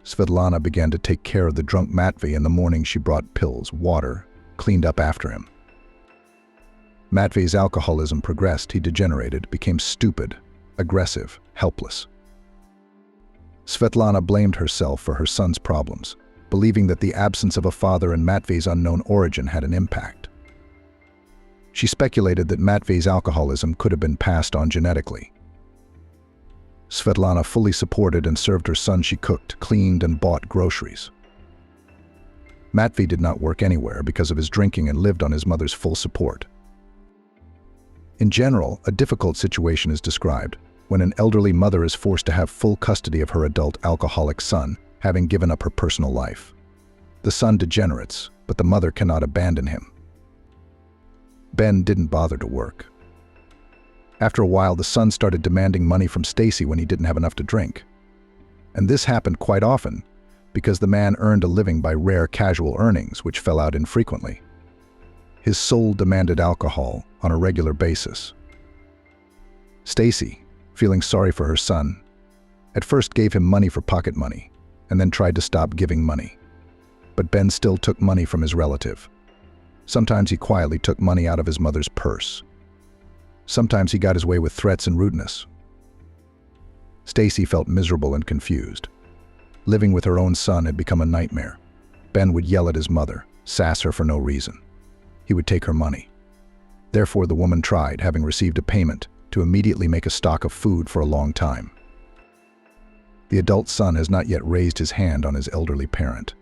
Svetlana began to take care of the drunk Matvey. In the morning, she brought pills, water, cleaned up after him. Matvey's alcoholism progressed. He degenerated, became stupid, aggressive, helpless. Svetlana blamed herself for her son's problems, believing that the absence of a father and Matvey's unknown origin had an impact. She speculated that Matvey's alcoholism could have been passed on genetically. Svetlana fully supported and served her son. She cooked, cleaned, and bought groceries. Matvey did not work anywhere because of his drinking and lived on his mother's full support. In general, a difficult situation is described when an elderly mother is forced to have full custody of her adult alcoholic son, having given up her personal life. The son degenerates, but the mother cannot abandon him. Ben didn't bother to work. After a while, the son started demanding money from Stacy when he didn't have enough to drink. And this happened quite often because the man earned a living by rare casual earnings, which fell out infrequently. His soul demanded alcohol on a regular basis. Stacy, feeling sorry for her son, at first gave him money for pocket money and then tried to stop giving money. But Ben still took money from his relative. Sometimes he quietly took money out of his mother's purse. Sometimes he got his way with threats and rudeness. Stacy felt miserable and confused. Living with her own son had become a nightmare. Ben would yell at his mother, sass her for no reason. He would take her money. Therefore, the woman tried, having received a payment, to immediately make a stock of food for a long time. The adult son has not yet raised his hand on his elderly parent.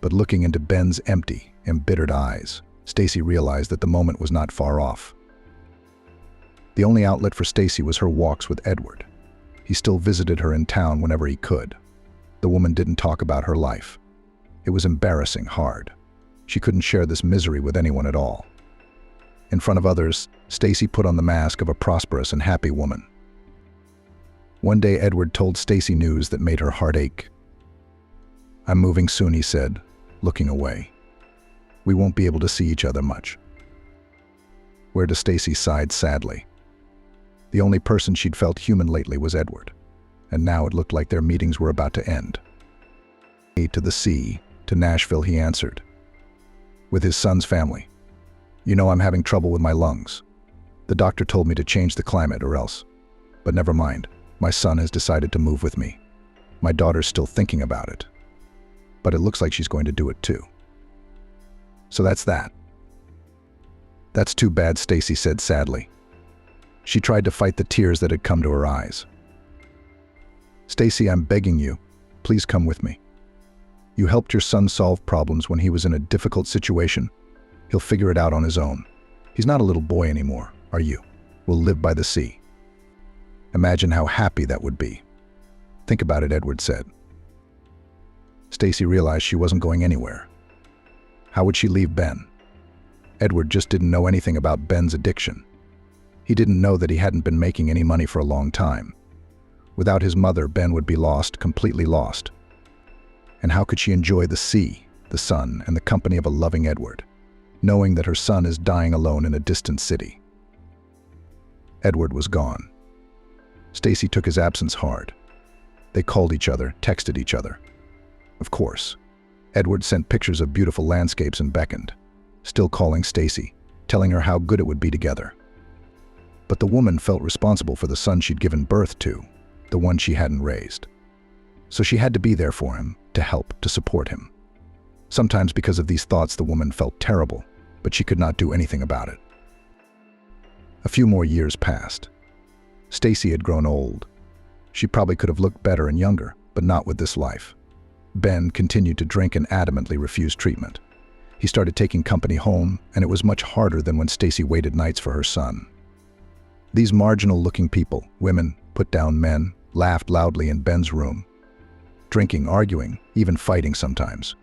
But looking into Ben's empty, embittered eyes, Stacy realized that the moment was not far off. The only outlet for Stacy was her walks with Edward. He still visited her in town whenever he could. The woman didn't talk about her life. It was embarrassing, hard. She couldn't share this misery with anyone at all. In front of others, Stacy put on the mask of a prosperous and happy woman. One day, Edward told Stacy news that made her heart ache. "I'm moving soon," he said, looking away. "We won't be able to see each other much." Whereto Stacy sighed sadly. The only person she'd felt human lately was Edward, and now it looked like their meetings were about to end. "To the sea, to Nashville," he answered. "With his son's family. You know, I'm having trouble with my lungs. The doctor told me to change the climate or else. But never mind, my son has decided to move with me. My daughter's still thinking about it. But it looks like she's going to do it too. So that's that." "That's too bad," Stacy said sadly. She tried to fight the tears that had come to her eyes. "Stacy, I'm begging you, please come with me." You helped your son solve problems when he was in a difficult situation. He'll figure it out on his own. He's not a little boy anymore, are you? We'll live by the sea. Imagine how happy that would be. Think about it, Edward said. Stacy realized she wasn't going anywhere. How would she leave Ben? Edward just didn't know anything about Ben's addiction. He didn't know that he hadn't been making any money for a long time. Without his mother, Ben would be lost, completely lost. And how could she enjoy the sea, the sun, and the company of a loving Edward, knowing that her son is dying alone in a distant city? Edward was gone. Stacy took his absence hard. They called each other, texted each other. Of course, Edward sent pictures of beautiful landscapes and beckoned, still calling Stacy, telling her how good it would be together. But the woman felt responsible for the son she'd given birth to, the one she hadn't raised. So she had to be there for him, to help, to support him. Sometimes because of these thoughts, the woman felt terrible, but she could not do anything about it. A few more years passed. Stacy had grown old. She probably could have looked better and younger, but not with this life. Ben continued to drink and adamantly refused treatment. He started taking company home, and it was much harder than when Stacy waited nights for her son. These marginal-looking people, women, put-down men, laughed loudly in Ben's room. Drinking, arguing, even fighting sometimes.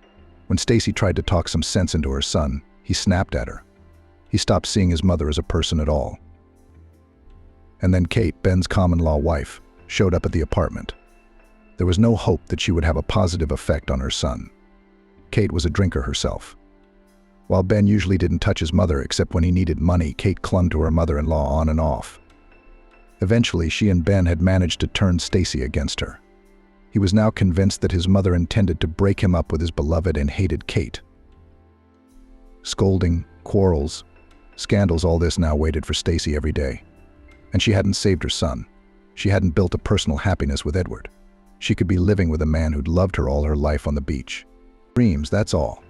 When Stacy tried to talk some sense into her son, he snapped at her. He stopped seeing his mother as a person at all. And then Kate, Ben's common-law wife, showed up at the apartment. There was no hope that she would have a positive effect on her son. Kate was a drinker herself. While Ben usually didn't touch his mother except when he needed money, Kate clung to her mother-in-law on and off. Eventually, she and Ben had managed to turn Stacy against her. He was now convinced that his mother intended to break him up with his beloved and hated Kate. Scolding, quarrels, scandals, all this now waited for Stacy every day. And she hadn't saved her son. She hadn't built a personal happiness with Edward. She could be living with a man who'd loved her all her life on the beach. Dreams, that's all.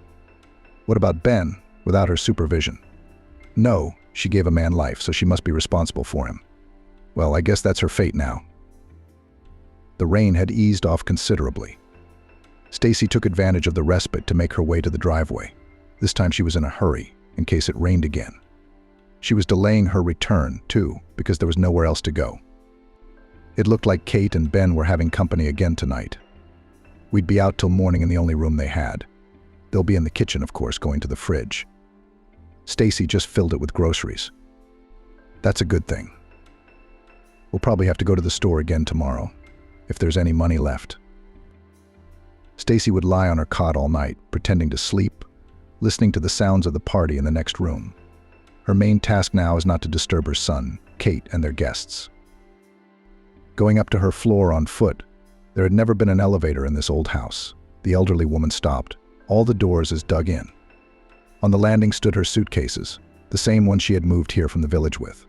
What about Ben, without her supervision? No, she gave a man life, so she must be responsible for him. Well, I guess that's her fate now. The rain had eased off considerably. Stacy took advantage of the respite to make her way to the driveway. This time she was in a hurry, in case it rained again. She was delaying her return, too, because there was nowhere else to go. It looked like Kate and Ben were having company again tonight. We'd be out till morning in the only room they had. They'll be in the kitchen, of course, going to the fridge. Stacy just filled it with groceries. That's a good thing. We'll probably have to go to the store again tomorrow, if there's any money left. Stacy would lie on her cot all night, pretending to sleep, listening to the sounds of the party in the next room. Her main task now is not to disturb her son, Kate, and their guests. Going up to her floor on foot, there had never been an elevator in this old house. The elderly woman stopped, all the doors as dug in. On the landing stood her suitcases, the same one she had moved here from the village with.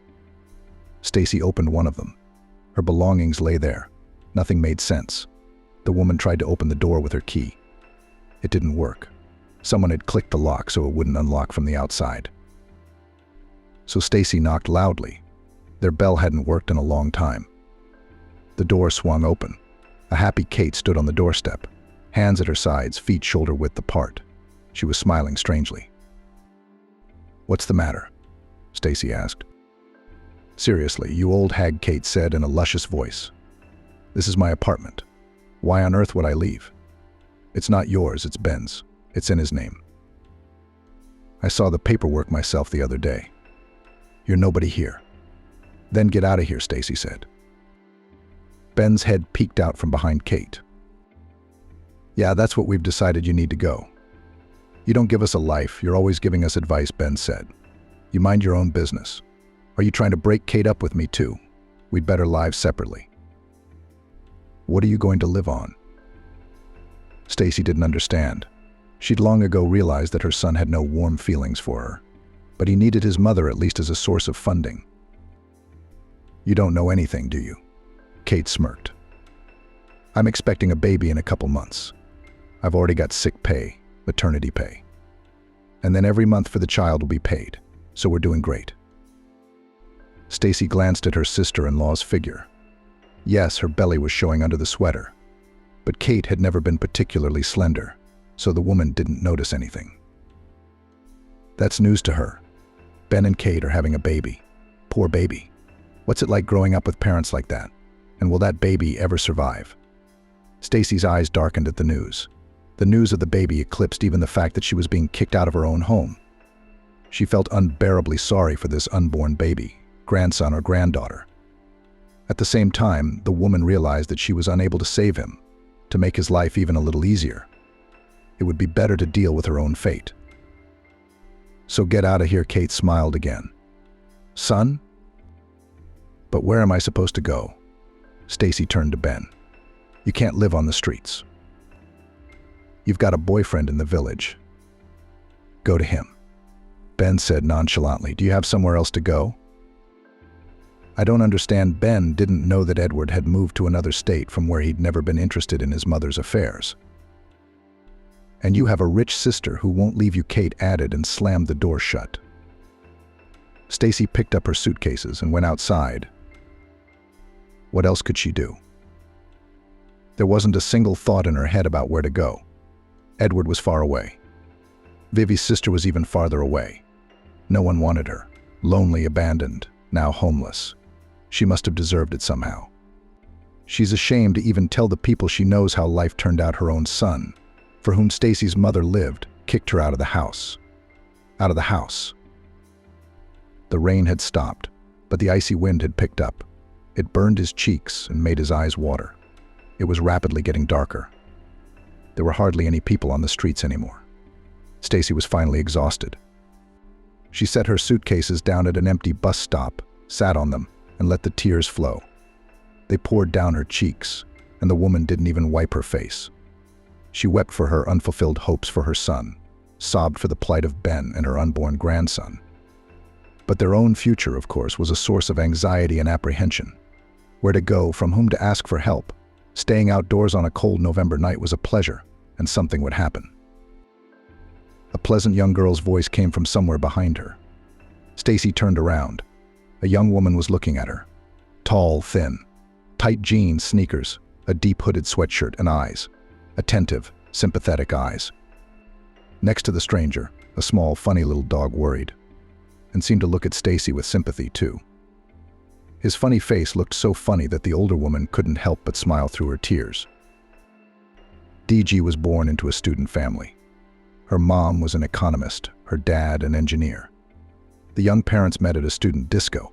Stacy opened one of them. Her belongings lay there. Nothing made sense. The woman tried to open the door with her key. It didn't work. Someone had clicked the lock so it wouldn't unlock from the outside. So Stacy knocked loudly. Their bell hadn't worked in a long time. The door swung open. A happy Kate stood on the doorstep, hands at her sides, feet shoulder-width apart. She was smiling strangely. "What's the matter?" Stacy asked. "Seriously, you old hag," Kate said in a luscious voice. "This is my apartment. Why on earth would I leave? It's not yours, it's Ben's. It's in his name. I saw the paperwork myself the other day. You're nobody here." "Then get out of here," Stacy said. Ben's head peeked out from behind Kate. "Yeah, that's what we've decided. You need to go. You don't give us a life, you're always giving us advice," Ben said. "You mind your own business. Are you trying to break Kate up with me too? We'd better live separately." "What are you going to live on?" Stacy didn't understand. She'd long ago realized that her son had no warm feelings for her, but he needed his mother at least as a source of funding. "You don't know anything, do you?" Kate smirked. "I'm expecting a baby in a couple months. I've already got sick pay, maternity pay. And then every month for the child will be paid, so we're doing great." Stacy glanced at her sister-in-law's figure. Yes, her belly was showing under the sweater, but Kate had never been particularly slender, so the woman didn't notice anything. That's news to her. Ben and Kate are having a baby. Poor baby. What's it like growing up with parents like that? And will that baby ever survive? Stacy's eyes darkened at the news. The news of the baby eclipsed even the fact that she was being kicked out of her own home. She felt unbearably sorry for this unborn baby, grandson or granddaughter. At the same time, the woman realized that she was unable to save him, to make his life even a little easier. It would be better to deal with her own fate. So get out of here, Kate smiled again. Son? But where am I supposed to go? Stacy turned to Ben. You can't live on the streets. You've got a boyfriend in the village. Go to him. Ben said nonchalantly, do you have somewhere else to go? I don't understand. Ben didn't know that Edward had moved to another state from where he'd never been interested in his mother's affairs. And you have a rich sister who won't leave you, Kate added and slammed the door shut. Stacy picked up her suitcases and went outside. What else could she do? There wasn't a single thought in her head about where to go. Edward was far away. Vivi's sister was even farther away. No one wanted her. Lonely, abandoned, now homeless. She must have deserved it somehow. She's ashamed to even tell the people she knows how life turned out. Her own son, for whom Stacy's mother lived, kicked her out of the house. Out of the house. The rain had stopped, but the icy wind had picked up. It burned his cheeks and made his eyes water. It was rapidly getting darker. There were hardly any people on the streets anymore. Stacy was finally exhausted. She set her suitcases down at an empty bus stop, sat on them, and let the tears flow. They poured down her cheeks, and the woman didn't even wipe her face. She wept for her unfulfilled hopes for her son, sobbed for the plight of Ben and her unborn grandson. But their own future, of course, was a source of anxiety and apprehension. Where to go, from whom to ask for help. Staying outdoors on a cold November night was a pleasure, and something would happen. A pleasant young girl's voice came from somewhere behind her. Stacy turned around. A young woman was looking at her. Tall, thin, tight jeans, sneakers, a deep hooded sweatshirt, and eyes. Attentive, sympathetic eyes. Next to the stranger, a small, funny little dog worried, and seemed to look at Stacy with sympathy too. His funny face looked so funny that the older woman couldn't help but smile through her tears. DG was born into a student family. Her mom was an economist, her dad an engineer. The young parents met at a student disco.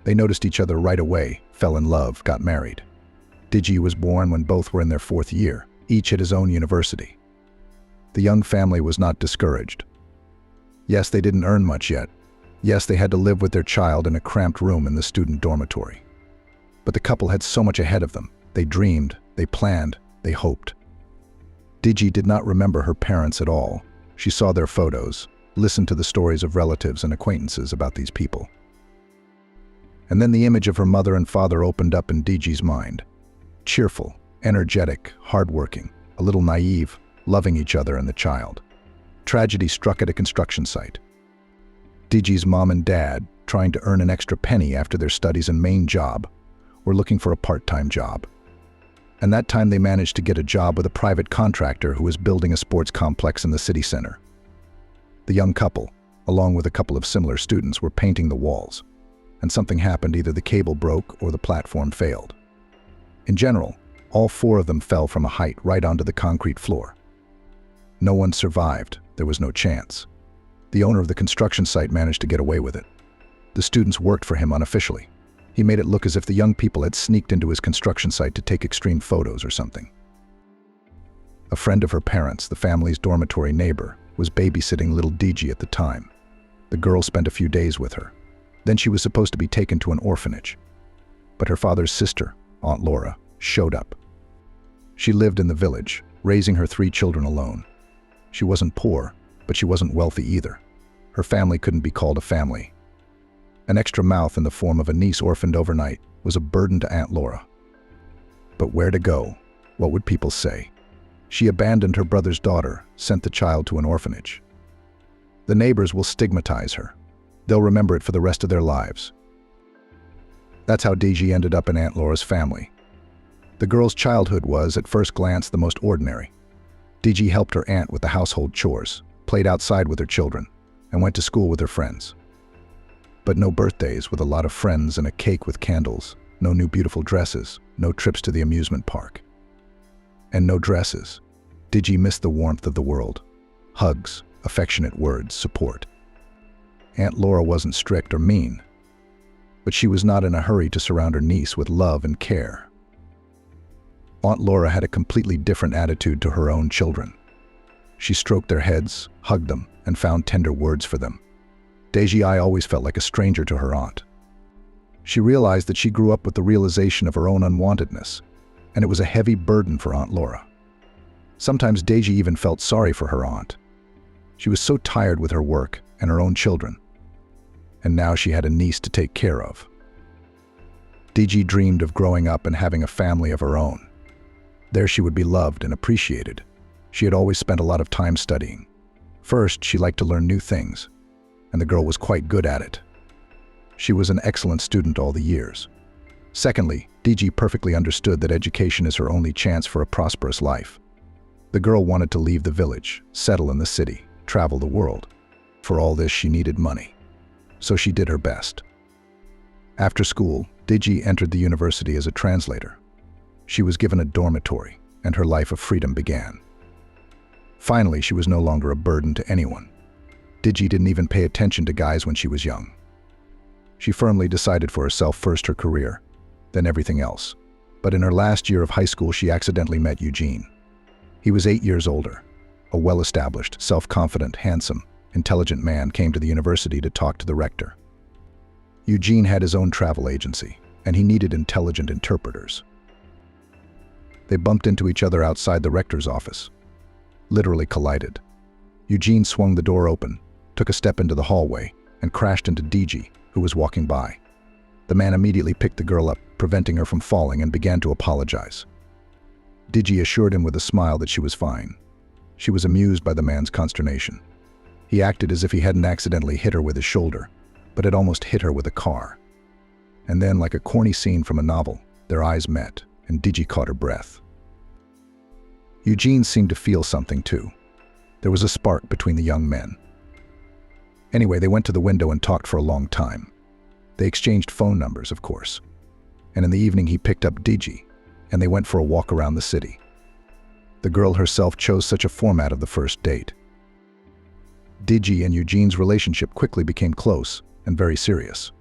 They noticed each other right away, fell in love, got married. Digi was born when both were in their 4th year, each at his own university. The young family was not discouraged. Yes, they didn't earn much yet. Yes, they had to live with their child in a cramped room in the student dormitory. But the couple had so much ahead of them. They dreamed, they planned, they hoped. Digi did not remember her parents at all. She saw their photos, listened to the stories of relatives and acquaintances about these people. And then the image of her mother and father opened up in Digi's mind. Cheerful, energetic, hardworking, a little naive, loving each other and the child. Tragedy struck at a construction site. Digi's mom and dad, trying to earn an extra penny after their studies and main job, were looking for a part-time job. And that time they managed to get a job with a private contractor who was building a sports complex in the city center. The young couple, along with a couple of similar students, were painting the walls. And something happened. Either the cable broke or the platform failed. In general, all 4 of them fell from a height right onto the concrete floor. No one survived. There was no chance. The owner of the construction site managed to get away with it. The students worked for him unofficially. He made it look as if the young people had sneaked into his construction site to take extreme photos or something. A friend of her parents, the family's dormitory neighbor, was babysitting little Digi at the time. The girl spent a few days with her. Then she was supposed to be taken to an orphanage. But her father's sister, Aunt Laura, showed up. She lived in the village, raising her 3 children alone. She wasn't poor, but she wasn't wealthy either. Her family couldn't be called a family. An extra mouth in the form of a niece orphaned overnight was a burden to Aunt Laura. But where to go? What would people say? She abandoned her brother's daughter, sent the child to an orphanage. The neighbors will stigmatize her. They'll remember it for the rest of their lives. That's how Digi ended up in Aunt Laura's family. The girl's childhood was, at first glance, the most ordinary. DG helped her aunt with the household chores, played outside with her children, and went to school with her friends. But no birthdays with a lot of friends and a cake with candles, no new beautiful dresses, no trips to the amusement park. And no dresses. DG missed the warmth of the world. Hugs, affectionate words, support. Aunt Laura wasn't strict or mean, but she was not in a hurry to surround her niece with love and care. Aunt Laura had a completely different attitude to her own children. She stroked their heads, hugged them, and found tender words for them. Deji always felt like a stranger to her aunt. She realized that she grew up with the realization of her own unwantedness, and it was a heavy burden for Aunt Laura. Sometimes Deji even felt sorry for her aunt. She was so tired with her work and her own children, and now she had a niece to take care of. Deji dreamed of growing up and having a family of her own. There she would be loved and appreciated. She had always spent a lot of time studying. First, she liked to learn new things, and the girl was quite good at it. She was an excellent student all the years. Secondly, Deji perfectly understood that education is her only chance for a prosperous life. The girl wanted to leave the village, settle in the city, travel the world. For all this, she needed money. So she did her best. After school, Deji entered the university as a translator. She was given a dormitory, and her life of freedom began. Finally, she was no longer a burden to anyone. Deji didn't even pay attention to guys when she was young. She firmly decided for herself first her career, then everything else. But in her last year of high school, she accidentally met Eugene. He was 8 years older. A well-established, self-confident, handsome, intelligent man came to the university to talk to the rector. Eugene had his own travel agency, and he needed intelligent interpreters. They bumped into each other outside the rector's office. Literally collided. Eugene swung the door open, took a step into the hallway, and crashed into Deji, who was walking by. The man immediately picked the girl up, preventing her from falling, and began to apologize. Deji assured him with a smile that she was fine. She was amused by the man's consternation. He acted as if he hadn't accidentally hit her with his shoulder, but had almost hit her with a car. And then, like a corny scene from a novel, their eyes met, and Deji caught her breath. Eugene seemed to feel something too. There was a spark between the young men. Anyway, they went to the window and talked for a long time. They exchanged phone numbers, of course. And in the evening, he picked up Deji, and they went for a walk around the city. The girl herself chose such a format of the first date. Deji and Eugene's relationship quickly became close and very serious.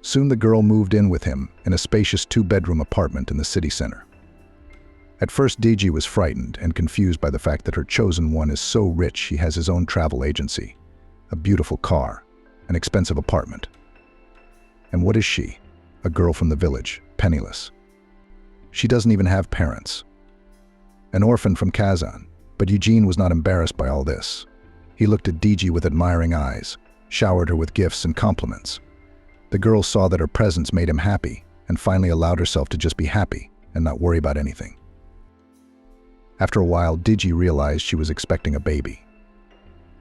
Soon the girl moved in with him in a spacious 2-bedroom apartment in the city center. At first, Deji was frightened and confused by the fact that her chosen one is so rich he has his own travel agency, a beautiful car, an expensive apartment. And what is she? A girl from the village, penniless. She doesn't even have parents. An orphan from Kazan, but Eugene was not embarrassed by all this. He looked at Deji with admiring eyes, showered her with gifts and compliments. The girl saw that her presence made him happy and finally allowed herself to just be happy and not worry about anything. After a while, Deji realized she was expecting a baby.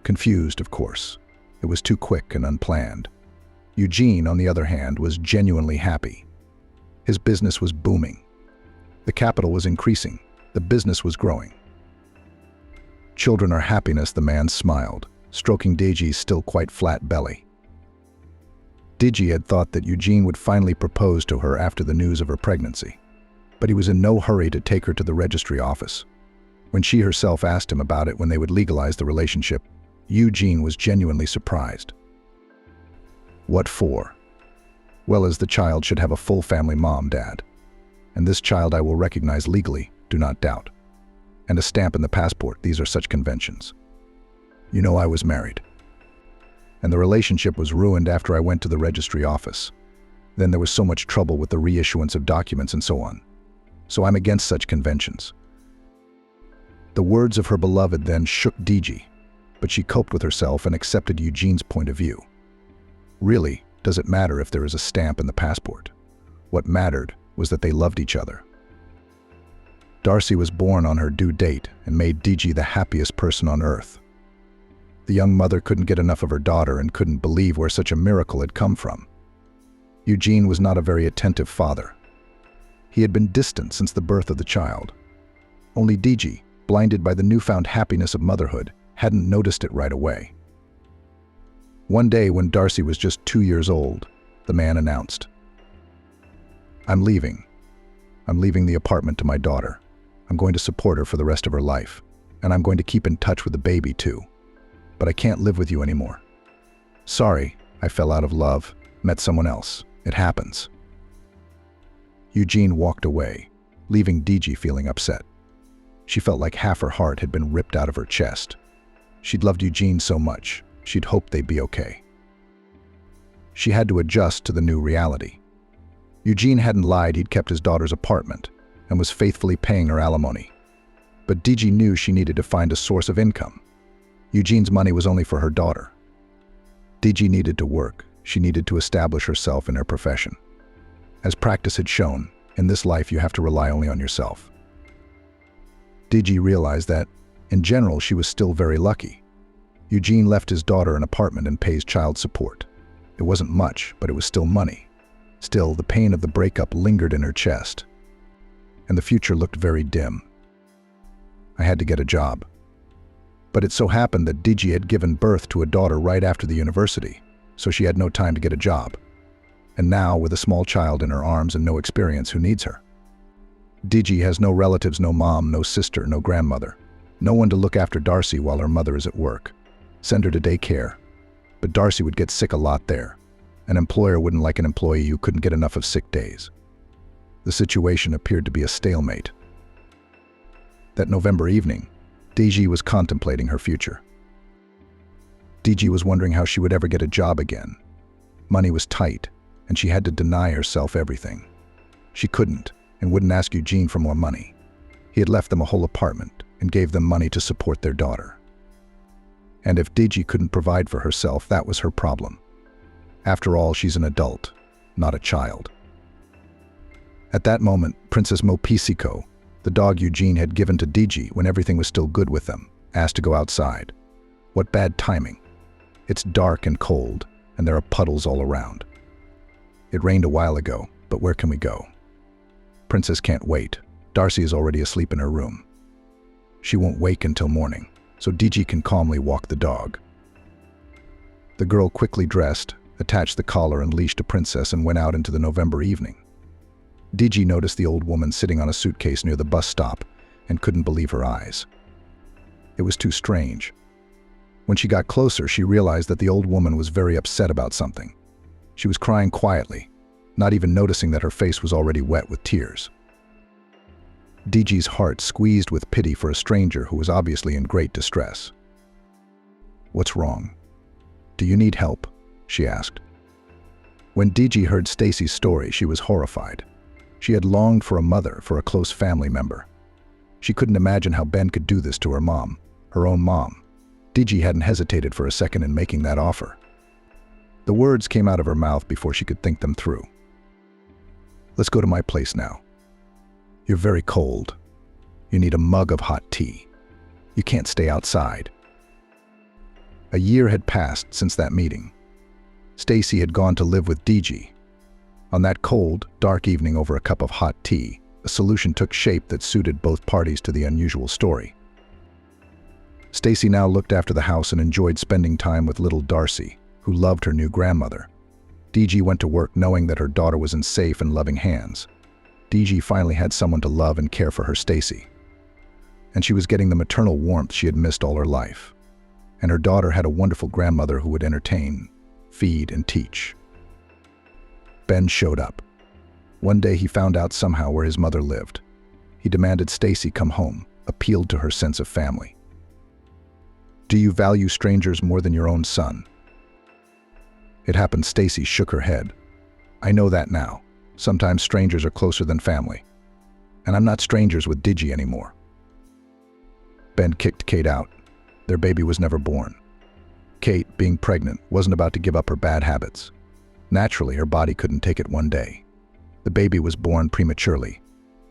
Confused, of course. It was too quick and unplanned. Eugene, on the other hand, was genuinely happy. His business was booming. The capital was increasing. The business was growing. Children are happiness, the man smiled, stroking Deji's still quite flat belly. Deji had thought that Eugene would finally propose to her after the news of her pregnancy, but he was in no hurry to take her to the registry office. When she herself asked him about it when they would legalize the relationship, Eugene was genuinely surprised. What for? Well, as the child should have a full family mom, dad. And this child I will recognize legally, do not doubt. And a stamp in the passport, these are such conventions. You know I was married. And the relationship was ruined after I went to the registry office. Then there was so much trouble with the reissuance of documents and so on. So I'm against such conventions. The words of her beloved then shook Deji, but she coped with herself and accepted Eugene's point of view. Really, does it matter if there is a stamp in the passport? What mattered was that they loved each other. Darcy was born on her due date and made Deji the happiest person on earth. The young mother couldn't get enough of her daughter and couldn't believe where such a miracle had come from. Eugene was not a very attentive father. He had been distant since the birth of the child. Only Deji, blinded by the newfound happiness of motherhood, hadn't noticed it right away. One day when Darcy was just 2 years old, the man announced, "I'm leaving. I'm leaving the apartment to my daughter. I'm going to support her for the rest of her life, and I'm going to keep in touch with the baby too. But I can't live with you anymore. Sorry, I fell out of love, met someone else. It happens." Eugene walked away, leaving DG feeling upset. She felt like half her heart had been ripped out of her chest. She'd loved Eugene so much, she'd hoped they'd be okay. She had to adjust to the new reality. Eugene hadn't lied he'd kept his daughter's apartment and was faithfully paying her alimony. But DG knew she needed to find a source of income. Eugene's money was only for her daughter. DG needed to work. She needed to establish herself in her profession. As practice had shown, in this life you have to rely only on yourself. DG realized that, in general, she was still very lucky. Eugene left his daughter an apartment and pays child support. It wasn't much, but it was still money. Still, the pain of the breakup lingered in her chest, and the future looked very dim. I had to get a job. But it so happened that DG had given birth to a daughter right after the university, so she had no time to get a job. And now, with a small child in her arms and no experience, who needs her? DG has no relatives, no mom, no sister, no grandmother. No one to look after Darcy while her mother is at work. Send her to daycare. But Darcy would get sick a lot there. An employer wouldn't like an employee who couldn't get enough of sick days. The situation appeared to be a stalemate. That November evening, DG was contemplating her future. DG was wondering how she would ever get a job again. Money was tight, and she had to deny herself everything. She couldn't, and wouldn't ask Eugene for more money. He had left them a whole apartment and gave them money to support their daughter. And if DG couldn't provide for herself, that was her problem. After all, she's an adult, not a child. At that moment, Princess Mopisico, the dog Eugene had given to DG when everything was still good with them, asked to go outside. What bad timing. It's dark and cold, and there are puddles all around. It rained a while ago, but where can we go? Princess can't wait. Darcy is already asleep in her room. She won't wake until morning, so DG can calmly walk the dog. The girl quickly dressed, attached the collar and leash to Princess and went out into the November evening. DG noticed the old woman sitting on a suitcase near the bus stop and couldn't believe her eyes. It was too strange. When she got closer, she realized that the old woman was very upset about something. She was crying quietly, not even noticing that her face was already wet with tears. DG's heart squeezed with pity for a stranger who was obviously in great distress. "What's wrong? Do you need help?" she asked. When DG heard Stacy's story, she was horrified. She had longed for a mother, for a close family member. She couldn't imagine how Ben could do this to her mom, her own mom. DG hadn't hesitated for a second in making that offer. The words came out of her mouth before she could think them through. "Let's go to my place now. You're very cold. You need a mug of hot tea. You can't stay outside." A year had passed since that meeting. Stacy had gone to live with DG. On that cold, dark evening over a cup of hot tea, a solution took shape that suited both parties to the unusual story. Stacy now looked after the house and enjoyed spending time with little Darcy, who loved her new grandmother. DG went to work knowing that her daughter was in safe and loving hands. DG finally had someone to love and care for her Stacy. And she was getting the maternal warmth she had missed all her life. And her daughter had a wonderful grandmother who would entertain, feed, and teach. Ben showed up. One day he found out somehow where his mother lived. He demanded Stacy come home, appealed to her sense of family. "Do you value strangers more than your own son?" It happened. Stacy shook her head. "I know that now. Sometimes strangers are closer than family. And I'm not strangers with Digi anymore." Ben kicked Kate out. Their baby was never born. Kate, being pregnant, wasn't about to give up her bad habits. Naturally, her body couldn't take it one day. The baby was born prematurely.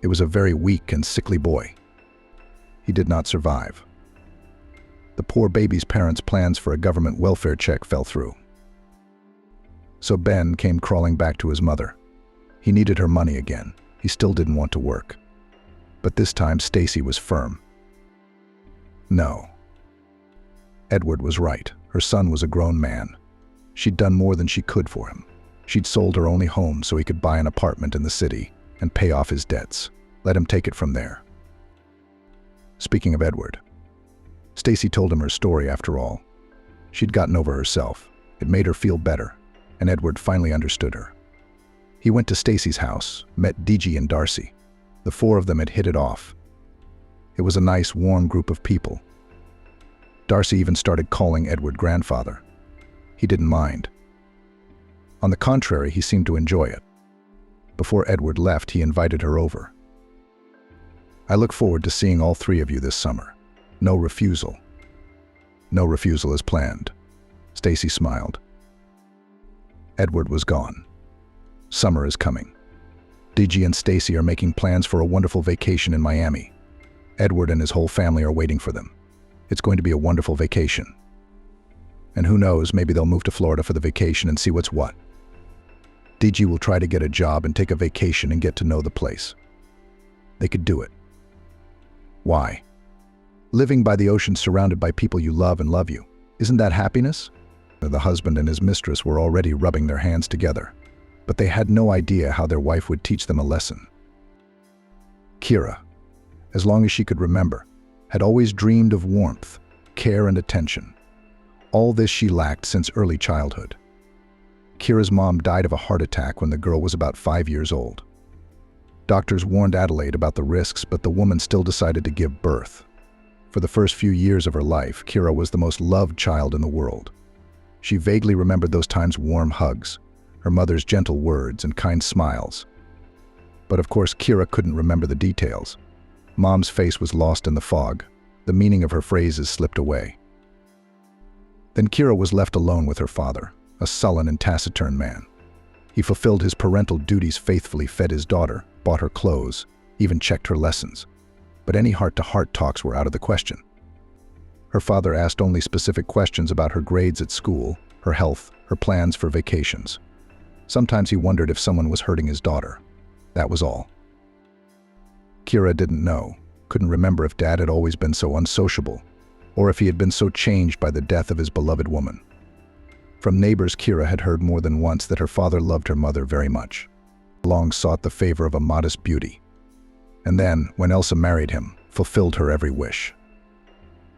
It was a very weak and sickly boy. He did not survive. The poor baby's parents' plans for a government welfare check fell through. So Ben came crawling back to his mother. He needed her money again. He still didn't want to work. But this time, Stacy was firm. No. Edward was right. Her son was a grown man. She'd done more than she could for him. She'd sold her only home so he could buy an apartment in the city and pay off his debts. Let him take it from there. Speaking of Edward, Stacy told him her story after all. She'd gotten over herself. It made her feel better, and Edward finally understood her. He went to Stacy's house, met DG and Darcy. The four of them had hit it off. It was a nice, warm group of people. Darcy even started calling Edward grandfather. He didn't mind. On the contrary, he seemed to enjoy it. Before Edward left, he invited her over. I look forward to seeing all three of you this summer. No refusal. No refusal is planned. Stacy smiled. Edward was gone. Summer is coming. DG and Stacy are making plans for a wonderful vacation in Miami. Edward and his whole family are waiting for them. It's going to be a wonderful vacation. And who knows, maybe they'll move to Florida for the vacation and see what's what. DG will try to get a job and take a vacation and get to know the place. They could do it. Why? Living by the ocean surrounded by people you love and love you. Isn't that happiness? The husband and his mistress were already rubbing their hands together, but they had no idea how their wife would teach them a lesson. Kira, as long as she could remember, had always dreamed of warmth, care, and attention. All this she lacked since early childhood. Kira's mom died of a heart attack when the girl was about 5 years old. Doctors warned Adelaide about the risks, but the woman still decided to give birth. For the first few years of her life, Kira was the most loved child in the world. She vaguely remembered those times warm hugs, her mother's gentle words and kind smiles. But of course, Kira couldn't remember the details. Mom's face was lost in the fog. The meaning of her phrases slipped away. Then Kira was left alone with her father, a sullen and taciturn man. He fulfilled his parental duties faithfully, fed his daughter, bought her clothes, even checked her lessons. But any heart-to-heart talks were out of the question. Her father asked only specific questions about her grades at school, her health, her plans for vacations. Sometimes he wondered if someone was hurting his daughter. That was all. Kira didn't know, couldn't remember if Dad had always been so unsociable, or if he had been so changed by the death of his beloved woman. From neighbors, Kira had heard more than once that her father loved her mother very much, long sought the favor of a modest beauty, and then, when Elsa married him, fulfilled her every wish.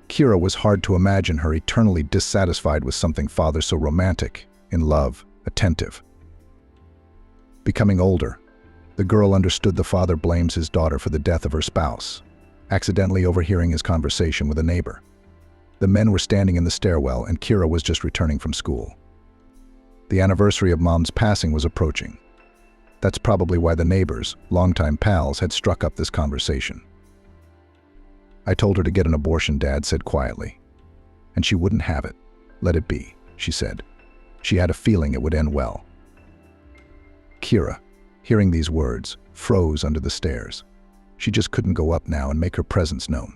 Kira was hard to imagine her eternally dissatisfied with something father so romantic, in love, attentive. Becoming older, the girl understood the father blames his daughter for the death of her spouse, accidentally overhearing his conversation with a neighbor. The men were standing in the stairwell and Kira was just returning from school. The anniversary of Mom's passing was approaching. That's probably why the neighbors, longtime pals, had struck up this conversation. I told her to get an abortion, Dad said quietly. And she wouldn't have it. Let it be, she said. She had a feeling it would end well. Kira, hearing these words, froze under the stairs. She just couldn't go up now and make her presence known.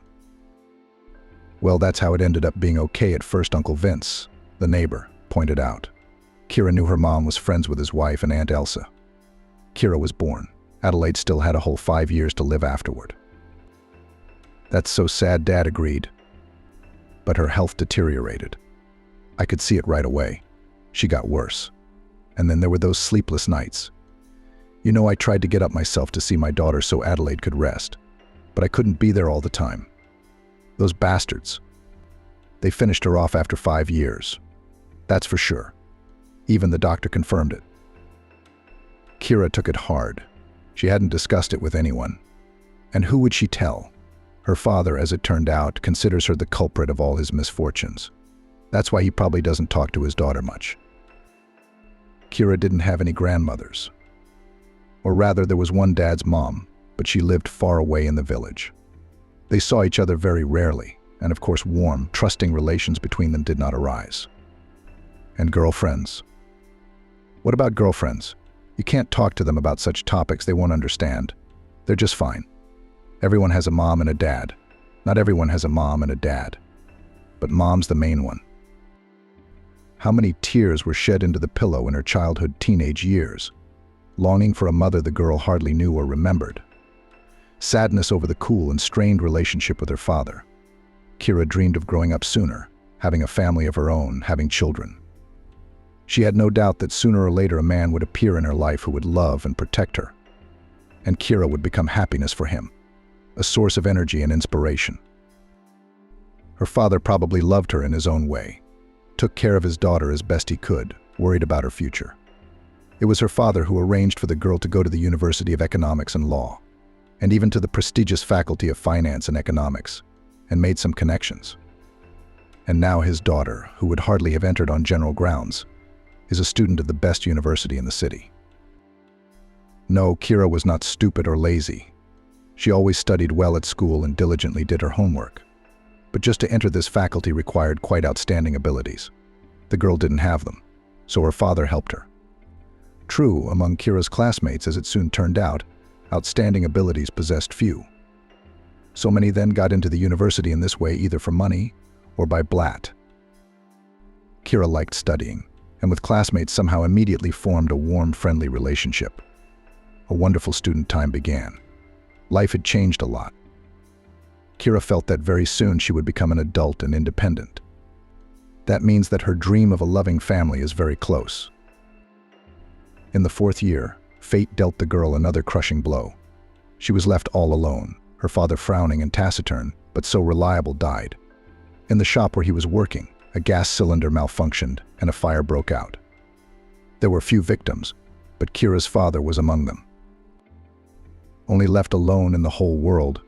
Well, that's how it ended up being okay at first, Uncle Vince, the neighbor, pointed out. Kira knew her mom was friends with his wife and Aunt Elsa. Kira was born. Adelaide still had a whole 5 years to live afterward. That's so sad, Dad agreed. But her health deteriorated. I could see it right away. She got worse. And then there were those sleepless nights. You know, I tried to get up myself to see my daughter so Adelaide could rest, but I couldn't be there all the time. Those bastards. They finished her off after 5 years. That's for sure. Even the doctor confirmed it. Kira took it hard. She hadn't discussed it with anyone. And who would she tell? Her father, as it turned out, considers her the culprit of all his misfortunes. That's why he probably doesn't talk to his daughter much. Kira didn't have any grandmothers. Or rather, there was one Dad's mom, but she lived far away in the village. They saw each other very rarely, and of course warm, trusting relations between them did not arise. And girlfriends. What about girlfriends? You can't talk to them about such topics, they won't understand. They're just fine. Everyone has a mom and a dad. Not everyone has a mom and a dad. But Mom's the main one. How many tears were shed into the pillow in her childhood, teenage years, longing for a mother the girl hardly knew or remembered. Sadness over the cool and strained relationship with her father. Kira dreamed of growing up sooner, having a family of her own, having children. She had no doubt that sooner or later a man would appear in her life who would love and protect her. And Kira would become happiness for him, a source of energy and inspiration. Her father probably loved her in his own way, took care of his daughter as best he could, worried about her future. It was her father who arranged for the girl to go to the University of Economics and Law, and even to the prestigious Faculty of Finance and Economics, and made some connections. And now his daughter, who would hardly have entered on general grounds, is a student of the best university in the city. No, Kira was not stupid or lazy. She always studied well at school and diligently did her homework. But just to enter this faculty required quite outstanding abilities. The girl didn't have them, so her father helped her. True, among Kira's classmates, as it soon turned out, outstanding abilities possessed few. So many then got into the university in this way either for money or by blat. Kira liked studying, and with classmates somehow immediately formed a warm, friendly relationship. A wonderful student time began. Life had changed a lot. Kira felt that very soon she would become an adult and independent. That means that her dream of a loving family is very close. In the 4th year, fate dealt the girl another crushing blow. She was left all alone, her father frowning and taciturn, but so reliable, died. In the shop where he was working, a gas cylinder malfunctioned and a fire broke out. There were few victims, but Kira's father was among them. Only left alone in the whole world,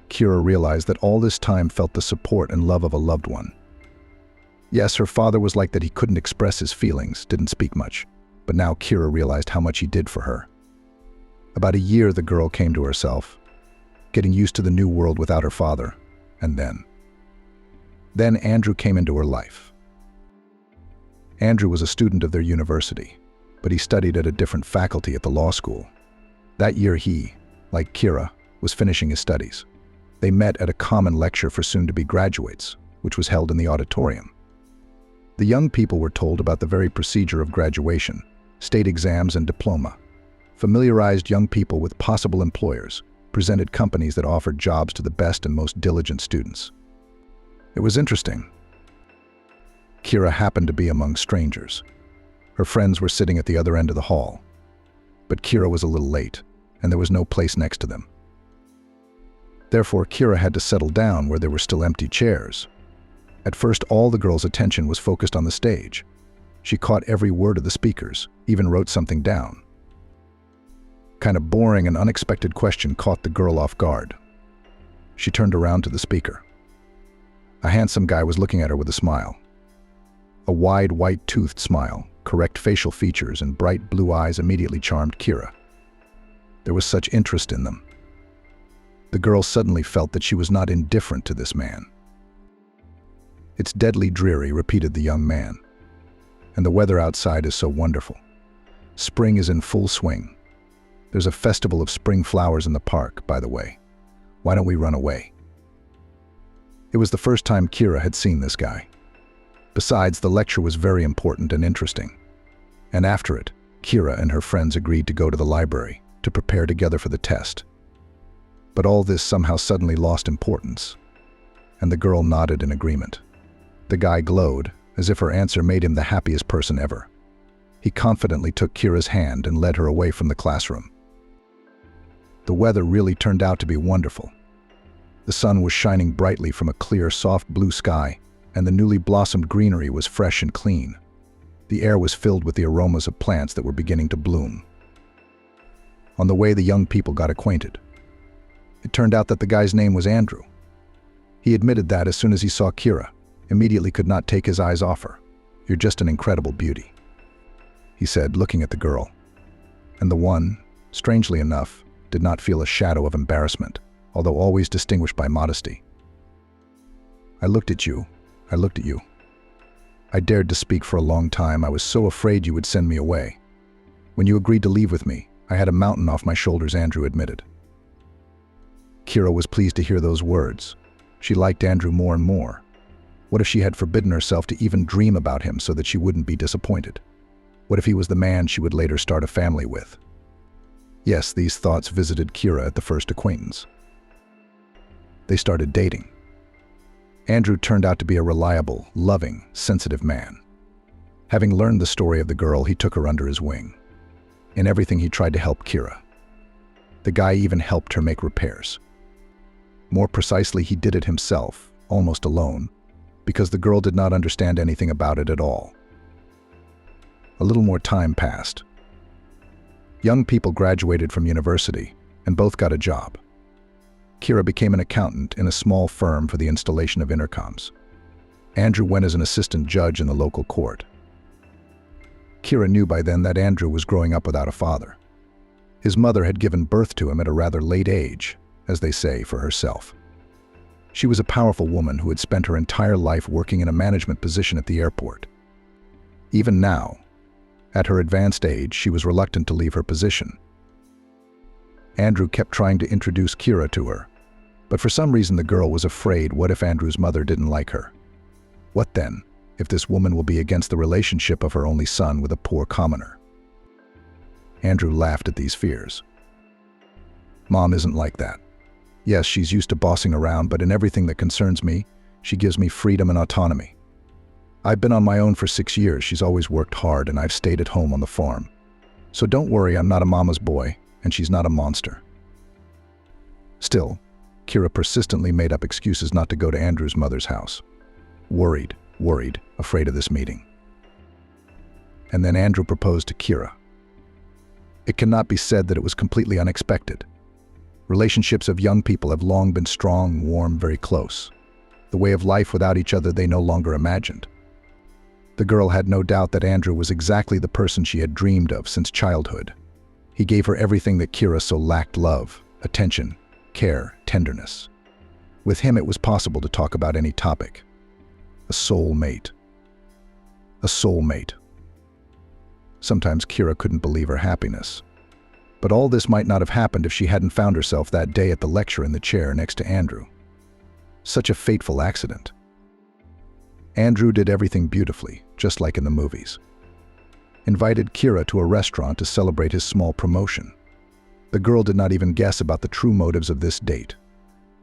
Kira realized that all this time felt the support and love of a loved one. Yes, her father was like that. He couldn't express his feelings, didn't speak much, but now Kira realized how much he did for her. About a year the girl came to herself, getting used to the new world without her father, and then Andrew came into her life. Andrew was a student of their university, but he studied at a different faculty at the law school. That year he, like Kira, was finishing his studies. They met at a common lecture for soon-to-be graduates, which was held in the auditorium. The young people were told about the very procedure of graduation, state exams and diploma, familiarized young people with possible employers, presented companies that offered jobs to the best and most diligent students. It was interesting. Kira happened to be among strangers. Her friends were sitting at the other end of the hall, but Kira was a little late, and there was no place next to them. Therefore, Kira had to settle down where there were still empty chairs. At first, all the girl's attention was focused on the stage. She caught every word of the speakers, even wrote something down. Kind of boring and unexpected question caught the girl off guard. She turned around to the speaker. A handsome guy was looking at her with a smile. A wide, white-toothed smile, correct facial features, and bright blue eyes immediately charmed Kira. There was such interest in them. The girl suddenly felt that she was not indifferent to this man. "It's deadly dreary," repeated the young man. "And the weather outside is so wonderful. Spring is in full swing. There's a festival of spring flowers in the park, by the way. Why don't we run away?" It was the first time Kira had seen this guy. Besides, the lecture was very important and interesting. And after it, Kira and her friends agreed to go to the library to prepare together for the test. But all this somehow suddenly lost importance, and the girl nodded in agreement. The guy glowed, as if her answer made him the happiest person ever. He confidently took Kira's hand and led her away from the classroom. The weather really turned out to be wonderful. The sun was shining brightly from a clear, soft blue sky, and the newly blossomed greenery was fresh and clean. The air was filled with the aromas of plants that were beginning to bloom. On the way, the young people got acquainted. It turned out that the guy's name was Andrew. He admitted that as soon as he saw Kira, immediately could not take his eyes off her. "You're just an incredible beauty," he said, looking at the girl. And the one, strangely enough, did not feel a shadow of embarrassment, although always distinguished by modesty. I looked at you. I dared to speak for a long time. I was so afraid you would send me away. When you agreed to leave with me, I had a mountain off my shoulders," Andrew admitted. Kira was pleased to hear those words. She liked Andrew more and more. What if she had forbidden herself to even dream about him so that she wouldn't be disappointed? What if he was the man she would later start a family with? Yes, these thoughts visited Kira at the first acquaintance. They started dating. Andrew turned out to be a reliable, loving, sensitive man. Having learned the story of the girl, he took her under his wing. In everything, he tried to help Kira. The guy even helped her make repairs. More precisely, he did it himself, almost alone, because the girl did not understand anything about it at all. A little more time passed. Young people graduated from university, and both got a job. Kira became an accountant in a small firm for the installation of intercoms. Andrew went as an assistant judge in the local court. Kira knew by then that Andrew was growing up without a father. His mother had given birth to him at a rather late age, as they say, for herself. She was a powerful woman who had spent her entire life working in a management position at the airport. Even now, at her advanced age, she was reluctant to leave her position. Andrew kept trying to introduce Kira to her, but for some reason the girl was afraid. What if Andrew's mother didn't like her? What then, if this woman will be against the relationship of her only son with a poor commoner? Andrew laughed at these fears. Mom isn't like that. Yes, she's used to bossing around, but in everything that concerns me, she gives me freedom and autonomy. I've been on my own for 6 years. She's always worked hard, and I've stayed at home on the farm. So don't worry, I'm not a mama's boy, and she's not a monster. Still, Kira persistently made up excuses not to go to Andrew's mother's house. Worried, afraid of this meeting. And then Andrew proposed to Kira. It cannot be said that it was completely unexpected. Relationships of young people have long been strong, warm, very close. The way of life without each other they no longer imagined. The girl had no doubt that Andrew was exactly the person she had dreamed of since childhood. He gave her everything that Kira so lacked: love, attention, care, tenderness. With him it was possible to talk about any topic. A soulmate. A soulmate. Sometimes Kira couldn't believe her happiness. But all this might not have happened if she hadn't found herself that day at the lecture in the chair next to Andrew. Such a fateful accident. Andrew did everything beautifully, just like in the movies. Invited Kira to a restaurant to celebrate his small promotion. The girl did not even guess about the true motives of this date.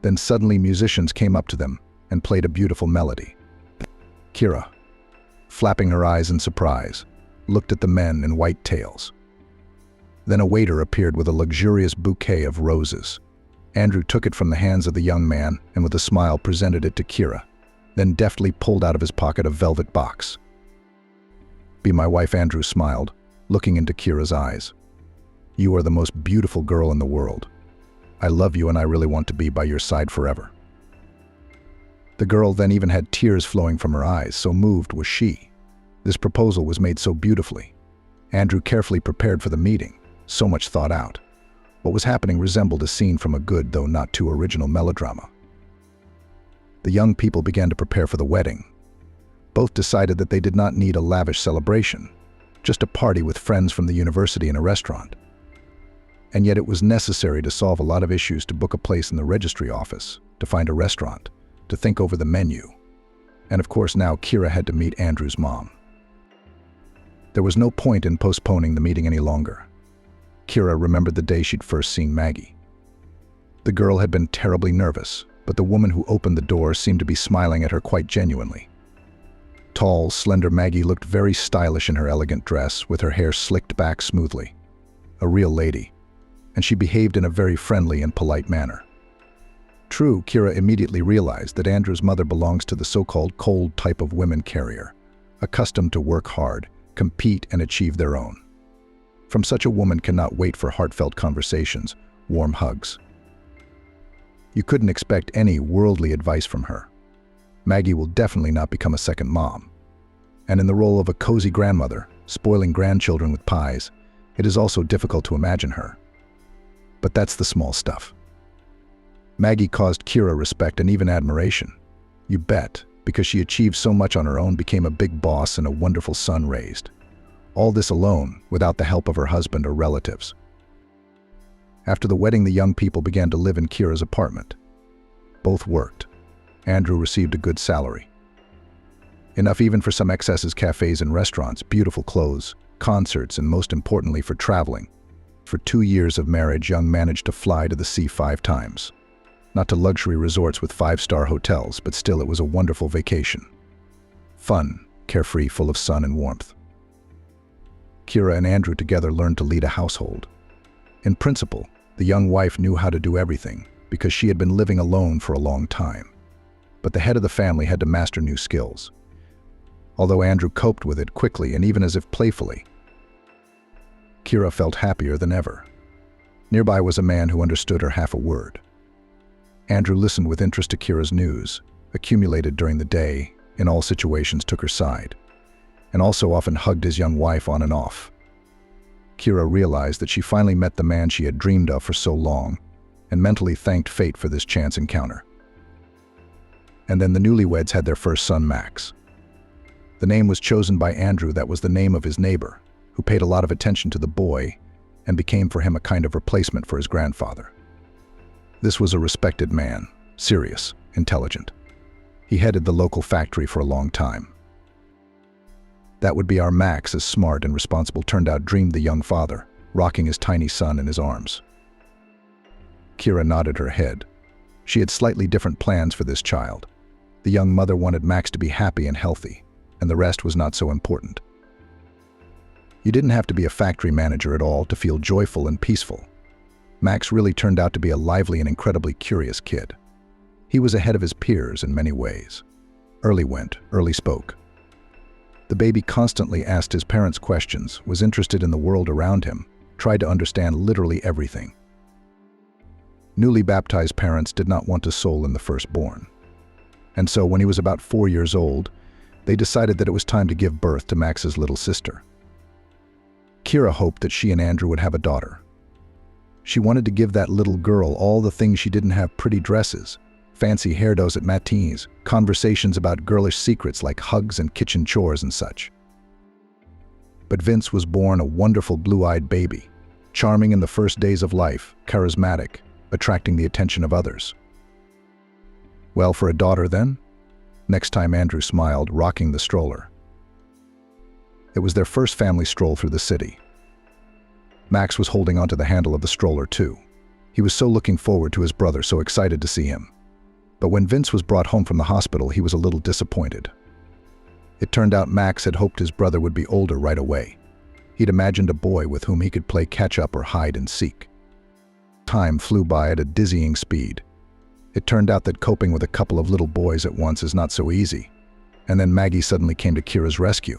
Then suddenly musicians came up to them and played a beautiful melody. Kira, flapping her eyes in surprise, looked at the men in white tails. Then a waiter appeared with a luxurious bouquet of roses. Andrew took it from the hands of the young man and with a smile presented it to Kira, then deftly pulled out of his pocket a velvet box. "Be my wife," Andrew smiled, looking into Kira's eyes. "You are the most beautiful girl in the world. I love you and I really want to be by your side forever." The girl then even had tears flowing from her eyes, so moved was she. This proposal was made so beautifully. Andrew carefully prepared for the meeting, so much thought out. What was happening resembled a scene from a good, though not too original, melodrama. The young people began to prepare for the wedding. Both decided that they did not need a lavish celebration, just a party with friends from the university in a restaurant. And yet it was necessary to solve a lot of issues, to book a place in the registry office, to find a restaurant, to think over the menu. And of course now Kira had to meet Andrew's mom. There was no point in postponing the meeting any longer. Kira remembered the day she'd first seen Maggie. The girl had been terribly nervous, but the woman who opened the door seemed to be smiling at her quite genuinely. Tall, slender Maggie looked very stylish in her elegant dress, with her hair slicked back smoothly. A real lady, and she behaved in a very friendly and polite manner. True, Kira immediately realized that Andrew's mother belongs to the so-called cold type of women carrier, accustomed to work hard, compete, and achieve their own. From such a woman cannot wait for heartfelt conversations, warm hugs. You couldn't expect any worldly advice from her. Maggie will definitely not become a second mom. And in the role of a cozy grandmother, spoiling grandchildren with pies, it is also difficult to imagine her. But that's the small stuff. Maggie caused Kira respect and even admiration. You bet, because she achieved so much on her own, became a big boss and a wonderful son raised. All this alone, without the help of her husband or relatives. After the wedding, the young people began to live in Kira's apartment. Both worked. Andrew received a good salary. Enough even for some excesses: cafes and restaurants, beautiful clothes, concerts, and most importantly for traveling. For 2 years of marriage, Young managed to fly to the sea 5 times. Not to luxury resorts with five-star hotels, but still it was a wonderful vacation. Fun, carefree, full of sun and warmth. Kira and Andrew together learned to lead a household. In principle, the young wife knew how to do everything because she had been living alone for a long time. But the head of the family had to master new skills. Although Andrew coped with it quickly and even as if playfully, Kira felt happier than ever. Nearby was a man who understood her half a word. Andrew listened with interest to Kira's news, accumulated during the day, in all situations took her side, and also often hugged his young wife on and off. Kira realized that she finally met the man she had dreamed of for so long, and mentally thanked fate for this chance encounter. And then the newlyweds had their first son, Max. The name was chosen by Andrew. That was the name of his neighbor, who paid a lot of attention to the boy and became for him a kind of replacement for his grandfather. This was a respected man, serious, intelligent. He headed the local factory for a long time. That would be our Max, as smart and responsible turned out, dreamed the young father, rocking his tiny son in his arms. Kira nodded her head. She had slightly different plans for this child. The young mother wanted Max to be happy and healthy, and the rest was not so important. You didn't have to be a factory manager at all to feel joyful and peaceful. Max really turned out to be a lively and incredibly curious kid. He was ahead of his peers in many ways. Early went, early spoke. The baby constantly asked his parents questions, was interested in the world around him, tried to understand literally everything. Newly baptized parents did not want to soul in the firstborn. And so when he was about 4 years old, they decided that it was time to give birth to Max's little sister. Kira hoped that she and Andrew would have a daughter. She wanted to give that little girl all the things she didn't have: pretty dresses, fancy hairdos at matinees, conversations about girlish secrets like hugs and kitchen chores and such. But Vince was born a wonderful blue-eyed baby, charming in the first days of life, charismatic, attracting the attention of others. Well, for a daughter then? Next time Andrew smiled, rocking the stroller. It was their first family stroll through the city. Max was holding onto the handle of the stroller too. He was so looking forward to his brother, so excited to see him. But when Vince was brought home from the hospital, he was a little disappointed. It turned out Max had hoped his brother would be older right away. He'd imagined a boy with whom he could play catch-up or hide and seek. Time flew by at a dizzying speed. It turned out that coping with a couple of little boys at once is not so easy. And then Maggie suddenly came to Kira's rescue.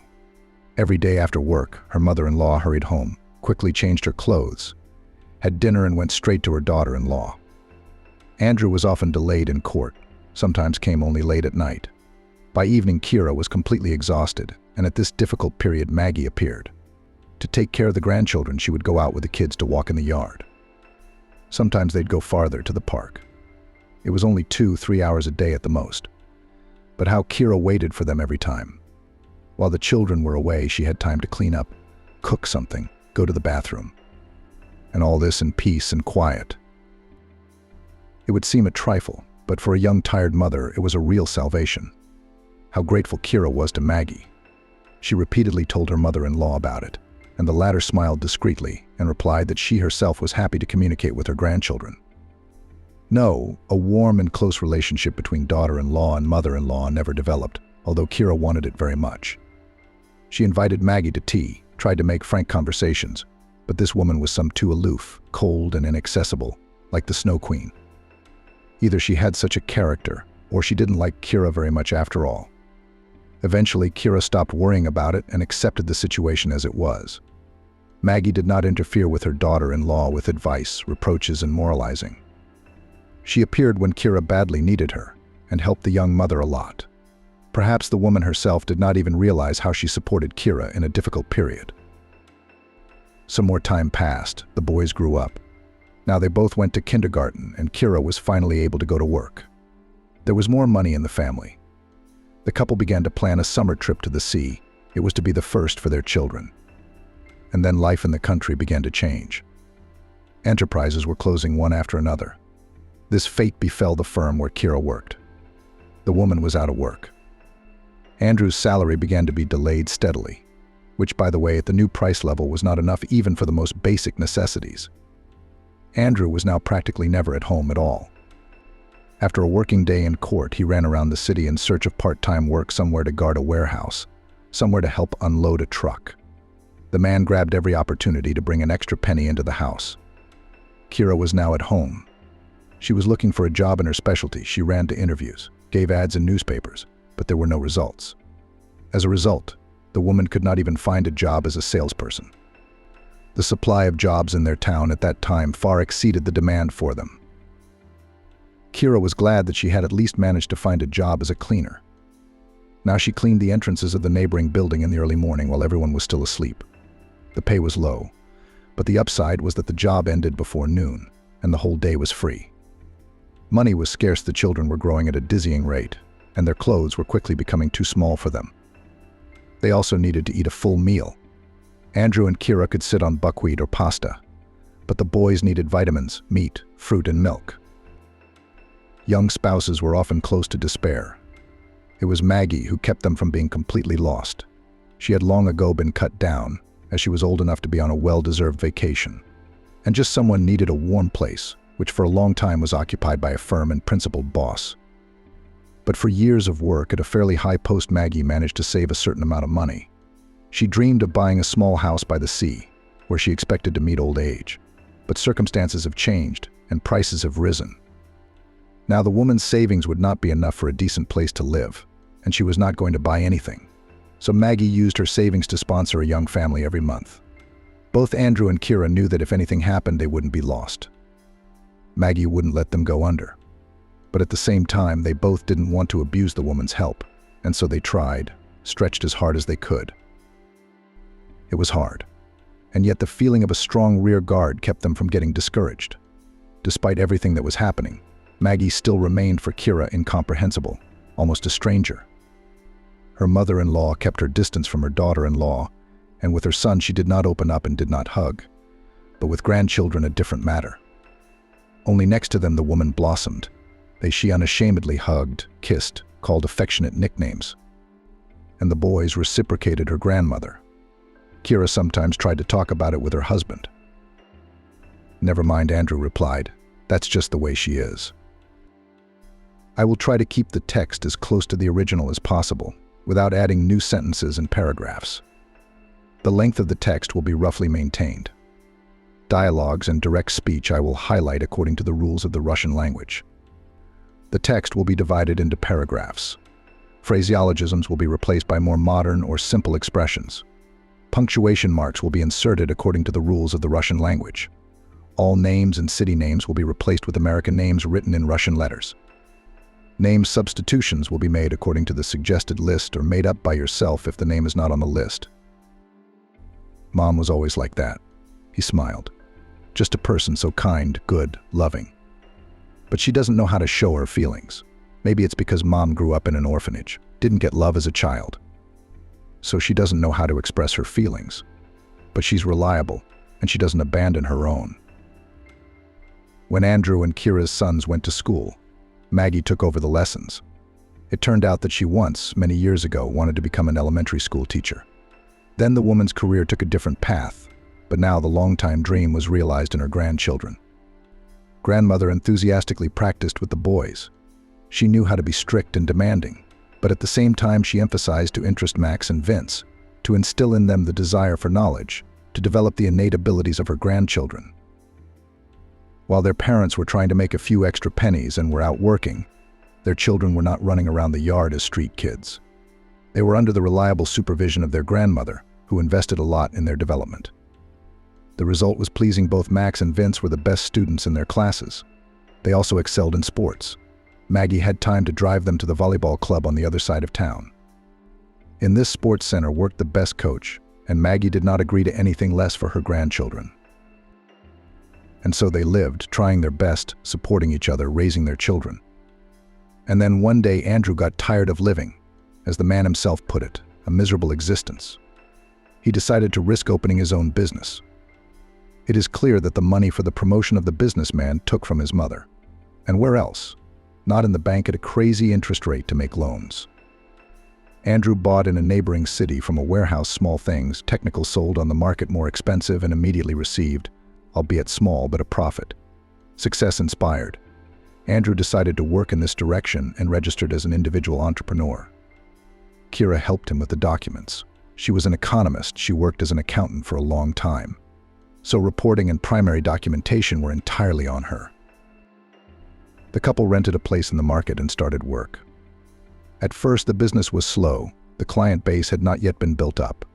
Every day after work, her mother-in-law hurried home, quickly changed her clothes, had dinner and went straight to her daughter-in-law. Andrew was often delayed in court, sometimes came only late at night. By evening, Kira was completely exhausted, and at this difficult period, Maggie appeared. To take care of the grandchildren, she would go out with the kids to walk in the yard. Sometimes they'd go farther, to the park. It was only 2-3 hours a day at the most. But how Kira waited for them every time. While the children were away, she had time to clean up, cook something, go to the bathroom. And all this in peace and quiet. It would seem a trifle, but for a young, tired mother, it was a real salvation. How grateful Kira was to Maggie. She repeatedly told her mother-in-law about it, and the latter smiled discreetly and replied that she herself was happy to communicate with her grandchildren. No, a warm and close relationship between daughter-in-law and mother-in-law never developed, although Kira wanted it very much. She invited Maggie to tea, tried to make frank conversations, but this woman was some too aloof, cold and inaccessible, like the Snow Queen. Either she had such a character, or she didn't like Kira very much after all. Eventually, Kira stopped worrying about it and accepted the situation as it was. Maggie did not interfere with her daughter-in-law with advice, reproaches, and moralizing. She appeared when Kira badly needed her, and helped the young mother a lot. Perhaps the woman herself did not even realize how she supported Kira in a difficult period. Some more time passed, the boys grew up. Now they both went to kindergarten, and Kira was finally able to go to work. There was more money in the family. The couple began to plan a summer trip to the sea. It was to be the first for their children. And then life in the country began to change. Enterprises were closing one after another. This fate befell the firm where Kira worked. The woman was out of work. Andrew's salary began to be delayed steadily, which, by the way, at the new price level was not enough even for the most basic necessities. Andrew was now practically never at home at all. After a working day in court, he ran around the city in search of part-time work, somewhere to guard a warehouse, somewhere to help unload a truck. The man grabbed every opportunity to bring an extra penny into the house. Kira was now at home. She was looking for a job in her specialty. She ran to interviews, gave ads in newspapers, but there were no results. As a result, the woman could not even find a job as a salesperson. The supply of jobs in their town at that time far exceeded the demand for them. Kira was glad that she had at least managed to find a job as a cleaner. Now she cleaned the entrances of the neighboring building in the early morning while everyone was still asleep. The pay was low, but the upside was that the job ended before noon, and the whole day was free. Money was scarce, the children were growing at a dizzying rate, and their clothes were quickly becoming too small for them. They also needed to eat a full meal. Andrew and Kira could sit on buckwheat or pasta, but the boys needed vitamins, meat, fruit, and milk. Young spouses were often close to despair. It was Maggie who kept them from being completely lost. She had long ago been cut down, as she was old enough to be on a well-deserved vacation. And just someone needed a warm place, which for a long time was occupied by a firm and principled boss. But for years of work at a fairly high post, Maggie managed to save a certain amount of money. She dreamed of buying a small house by the sea, where she expected to meet old age. But circumstances have changed, and prices have risen. Now the woman's savings would not be enough for a decent place to live, and she was not going to buy anything. So Maggie used her savings to sponsor a young family every month. Both Andrew and Kira knew that if anything happened, they wouldn't be lost. Maggie wouldn't let them go under. But at the same time, they both didn't want to abuse the woman's help, and so they tried, stretched as hard as they could. It was hard, and yet the feeling of a strong rear guard kept them from getting discouraged. Despite everything that was happening, Maggie still remained for Kira incomprehensible, almost a stranger. Her mother-in-law kept her distance from her daughter-in-law, and with her son she did not open up and did not hug. But with grandchildren, a different matter. Only next to them the woman blossomed. She unashamedly hugged, kissed, called affectionate nicknames. And the boys reciprocated her grandmother. Kira sometimes tried to talk about it with her husband. "Never mind," Andrew replied. "That's just the way she is." I will try to keep the text as close to the original as possible, without adding new sentences and paragraphs. The length of the text will be roughly maintained. Dialogues and direct speech I will highlight according to the rules of the Russian language. The text will be divided into paragraphs. Phraseologisms will be replaced by more modern or simple expressions. Punctuation marks will be inserted according to the rules of the Russian language. All names and city names will be replaced with American names written in Russian letters. Name substitutions will be made according to the suggested list or made up by yourself if the name is not on the list. Mom was always like that. He smiled. Just a person so kind, good, loving. But she doesn't know how to show her feelings. Maybe it's because Mom grew up in an orphanage, didn't get love as a child. So she doesn't know how to express her feelings. But she's reliable, and she doesn't abandon her own. When Andrew and Kira's sons went to school, Maggie took over the lessons. It turned out that she once, many years ago, wanted to become an elementary school teacher. Then the woman's career took a different path, but now the long-time dream was realized in her grandchildren. Grandmother enthusiastically practiced with the boys. She knew how to be strict and demanding, but at the same time she emphasized to interest Max and Vince, to instill in them the desire for knowledge, to develop the innate abilities of her grandchildren. While their parents were trying to make a few extra pennies and were out working, their children were not running around the yard as street kids. They were under the reliable supervision of their grandmother, who invested a lot in their development. The result was pleasing. Both Max and Vince were the best students in their classes. They also excelled in sports. Maggie had time to drive them to the volleyball club on the other side of town. In this sports center worked the best coach, and Maggie did not agree to anything less for her grandchildren. And so they lived, trying their best, supporting each other, raising their children. And then one day Andrew got tired of living, as the man himself put it, a miserable existence. He decided to risk opening his own business. It is clear that the money for the promotion of the businessman took from his mother. And where else? Not in the bank at a crazy interest rate to make loans. Andrew bought in a neighboring city from a warehouse small things, technical, sold on the market more expensive, and immediately received, albeit small, but a profit. Success inspired. Andrew decided to work in this direction and registered as an individual entrepreneur. Kira helped him with the documents. She was an economist. She worked as an accountant for a long time. So reporting and primary documentation were entirely on her. The couple rented a place in the market and started work. At first, the business was slow. The client base had not yet been built up.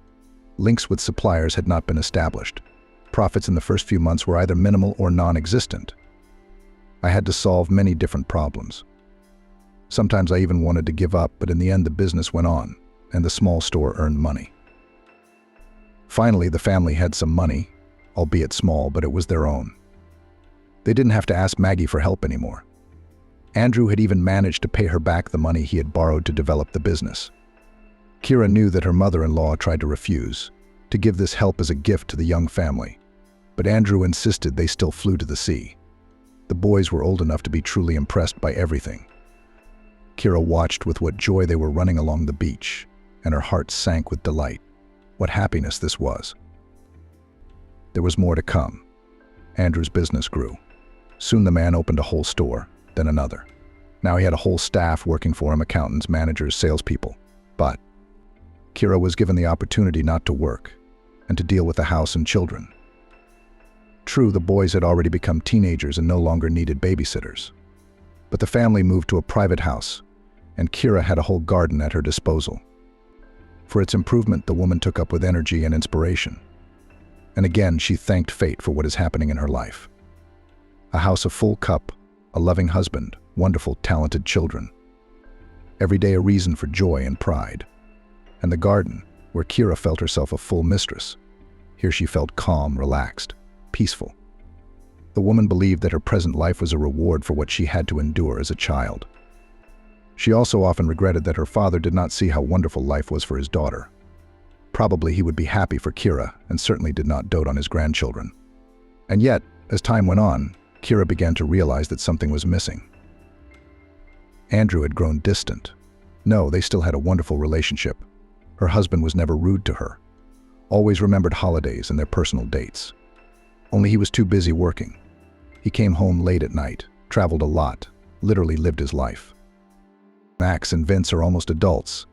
Links with suppliers had not been established. Profits in the first few months were either minimal or non-existent. I had to solve many different problems. Sometimes I even wanted to give up, but in the end the business went on, and the small store earned money. Finally, the family had some money, albeit small, but it was their own. They didn't have to ask Maggie for help anymore. Andrew had even managed to pay her back the money he had borrowed to develop the business. Kira knew that her mother-in-law tried to refuse, to give this help as a gift to the young family, but Andrew insisted they still flew to the sea. The boys were old enough to be truly impressed by everything. Kira watched with what joy they were running along the beach, and her heart sank with delight. What happiness this was. There was more to come. Andrew's business grew. Soon the man opened a whole store, then another. Now he had a whole staff working for him, accountants, managers, salespeople. But Kira was given the opportunity not to work and to deal with the house and children. True, the boys had already become teenagers and no longer needed babysitters. But the family moved to a private house, and Kira had a whole garden at her disposal. For its improvement, the woman took up with energy and inspiration. And again, she thanked fate for what is happening in her life. A house of full cup, a loving husband, wonderful, talented children. Every day a reason for joy and pride. And the garden, where Kira felt herself a full mistress. Here she felt calm, relaxed, peaceful. The woman believed that her present life was a reward for what she had to endure as a child. She also often regretted that her father did not see how wonderful life was for his daughter. Probably he would be happy for Kira, and certainly did not dote on his grandchildren. And yet, as time went on, Kira began to realize that something was missing. Andrew had grown distant. No, they still had a wonderful relationship. Her husband was never rude to her, always remembered holidays and their personal dates. Only he was too busy working. He came home late at night, traveled a lot, literally lived his life. Max and Vince are almost adults.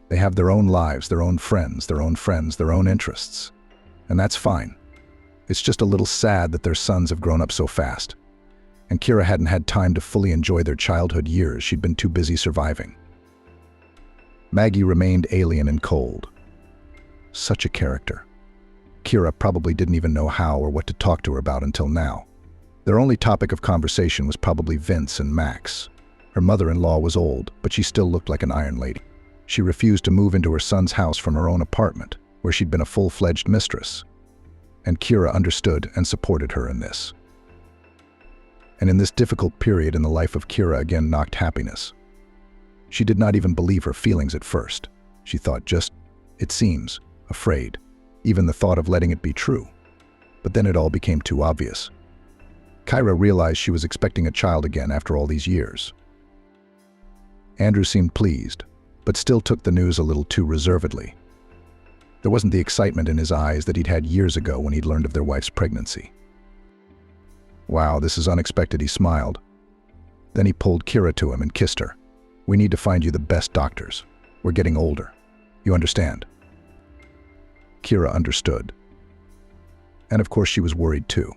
They have their own lives, their own friends, their own interests. And that's fine. It's just a little sad that their sons have grown up so fast. And Kira hadn't had time to fully enjoy their childhood years. She'd been too busy surviving. Maggie remained alien and cold. Such a character. Kira probably didn't even know how or what to talk to her about until now. Their only topic of conversation was probably Vince and Max. Her mother-in-law was old, but she still looked like an iron lady. She refused to move into her son's house from her own apartment, where she'd been a full-fledged mistress. And Kira understood and supported her in this. And in this difficult period in the life of Kira again knocked happiness. She did not even believe her feelings at first. She thought just, it seems, afraid, even the thought of letting it be true. But then it all became too obvious. Kira realized she was expecting a child again after all these years. Andrew seemed pleased, but still took the news a little too reservedly. There wasn't the excitement in his eyes that he'd had years ago when he'd learned of their wife's pregnancy. Wow, this is unexpected, he smiled. Then he pulled Kira to him and kissed her. We need to find you the best doctors. We're getting older. You understand? Kira understood. And of course she was worried too.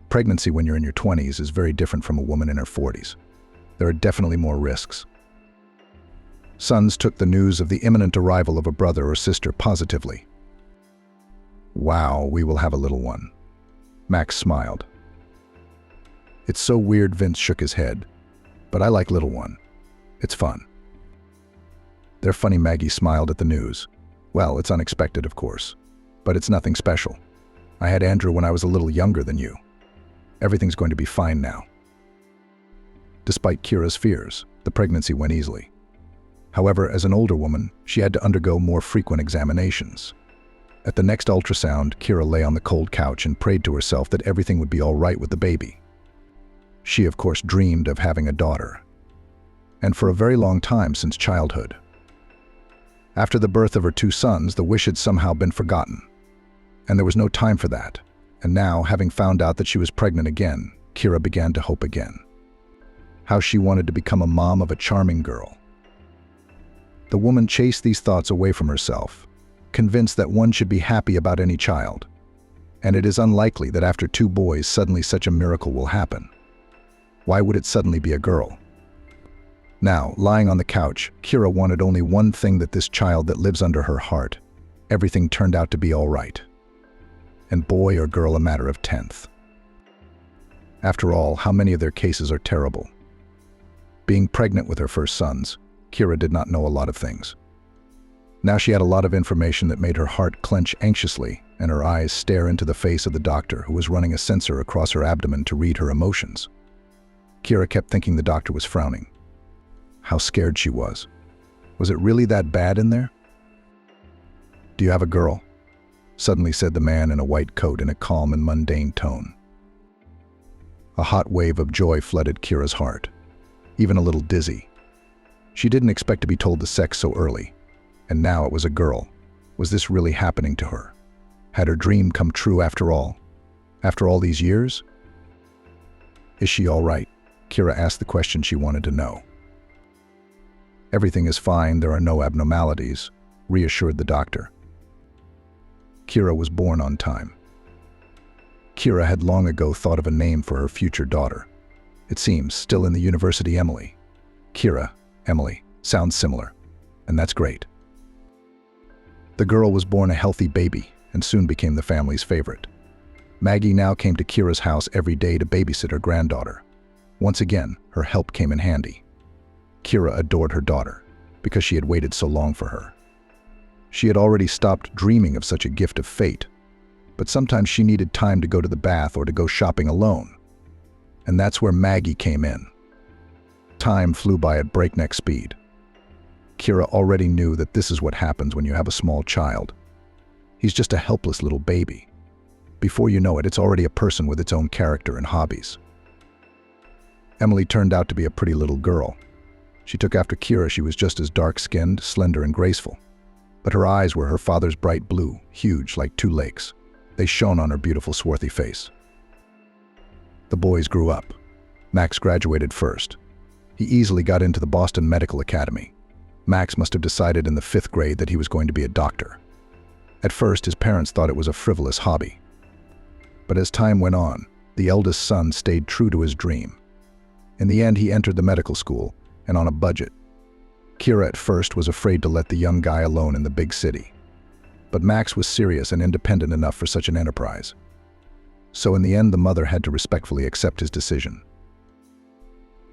Pregnancy when you're in your 20s is very different from a woman in her 40s. There are definitely more risks. Sons took the news of the imminent arrival of a brother or sister positively. Wow, we will have a little one. Max smiled. It's so weird, Vince shook his head. But I like little one. It's fun. They're funny, Maggie smiled at the news. Well, it's unexpected, of course. But it's nothing special. I had Andrew when I was a little younger than you. Everything's going to be fine now. Despite Kira's fears, the pregnancy went easily. However, as an older woman, she had to undergo more frequent examinations. At the next ultrasound, Kira lay on the cold couch and prayed to herself that everything would be all right with the baby. She, of course, dreamed of having a daughter. And for a very long time since childhood. After the birth of her 2 sons, the wish had somehow been forgotten. And there was no time for that. And now, having found out that she was pregnant again, Kira began to hope again. how she wanted to become a mom of a charming girl. The woman chased these thoughts away from herself, convinced that one should be happy about any child, and it is unlikely that after 2 boys suddenly such a miracle will happen. Why would it suddenly be a girl? Now, lying on the couch, Kira wanted only one thing, that this child that lives under her heart. Everything turned out to be all right. And boy or girl, a matter of tenth. After all, how many of their cases are terrible? Being pregnant with her first sons, Kira did not know a lot of things. Now she had a lot of information that made her heart clench anxiously and her eyes stare into the face of the doctor, who was running a sensor across her abdomen to read her emotions. Kira kept thinking the doctor was frowning. How scared she was. Was it really that bad in there? "Do you have a girl?" suddenly said the man in a white coat in a calm and mundane tone. A hot wave of joy flooded Kira's heart, even a little dizzy. She didn't expect to be told the sex so early, and now it was a girl. Was this really happening to her? Had her dream come true after all? After all these years? "Is she all right?" Kira asked the question she wanted to know. "Everything is fine, there are no abnormalities," reassured the doctor. Kira was born on time. Kira had long ago thought of a name for her future daughter. It seems, still in the university, Emily. Kira, Emily, sounds similar, and that's great. The girl was born a healthy baby and soon became the family's favorite. Maggie now came to Kira's house every day to babysit her granddaughter. Once again, her help came in handy. Kira adored her daughter because she had waited so long for her. She had already stopped dreaming of such a gift of fate, but sometimes she needed time to go to the bath or to go shopping alone. And that's where Maggie came in. Time flew by at breakneck speed. Kira already knew that this is what happens when you have a small child. He's just a helpless little baby. Before you know it, it's already a person with its own character and hobbies. Emily turned out to be a pretty little girl. She took after Kira. She was just as dark-skinned, slender, and graceful. But her eyes were her father's bright blue, huge like 2 lakes. They shone on her beautiful, swarthy face. The boys grew up. Max graduated first. He easily got into the Boston Medical Academy. Max must have decided in the 5th grade that he was going to be a doctor. At first, his parents thought it was a frivolous hobby. But as time went on, the eldest son stayed true to his dream. In the end, he entered the medical school, and on a budget. Kira at first was afraid to let the young guy alone in the big city. But Max was serious and independent enough for such an enterprise. So in the end, the mother had to respectfully accept his decision.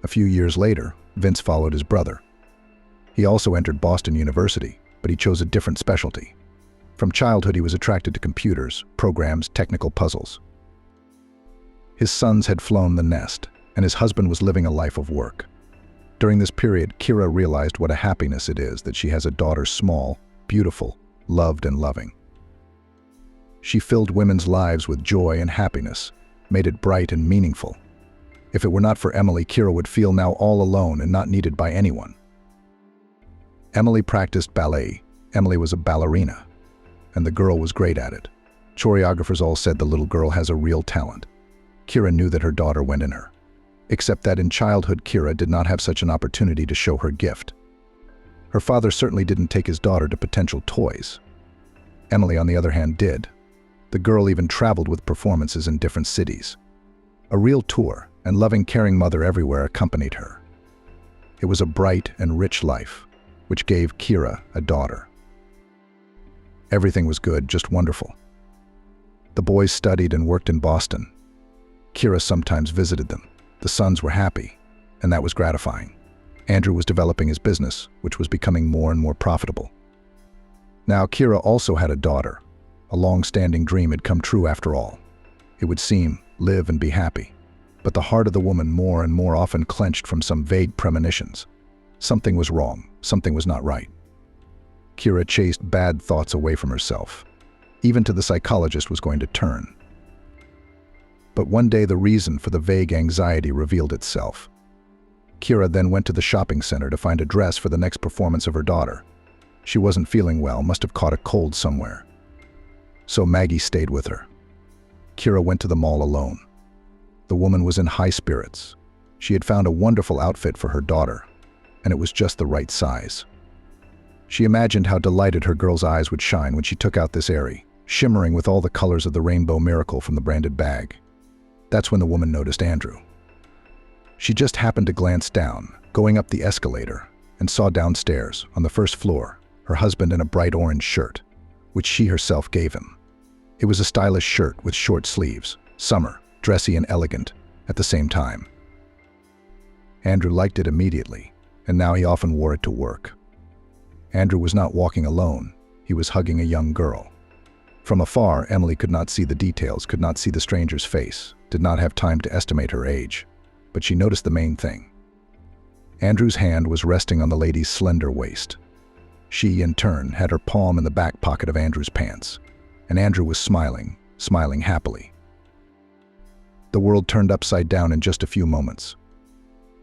A few years later, Vince followed his brother. He also entered Boston University, but he chose a different specialty. From childhood, he was attracted to computers, programs, technical puzzles. His sons had flown the nest, and his husband was living a life of work. During this period, Kira realized what a happiness it is that she has a daughter small, beautiful, loved and loving. She filled women's lives with joy and happiness, made it bright and meaningful. If it were not for Emily, Kira would feel now all alone and not needed by anyone. Emily practiced ballet. Emily was a ballerina, and the girl was great at it. Choreographers all said the little girl has a real talent. Kira knew that her daughter went in her. Except that in childhood, Kira did not have such an opportunity to show her gift. Her father certainly didn't take his daughter to potential toys. Emily, on the other hand, did. The girl even traveled with performances in different cities. A real tour, and loving, caring mother everywhere accompanied her. It was a bright and rich life, which gave Kira a daughter. Everything was good, just wonderful. The boys studied and worked in Boston. Kira sometimes visited them. The sons were happy, and that was gratifying. Andrew was developing his business, which was becoming more and more profitable. Now Kira also had a daughter. A long-standing dream had come true after all. It would seem, live and be happy. But the heart of the woman more and more often clenched from some vague premonitions. Something was wrong, something was not right. Kira chased bad thoughts away from herself. Even to the psychologist was going to turn. But one day the reason for the vague anxiety revealed itself. Kira then went to the shopping center to find a dress for the next performance of her daughter. She wasn't feeling well, must have caught a cold somewhere. So Maggie stayed with her. Kira went to the mall alone. The woman was in high spirits. She had found a wonderful outfit for her daughter, and it was just the right size. She imagined how delighted her girl's eyes would shine when she took out this airy, shimmering with all the colors of the rainbow miracle from the branded bag. That's when the woman noticed Andrew. She just happened to glance down, going up the escalator, and saw downstairs, on the first floor, her husband in a bright orange shirt, which she herself gave him. It was a stylish shirt with short sleeves, summer, dressy and elegant, at the same time. Andrew liked it immediately, and now he often wore it to work. Andrew was not walking alone, he was hugging a young girl. From afar, Emily could not see the details, could not see the stranger's face, did not have time to estimate her age, but she noticed the main thing. Andrew's hand was resting on the lady's slender waist. She, in turn, had her palm in the back pocket of Andrew's pants, and Andrew was smiling happily. The world turned upside down in just a few moments.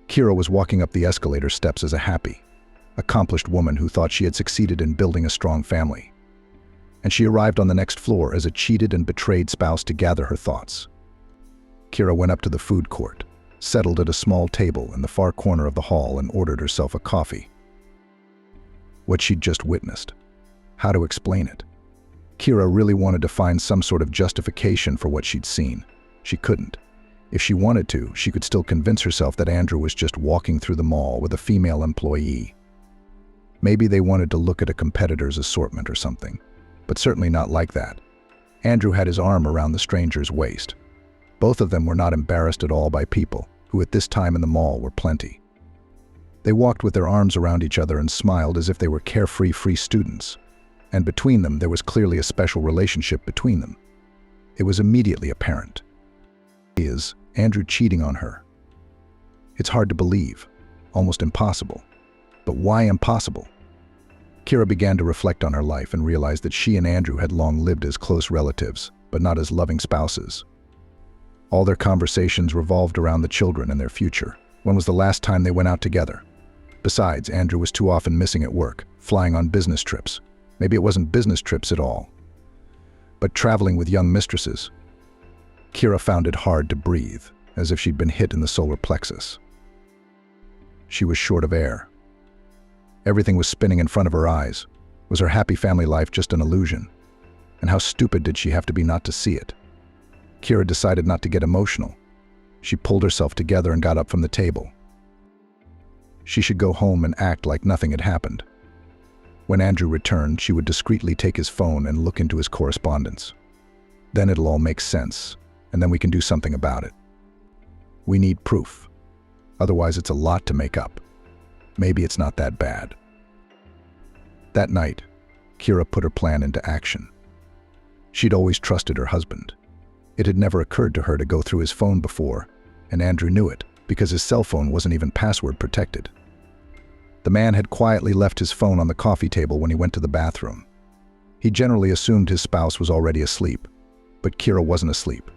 Kira was walking up the escalator steps as a happy, accomplished woman who thought she had succeeded in building a strong family. And she arrived on the next floor as a cheated and betrayed spouse to gather her thoughts. Kira went up to the food court, settled at a small table in the far corner of the hall and ordered herself a coffee. What she'd just witnessed. How to explain it? Kira really wanted to find some sort of justification for what she'd seen. She couldn't. If she wanted to, she could still convince herself that Andrew was just walking through the mall with a female employee. Maybe they wanted to look at a competitor's assortment or something, but certainly not like that. Andrew had his arm around the stranger's waist. Both of them were not embarrassed at all by people, who at this time in the mall were plenty. They walked with their arms around each other and smiled as if they were carefree free students. And between them, there was clearly a special relationship between them. It was immediately apparent. Is Andrew cheating on her? It's hard to believe, almost impossible. But why impossible? Kira began to reflect on her life and realized that she and Andrew had long lived as close relatives, but not as loving spouses. All their conversations revolved around the children and their future. When was the last time they went out together? Besides, Andrew was too often missing at work, flying on business trips. Maybe it wasn't business trips at all, but traveling with young mistresses. Kira found it hard to breathe, as if she'd been hit in the solar plexus. She was short of air. Everything was spinning in front of her eyes. Was her happy family life just an illusion? And how stupid did she have to be not to see it? Kira decided not to get emotional. She pulled herself together and got up from the table. She should go home and act like nothing had happened. When Andrew returned, she would discreetly take his phone and look into his correspondence. Then it'll all make sense, and then we can do something about it. We need proof. Otherwise, it's a lot to make up. Maybe it's not that bad. That night, Kira put her plan into action. She'd always trusted her husband. It had never occurred to her to go through his phone before, and Andrew knew it, because his cell phone wasn't even password protected. The man had quietly left his phone on the coffee table when he went to the bathroom. He generally assumed his spouse was already asleep, but Kira wasn't asleep.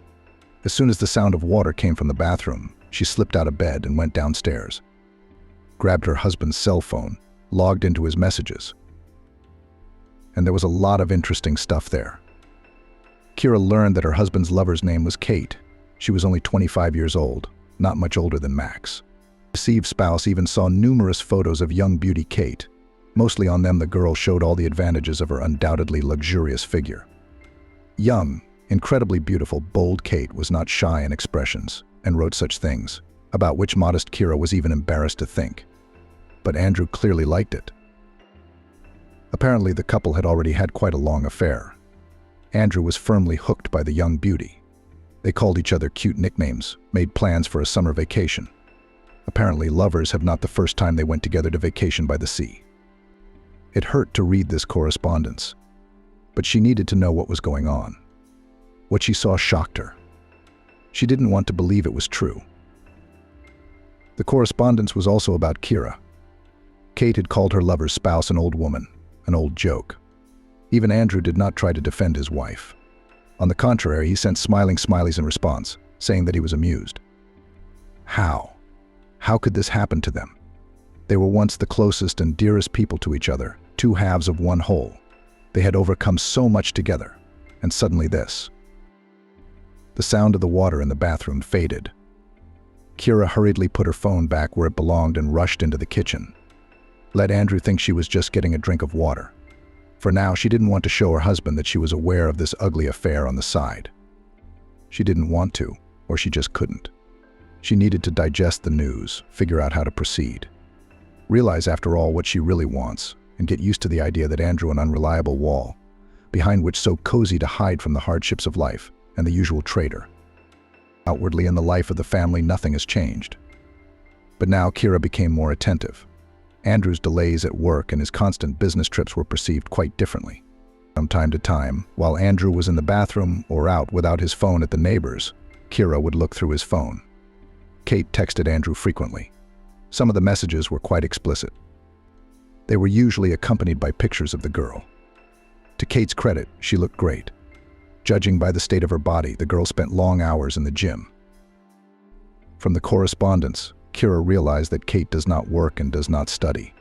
As soon as the sound of water came from the bathroom, she slipped out of bed and went downstairs, grabbed her husband's cell phone, logged into his messages. And there was a lot of interesting stuff there. Kira learned that her husband's lover's name was Kate. She was only 25 years old, not much older than Max. The deceived spouse even saw numerous photos of young beauty Kate. Mostly on them, the girl showed all the advantages of her undoubtedly luxurious figure. Young, incredibly beautiful, bold Kate was not shy in expressions and wrote such things, about which modest Kira was even embarrassed to think. But Andrew clearly liked it. Apparently, the couple had already had quite a long affair. Andrew was firmly hooked by the young beauty. They called each other cute nicknames, made plans for a summer vacation. Apparently, lovers have not the first time they went together to vacation by the sea. It hurt to read this correspondence, but she needed to know what was going on. What she saw shocked her. She didn't want to believe it was true. The correspondence was also about Kira. Kate had called her lover's spouse an old woman, an old joke. Even Andrew did not try to defend his wife. On the contrary, he sent smiling smileys in response, saying that he was amused. How? How could this happen to them? They were once the closest and dearest people to each other, two halves of one whole. They had overcome so much together, and suddenly this. The sound of the water in the bathroom faded. Kira hurriedly put her phone back where it belonged and rushed into the kitchen. Let Andrew think she was just getting a drink of water. For now, she didn't want to show her husband that she was aware of this ugly affair on the side. She didn't want to, or she just couldn't. She needed to digest the news, figure out how to proceed. Realize, after all, what she really wants, and get used to the idea that Andrew an unreliable wall, behind which so cozy to hide from the hardships of life and the usual traitor. Outwardly, in the life of the family, nothing has changed. But now Kira became more attentive. Andrew's delays at work and his constant business trips were perceived quite differently. From time to time, while Andrew was in the bathroom or out without his phone at the neighbors, Kira would look through his phone. Kate texted Andrew frequently. Some of the messages were quite explicit. They were usually accompanied by pictures of the girl. To Kate's credit, she looked great. Judging by the state of her body, the girl spent long hours in the gym. From the correspondence, Kira realized that Kate does not work and does not study.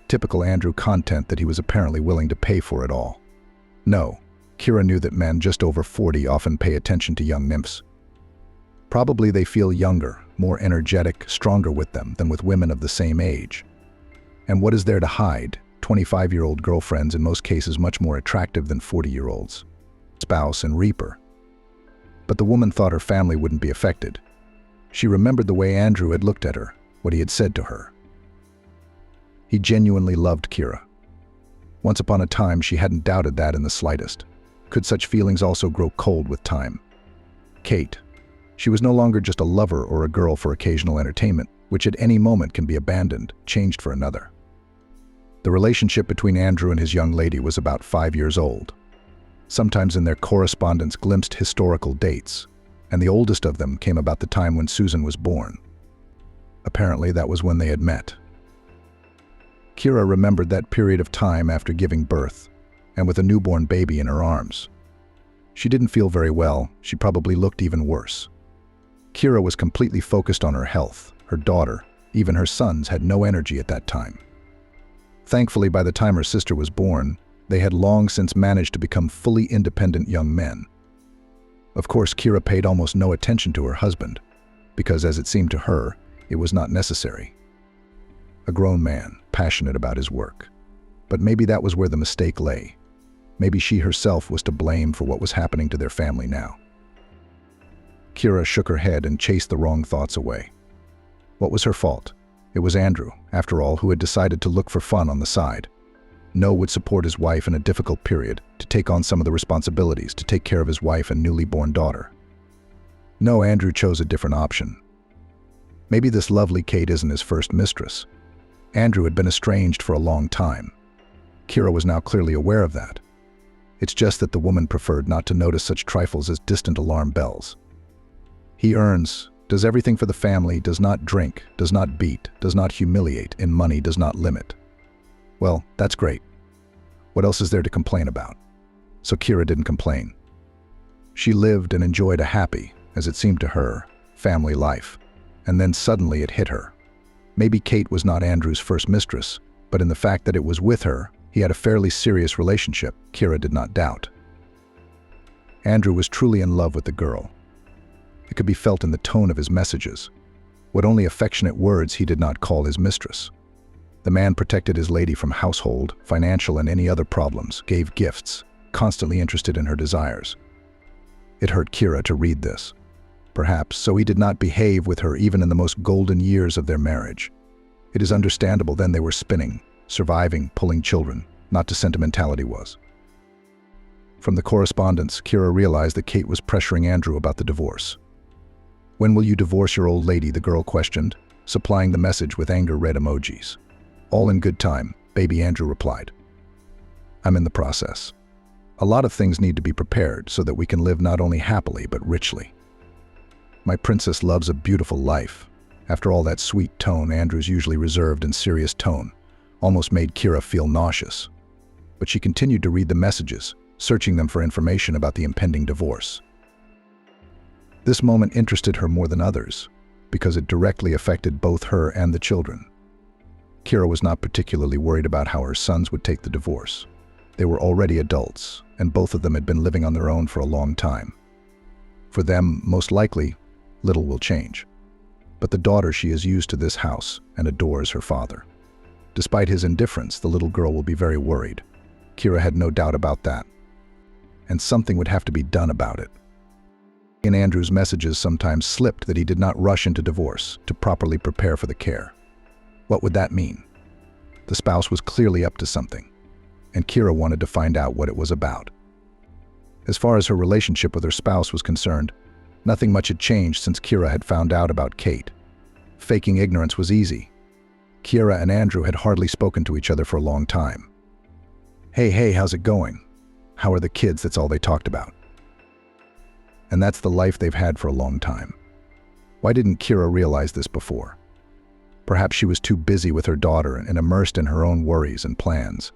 Typical Andrew content that he was apparently willing to pay for it all. No, Kira knew that men just over 40 often pay attention to young nymphs. Probably they feel younger, more energetic, stronger with them than with women of the same age. And what is there to hide? 25-year-old girlfriends, in most cases much more attractive than 40-year-olds. Spouse and reaper. But the woman thought her family wouldn't be affected. She remembered the way Andrew had looked at her, what he had said to her. He genuinely loved Kira. Once upon a time, she hadn't doubted that in the slightest. Could such feelings also grow cold with time? Kate. She was no longer just a lover or a girl for occasional entertainment, which at any moment can be abandoned, changed for another. The relationship between Andrew and his young lady was about 5 years old. Sometimes in their correspondence glimpsed historical dates, and the oldest of them came about the time when Susan was born. Apparently, that was when they had met. Kira remembered that period of time after giving birth, and with a newborn baby in her arms. She didn't feel very well. She probably looked even worse. Kira was completely focused on her health. Her daughter, even her sons, had no energy at that time. Thankfully, by the time her sister was born, they had long since managed to become fully independent young men. Of course, Kira paid almost no attention to her husband, because as it seemed to her, it was not necessary. A grown man, passionate about his work. But maybe that was where the mistake lay. Maybe she herself was to blame for what was happening to their family now. Kira shook her head and chased the wrong thoughts away. What was her fault? It was Andrew, after all, who had decided to look for fun on the side. No would support his wife in a difficult period, to take on some of the responsibilities, to take care of his wife and newly born daughter. No, Andrew chose a different option. Maybe this lovely Kate isn't his first mistress. Andrew had been estranged for a long time. Kira was now clearly aware of that. It's just that the woman preferred not to notice such trifles as distant alarm bells. He earns, does everything for the family, does not drink, does not beat, does not humiliate, and money does not limit. Well, that's great. What else is there to complain about? So Kira didn't complain. She lived and enjoyed a happy, as it seemed to her, family life. And then suddenly it hit her. Maybe Kate was not Andrew's first mistress, but in the fact that it was with her, he had a fairly serious relationship, Kira did not doubt. Andrew was truly in love with the girl. It could be felt in the tone of his messages. What only affectionate words he did not call his mistress. The man protected his lady from household, financial, and any other problems, gave gifts, constantly interested in her desires. It hurt Kira to read this. Perhaps so he did not behave with her even in the most golden years of their marriage. It is understandable then they were spinning, surviving, pulling children, not to sentimentality was. From the correspondence, Kira realized that Kate was pressuring Andrew about the divorce. "When will you divorce your old lady?" the girl questioned, supplying the message with anger-red emojis. "All in good time," baby Andrew replied. "I'm in the process. A lot of things need to be prepared so that we can live not only happily but richly. My princess loves a beautiful life." After all, that sweet tone, Andrew's usually reserved and serious tone, almost made Kira feel nauseous. But she continued to read the messages, searching them for information about the impending divorce. This moment interested her more than others, because it directly affected both her and the children. Kira was not particularly worried about how her sons would take the divorce. They were already adults, and both of them had been living on their own for a long time. For them, most likely, little will change. but the daughter she is used to this house and adores her father. Despite his indifference, the little girl will be very worried. Kira had no doubt about that. And something would have to be done about it. In Andrew's messages sometimes slipped that he did not rush into divorce to properly prepare for the care. What would that mean? The spouse was clearly up to something, and Kira wanted to find out what it was about. As far as her relationship with her spouse was concerned, nothing much had changed since Kira had found out about Kate. Faking ignorance was easy. Kira and Andrew had hardly spoken to each other for a long time. Hey, how's it going? How are the kids? That's all they talked about. And that's the life they've had for a long time. Why didn't Kira realize this before? Perhaps she was too busy with her daughter and immersed in her own worries and plans.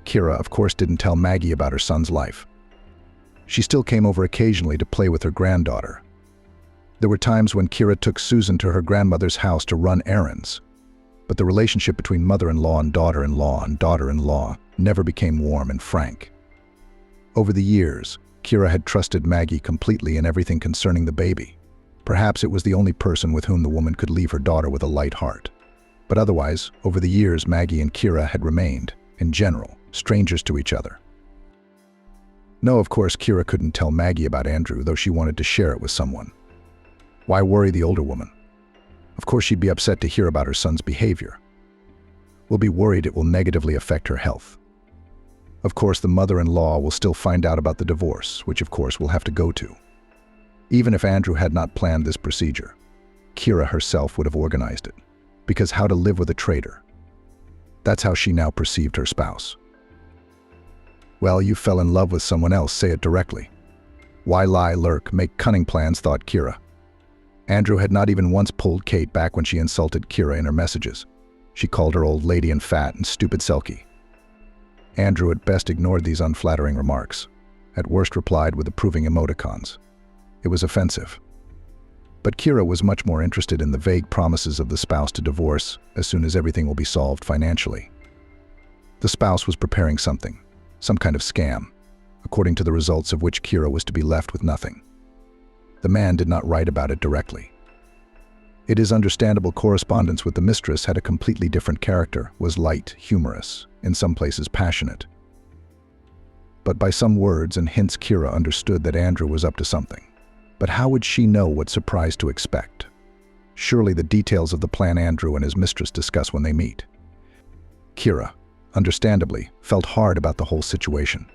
Kira, of course, didn't tell Maggie about her son's life. She still came over occasionally to play with her granddaughter. There were times when Kira took Susan to her grandmother's house to run errands. But the relationship between mother-in-law and daughter-in-law never became warm and frank. Over the years, Kira had trusted Maggie completely in everything concerning the baby. Perhaps it was the only person with whom the woman could leave her daughter with a light heart. But otherwise, over the years, Maggie and Kira had remained, in general, strangers to each other. No, of course, Kira couldn't tell Maggie about Andrew, though she wanted to share it with someone. Why worry the older woman? Of course, she'd be upset to hear about her son's behavior. Will be worried it will negatively affect her health. Of course, the mother-in-law will still find out about the divorce, which of course will have to go to. Even if Andrew had not planned this procedure, Kira herself would have organized it. Because how to live with a traitor? That's how she now perceived her spouse. Well, you fell in love with someone else, say it directly. Why lie, lurk, make cunning plans, thought Kira. Andrew had not even once pulled Kate back when she insulted Kira in her messages. She called her old lady and fat and stupid selkie. Andrew at best ignored these unflattering remarks, at worst replied with approving emoticons. It was offensive. But Kira was much more interested in the vague promises of the spouse to divorce as soon as everything will be solved financially. The spouse was preparing something, some kind of scam, according to the results of which Kira was to be left with nothing. The man did not write about it directly. It is understandable correspondence with the mistress had a completely different character, was light, humorous, in some places passionate. But by some words and hints Kira understood that Andrew was up to something. But how would she know what surprise to expect? Surely the details of the plan Andrew and his mistress discuss when they meet. Kira, understandably, felt hard about the whole situation.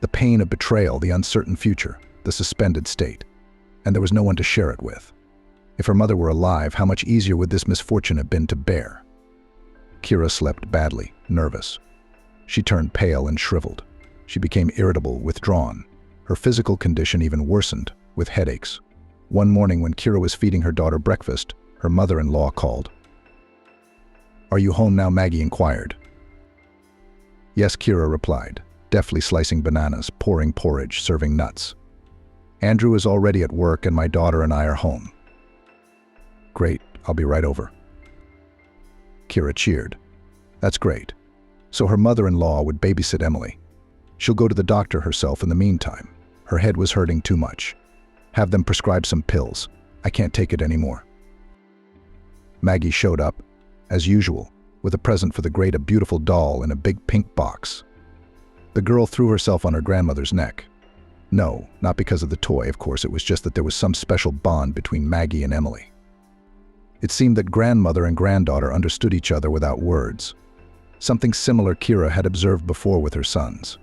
The pain of betrayal, the uncertain future, the suspended state. And there was no one to share it with. If her mother were alive, how much easier would this misfortune have been to bear? Kira slept badly, nervous. She turned pale and shriveled. She became irritable, withdrawn. Her physical condition even worsened, with headaches. One morning when Kira was feeding her daughter breakfast, her mother-in-law called. "Are you home now?" Maggie inquired. "Yes," Kira replied, deftly slicing bananas, pouring porridge, serving nuts. "Andrew is already at work and my daughter and I are home." "Great, I'll be right over." Kira cheered. "That's great. So her mother-in-law would babysit Emily. She'll go to the doctor herself in the meantime. Her head was hurting too much. Have them prescribe some pills. I can't take it anymore." Maggie showed up, as usual, with a present for the great, a beautiful doll in a big pink box. The girl threw herself on her grandmother's neck. No, not because of the toy, of course, it was just that there was some special bond between Maggie and Emily. It seemed that grandmother and granddaughter understood each other without words. Something similar Kira had observed before with her sons.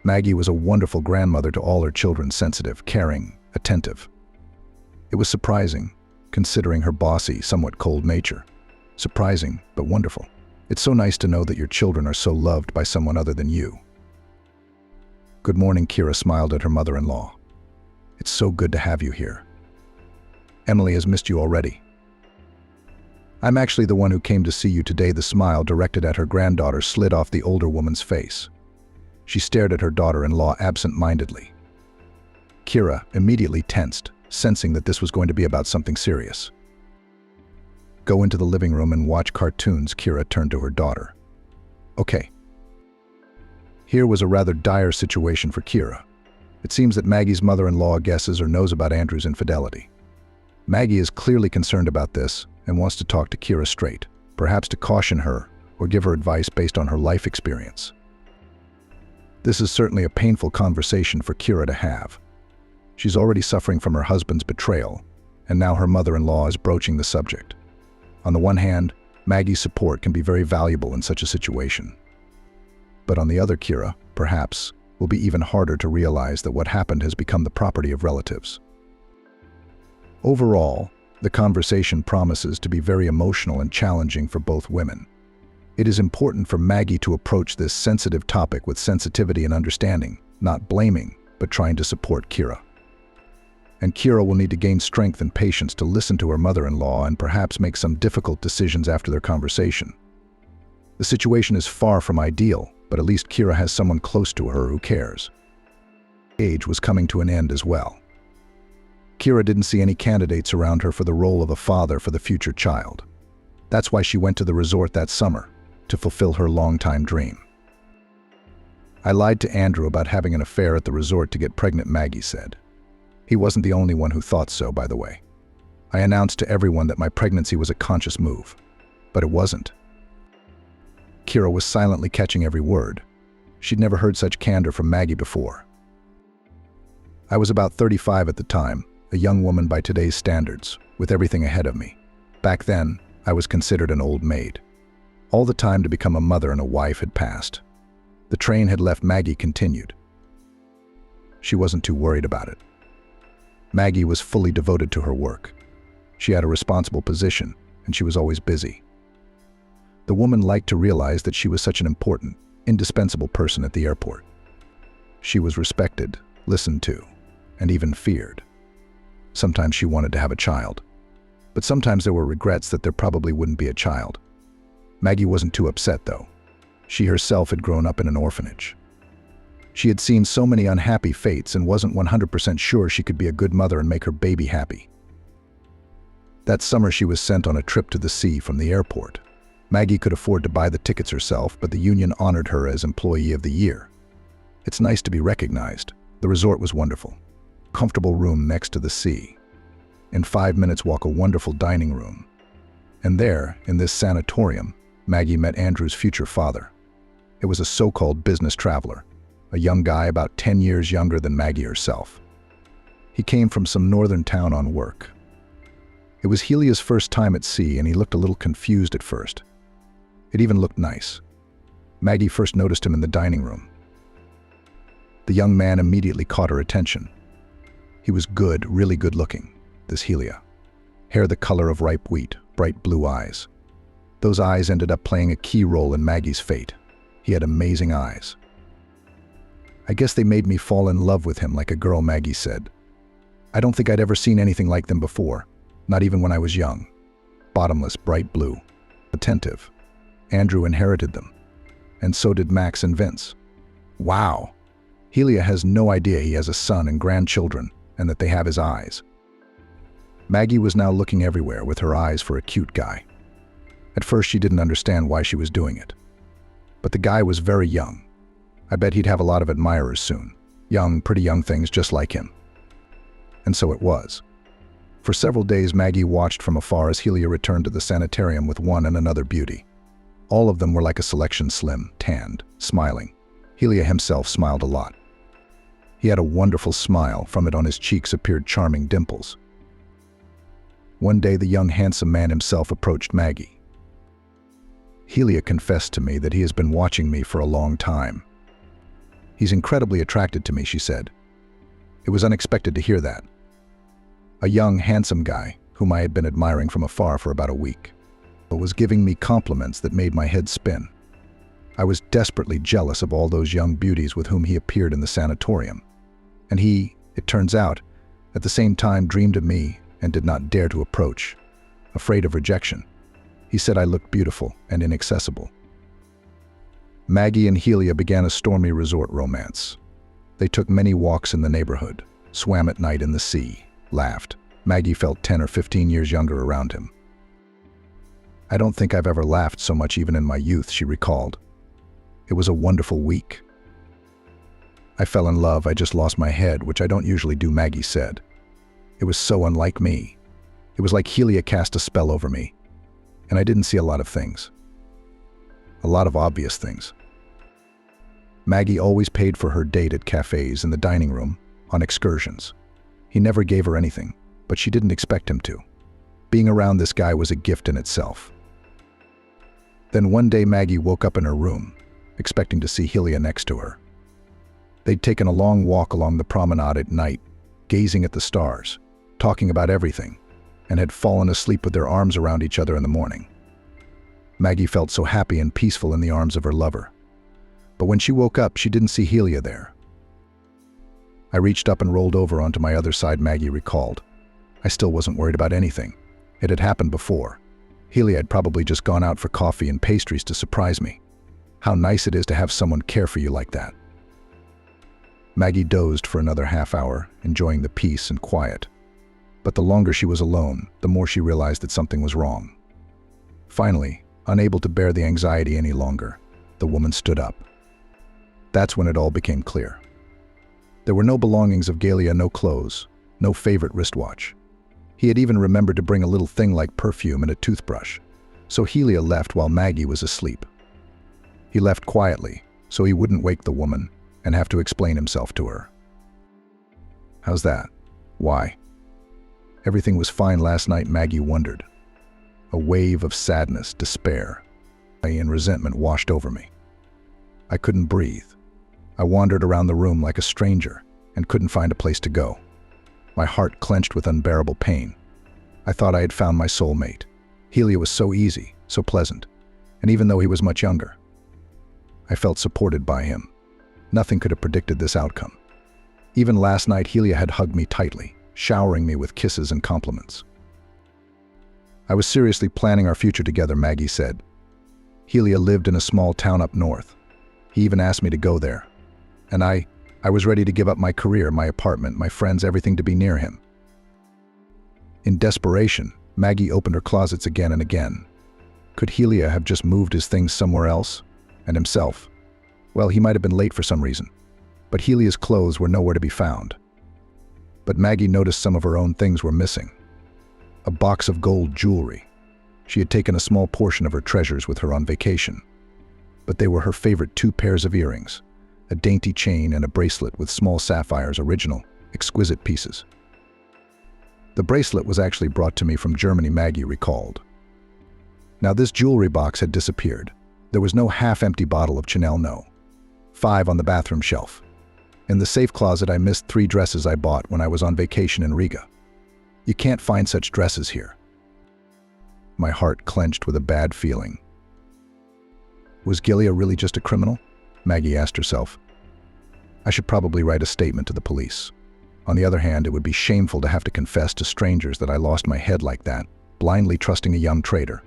Maggie was a wonderful grandmother to all her children, sensitive, caring, attentive. It was surprising, considering her bossy, somewhat cold nature. Surprising, but wonderful. It's so nice to know that your children are so loved by someone other than you. "Good morning," Kira smiled at her mother-in-law. "It's so good to have you here. Emily has missed you already." "I'm actually the one who came to see you today." The smile directed at her granddaughter slid off the older woman's face. She stared at her daughter-in-law absent-mindedly. Kira immediately tensed, sensing that this was going to be about something serious. "Go into the living room and watch cartoons," Kira turned to her daughter. "Okay." Here was a rather dire situation for Kira. It seems that Maggie's mother-in-law guesses or knows about Andrew's infidelity. Maggie is clearly concerned about this and wants to talk to Kira straight, perhaps to caution her or give her advice based on her life experience. This is certainly a painful conversation for Kira to have. She's already suffering from her husband's betrayal, and now her mother-in-law is broaching the subject. On the one hand, Maggie's support can be very valuable in such a situation. But on the other, Kira, perhaps, will be even harder to realize that what happened has become the property of relatives. Overall, the conversation promises to be very emotional and challenging for both women. It is important for Maggie to approach this sensitive topic with sensitivity and understanding, not blaming, but trying to support Kira. And Kira will need to gain strength and patience to listen to her mother-in-law and perhaps make some difficult decisions after their conversation. The situation is far from ideal, but at least Kira has someone close to her who cares. Age was coming to an end as well. Kira didn't see any candidates around her for the role of a father for the future child. That's why she went to the resort that summer, to fulfill her long-time dream. I lied to Andrew about having an affair at the resort to get pregnant, Maggie said. He wasn't the only one who thought so, by the way. I announced to everyone that my pregnancy was a conscious move, but it wasn't. Kira was silently catching every word. She'd never heard such candor from Maggie before. I was about 35 at the time, a young woman by today's standards, with everything ahead of me. Back then, I was considered an old maid. All the time to become a mother and a wife had passed. The train had left. Maggie continued. She wasn't too worried about it. Maggie was fully devoted to her work. She had a responsible position, and she was always busy. The woman liked to realize that she was such an important, indispensable person at the airport. She was respected, listened to, and even feared. Sometimes she wanted to have a child, but sometimes there were regrets that there probably wouldn't be a child. Maggie wasn't too upset, though. She herself had grown up in an orphanage. She had seen so many unhappy fates and wasn't 100% sure she could be a good mother and make her baby happy. That summer she was sent on a trip to the sea from the airport. Maggie could afford to buy the tickets herself, but the union honored her as Employee of the Year. It's nice to be recognized. The resort was wonderful. Comfortable room next to the sea. In 5 minutes walk, a wonderful dining room. And there, in this sanatorium, Maggie met Andrew's future father. It was a so-called business traveler, a young guy about 10 years younger than Maggie herself. He came from some northern town on work. It was Helia's first time at sea, and he looked a little confused at first. It even looked nice. Maggie first noticed him in the dining room. The young man immediately caught her attention. He was good, really good looking, this Helia. Hair the color of ripe wheat, bright blue eyes. Those eyes ended up playing a key role in Maggie's fate. He had amazing eyes. I guess they made me fall in love with him like a girl, Maggie said. I don't think I'd ever seen anything like them before, not even when I was young. Bottomless, bright blue, attentive. Andrew inherited them, and so did Max and Vince. Wow! Helia has no idea he has a son and grandchildren, and that they have his eyes. Maggie was now looking everywhere with her eyes for a cute guy. At first she didn't understand why she was doing it. But the guy was very young. I bet he'd have a lot of admirers soon. Young, pretty young things just like him. And so it was. For several days Maggie watched from afar as Helia returned to the sanitarium with one and another beauty. All of them were like a selection, slim, tanned, smiling. Helia himself smiled a lot. He had a wonderful smile. From it on his cheeks appeared charming dimples. One day the young handsome man himself approached Maggie. Helia confessed to me that he has been watching me for a long time. He's incredibly attracted to me, she said. It was unexpected to hear that. A young, handsome guy, whom I had been admiring from afar for about a week, but was giving me compliments that made my head spin. I was desperately jealous of all those young beauties with whom he appeared in the sanatorium. And he, it turns out, at the same time dreamed of me and did not dare to approach, afraid of rejection. He said I looked beautiful and inaccessible. Maggie and Helia began a stormy resort romance. They took many walks in the neighborhood, swam at night in the sea, laughed. Maggie felt 10 or 15 years younger around him. I don't think I've ever laughed so much even in my youth, she recalled. It was a wonderful week. I fell in love, I just lost my head, which I don't usually do, Maggie said. It was so unlike me. It was like Helia cast a spell over me, and I didn't see a lot of things. A lot of obvious things. Maggie always paid for her date at cafes, in the dining room, on excursions. He never gave her anything, but she didn't expect him to. Being around this guy was a gift in itself. Then one day Maggie woke up in her room, expecting to see Helia next to her. They'd taken a long walk along the promenade at night, gazing at the stars, talking about everything, and had fallen asleep with their arms around each other in the morning. Maggie felt so happy and peaceful in the arms of her lover. But when she woke up, she didn't see Helia there. I reached up and rolled over onto my other side, Maggie recalled. I still wasn't worried about anything. It had happened before. Helia had probably just gone out for coffee and pastries to surprise me. How nice it is to have someone care for you like that. Maggie dozed for another half hour, enjoying the peace and quiet. But the longer she was alone, the more she realized that something was wrong. Finally, unable to bear the anxiety any longer, the woman stood up. That's when it all became clear. There were no belongings of Galia, no clothes, no favorite wristwatch. He had even remembered to bring a little thing like perfume and a toothbrush. So Helia left while Maggie was asleep. He left quietly, so he wouldn't wake the woman and have to explain himself to her. How's that? Why? Everything was fine last night, Maggie wondered. A wave of sadness, despair, and resentment washed over me. I couldn't breathe. I wandered around the room like a stranger and couldn't find a place to go. My heart clenched with unbearable pain. I thought I had found my soulmate. Helia was so easy, so pleasant, and even though he was much younger, I felt supported by him. Nothing could have predicted this outcome. Even last night, Helia had hugged me tightly, showering me with kisses and compliments. I was seriously planning our future together, Maggie said. Helia lived in a small town up north. He even asked me to go there. And I was ready to give up my career, my apartment, my friends, everything to be near him. In desperation, Maggie opened her closets again and again. Could Helia have just moved his things somewhere else? And himself? Well, he might have been late for some reason. But Helia's clothes were nowhere to be found. But Maggie noticed some of her own things were missing. A box of gold jewelry. She had taken a small portion of her treasures with her on vacation. But they were her favorite 2 pairs of earrings, a dainty chain and a bracelet with small sapphires, original, exquisite pieces. The bracelet was actually brought to me from Germany, Maggie recalled. Now this jewelry box had disappeared. There was no half-empty bottle of Chanel, no. 5 on the bathroom shelf. In the safe closet, I missed 3 dresses I bought when I was on vacation in Riga. You can't find such dresses here. My heart clenched with a bad feeling. Was Galia really just a criminal? Maggie asked herself. I should probably write a statement to the police. On the other hand, it would be shameful to have to confess to strangers that I lost my head like that, blindly trusting a young traitor.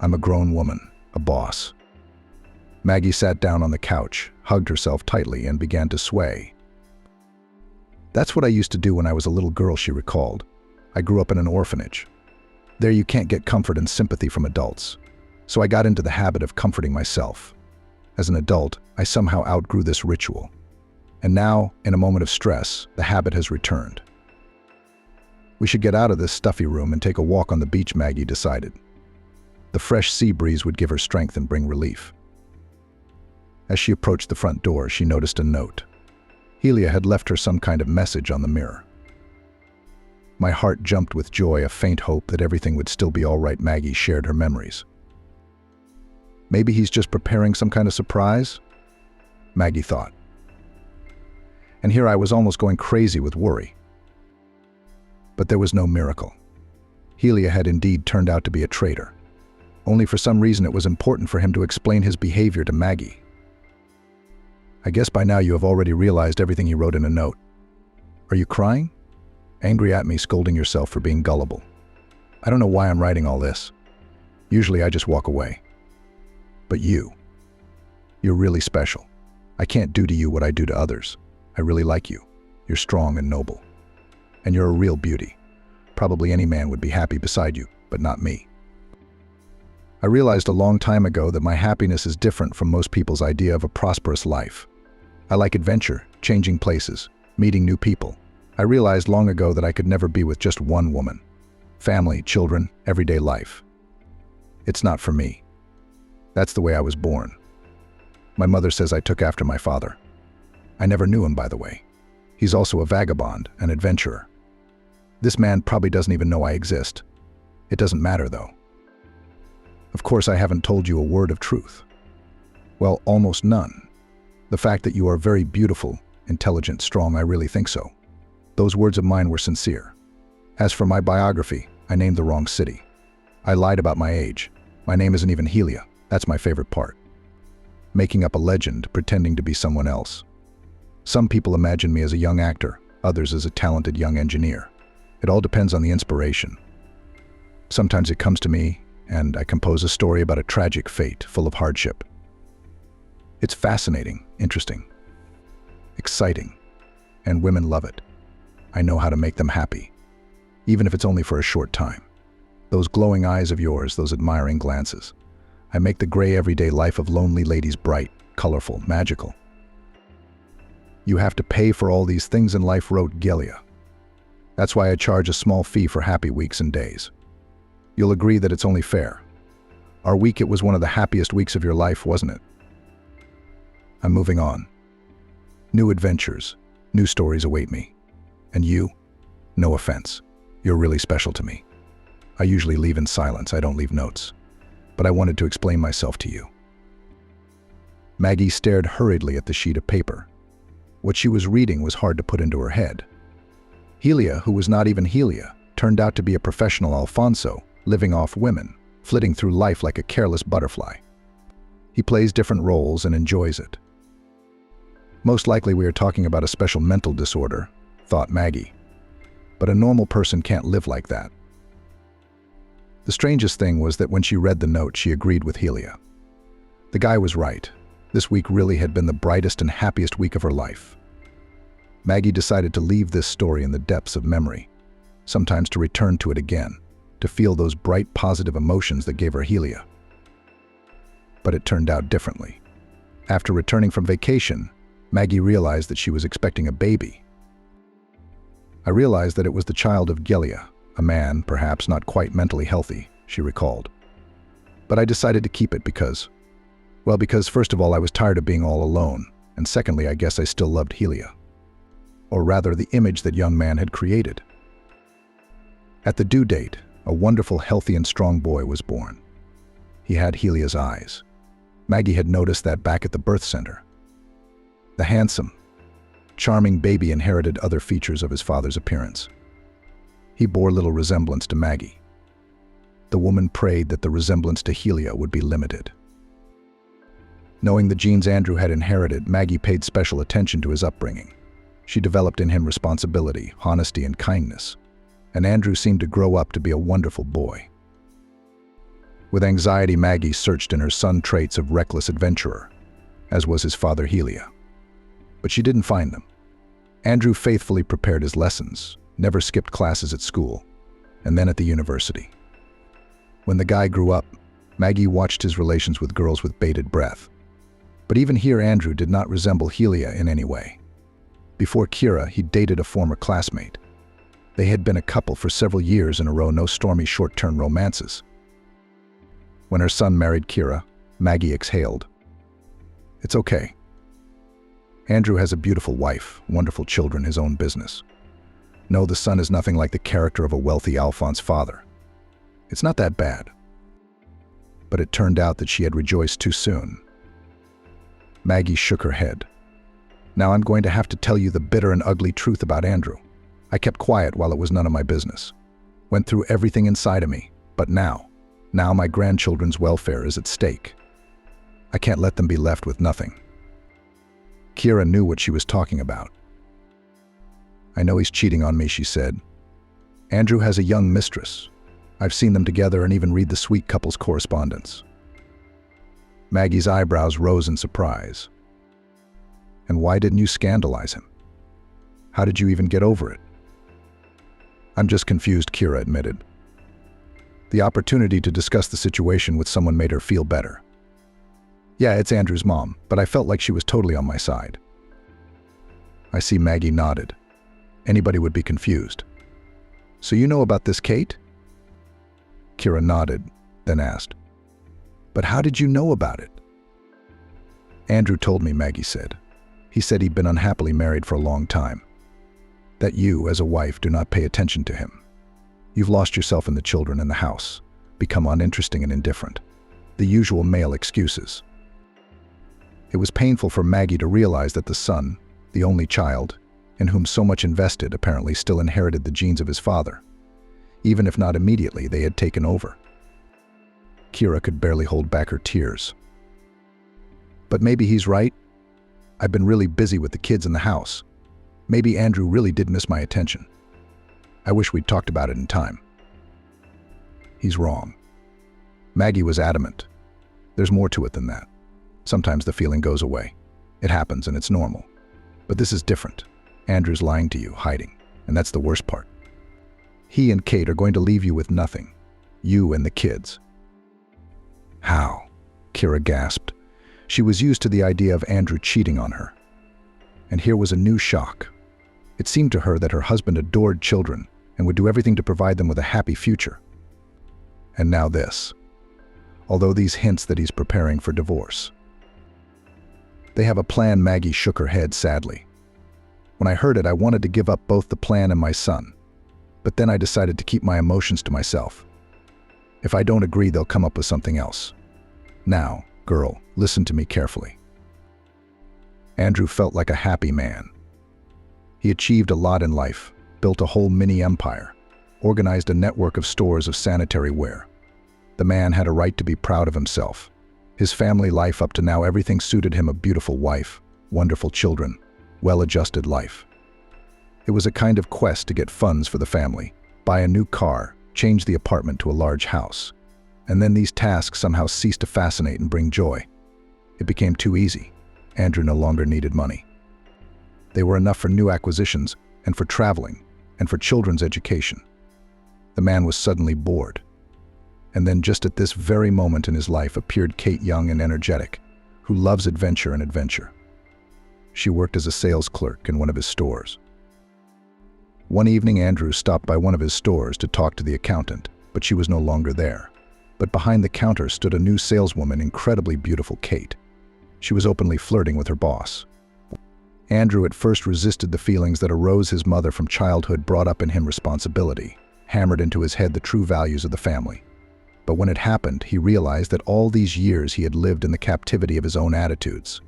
I'm a grown woman, a boss. Maggie sat down on the couch, hugged herself tightly, and began to sway. That's what I used to do when I was a little girl, she recalled. I grew up in an orphanage. There you can't get comfort and sympathy from adults. So I got into the habit of comforting myself. As an adult, I somehow outgrew this ritual. And now, in a moment of stress, the habit has returned. We should get out of this stuffy room and take a walk on the beach, Maggie decided. The fresh sea breeze would give her strength and bring relief. As she approached the front door, she noticed a note. Helia had left her some kind of message on the mirror. My heart jumped with joy, a faint hope that everything would still be all right. Maggie shared her memories. Maybe he's just preparing some kind of surprise? Maggie thought. And here I was almost going crazy with worry. But there was no miracle. Helia had indeed turned out to be a traitor. Only for some reason it was important for him to explain his behavior to Maggie. I guess by now you have already realized everything he wrote in a note. Are you crying? Angry at me, scolding yourself for being gullible. I don't know why I'm writing all this. Usually I just walk away. But you're really special. I can't do to you what I do to others. I really like you. You're strong and noble. And you're a real beauty. Probably any man would be happy beside you, but not me. I realized a long time ago that my happiness is different from most people's idea of a prosperous life. I like adventure, changing places, meeting new people. I realized long ago that I could never be with just one woman. Family, children, everyday life. It's not for me. That's the way I was born. My mother says I took after my father. I never knew him, by the way. He's also a vagabond, an adventurer. This man probably doesn't even know I exist. It doesn't matter, though. Of course, I haven't told you a word of truth. Well, almost none. The fact that you are very beautiful, intelligent, strong, I really think so. Those words of mine were sincere. As for my biography, I named the wrong city. I lied about my age. My name isn't even Helia. That's my favorite part. Making up a legend, pretending to be someone else. Some people imagine me as a young actor, others as a talented young engineer. It all depends on the inspiration. Sometimes it comes to me, and I compose a story about a tragic fate full of hardship. It's fascinating, interesting, exciting, and women love it. I know how to make them happy, even if it's only for a short time. Those glowing eyes of yours, those admiring glances. I make the gray everyday life of lonely ladies bright, colorful, magical. You have to pay for all these things in life, wrote Gelia. That's why I charge a small fee for happy weeks and days. You'll agree that it's only fair. Our week, it was one of the happiest weeks of your life, wasn't it? I'm moving on. New adventures, new stories await me. And you, no offense, you're really special to me. I usually leave in silence, I don't leave notes. But I wanted to explain myself to you. Maggie stared hurriedly at the sheet of paper. What she was reading was hard to put into her head. Helia, who was not even Helia, turned out to be a professional Alfonso, living off women, flitting through life like a careless butterfly. He plays different roles and enjoys it. Most likely we are talking about a special mental disorder, thought Maggie. But a normal person can't live like that. The strangest thing was that when she read the note, she agreed with Helia. The guy was right. This week really had been the brightest and happiest week of her life. Maggie decided to leave this story in the depths of memory, sometimes to return to it again, to feel those bright, positive emotions that gave her Helia. But it turned out differently. After returning from vacation, Maggie realized that she was expecting a baby. I realized that it was the child of Gelia, a man, perhaps not quite mentally healthy, she recalled. But I decided to keep it because first of all, I was tired of being all alone, and secondly, I guess I still loved Helia. Or rather, the image that young man had created. At the due date, a wonderful, healthy, and strong boy was born. He had Helia's eyes. Maggie had noticed that back at the birth center. The handsome, charming baby inherited other features of his father's appearance. He bore little resemblance to Maggie. The woman prayed that the resemblance to Helia would be limited. Knowing the genes Andrew had inherited, Maggie paid special attention to his upbringing. She developed in him responsibility, honesty, and kindness, and Andrew seemed to grow up to be a wonderful boy. With anxiety, Maggie searched in her son traits of reckless adventurer, as was his father Helia. But she didn't find them. Andrew faithfully prepared his lessons, never skipped classes at school, and then at the university. When the guy grew up, Maggie watched his relations with girls with bated breath. But even here, Andrew did not resemble Helia in any way. Before Kira, he dated a former classmate. They had been a couple for several years in a row, no stormy short-term romances. When her son married Kira, Maggie exhaled. It's okay. Andrew has a beautiful wife, wonderful children, his own business. No, the son is nothing like the character of a wealthy Alphonse father. It's not that bad. But it turned out that she had rejoiced too soon. Maggie shook her head. Now I'm going to have to tell you the bitter and ugly truth about Andrew. I kept quiet while it was none of my business. Went through everything inside of me, but now my grandchildren's welfare is at stake. I can't let them be left with nothing. Kira knew what she was talking about. I know he's cheating on me, she said. Andrew has a young mistress. I've seen them together and even read the sweet couple's correspondence. Maggie's eyebrows rose in surprise. And why didn't you scandalize him? How did you even get over it? I'm just confused, Kira admitted. The opportunity to discuss the situation with someone made her feel better. Yeah, it's Andrew's mom, but I felt like she was totally on my side. I see. Maggie nodded. Anybody would be confused. So you know about this Kate? Kira nodded, then asked, "But how did you know about it?" "Andrew told me," Maggie said. "He said he'd been unhappily married for a long time. That you, as a wife, do not pay attention to him. You've lost yourself in the children and the house, become uninteresting and indifferent. The usual male excuses." It was painful for Maggie to realize that the son, the only child, in whom so much invested, apparently still inherited the genes of his father. Even if not immediately, they had taken over. Kira could barely hold back her tears. "But maybe he's right. I've been really busy with the kids in the house. Maybe Andrew really did miss my attention. I wish we'd talked about it in time." "He's wrong." Maggie was adamant. "There's more to it than that. Sometimes the feeling goes away. It happens and it's normal. But this is different. Andrew's lying to you, hiding, and that's the worst part. He and Kate are going to leave you with nothing. You and the kids." "How?" Kira gasped. She was used to the idea of Andrew cheating on her. And here was a new shock. It seemed to her that her husband adored children and would do everything to provide them with a happy future. And now this. Although these hints that he's preparing for divorce. "They have a plan," Maggie shook her head sadly. "When I heard it, I wanted to give up both the plan and my son. But then I decided to keep my emotions to myself. If I don't agree, they'll come up with something else. Now, girl, listen to me carefully." Andrew felt like a happy man. He achieved a lot in life, built a whole mini empire, organized a network of stores of sanitary ware. The man had a right to be proud of himself. His family life up to now, everything suited him: a beautiful wife, wonderful children, well-adjusted life. It was a kind of quest to get funds for the family, buy a new car, change the apartment to a large house. And then these tasks somehow ceased to fascinate and bring joy. It became too easy. Andrew no longer needed money. They were enough for new acquisitions, and for traveling, and for children's education. The man was suddenly bored. And then just at this very moment in his life appeared Kate, young and energetic, who loves adventure and adventure. She worked as a sales clerk in one of his stores. One evening, Andrew stopped by one of his stores to talk to the accountant, but she was no longer there. But behind the counter stood a new saleswoman, incredibly beautiful Kate. She was openly flirting with her boss. Andrew at first resisted the feelings that arose. His mother from childhood brought up in him responsibility, hammered into his head the true values of the family. But when it happened, he realized that all these years he had lived in the captivity of his own attitudes.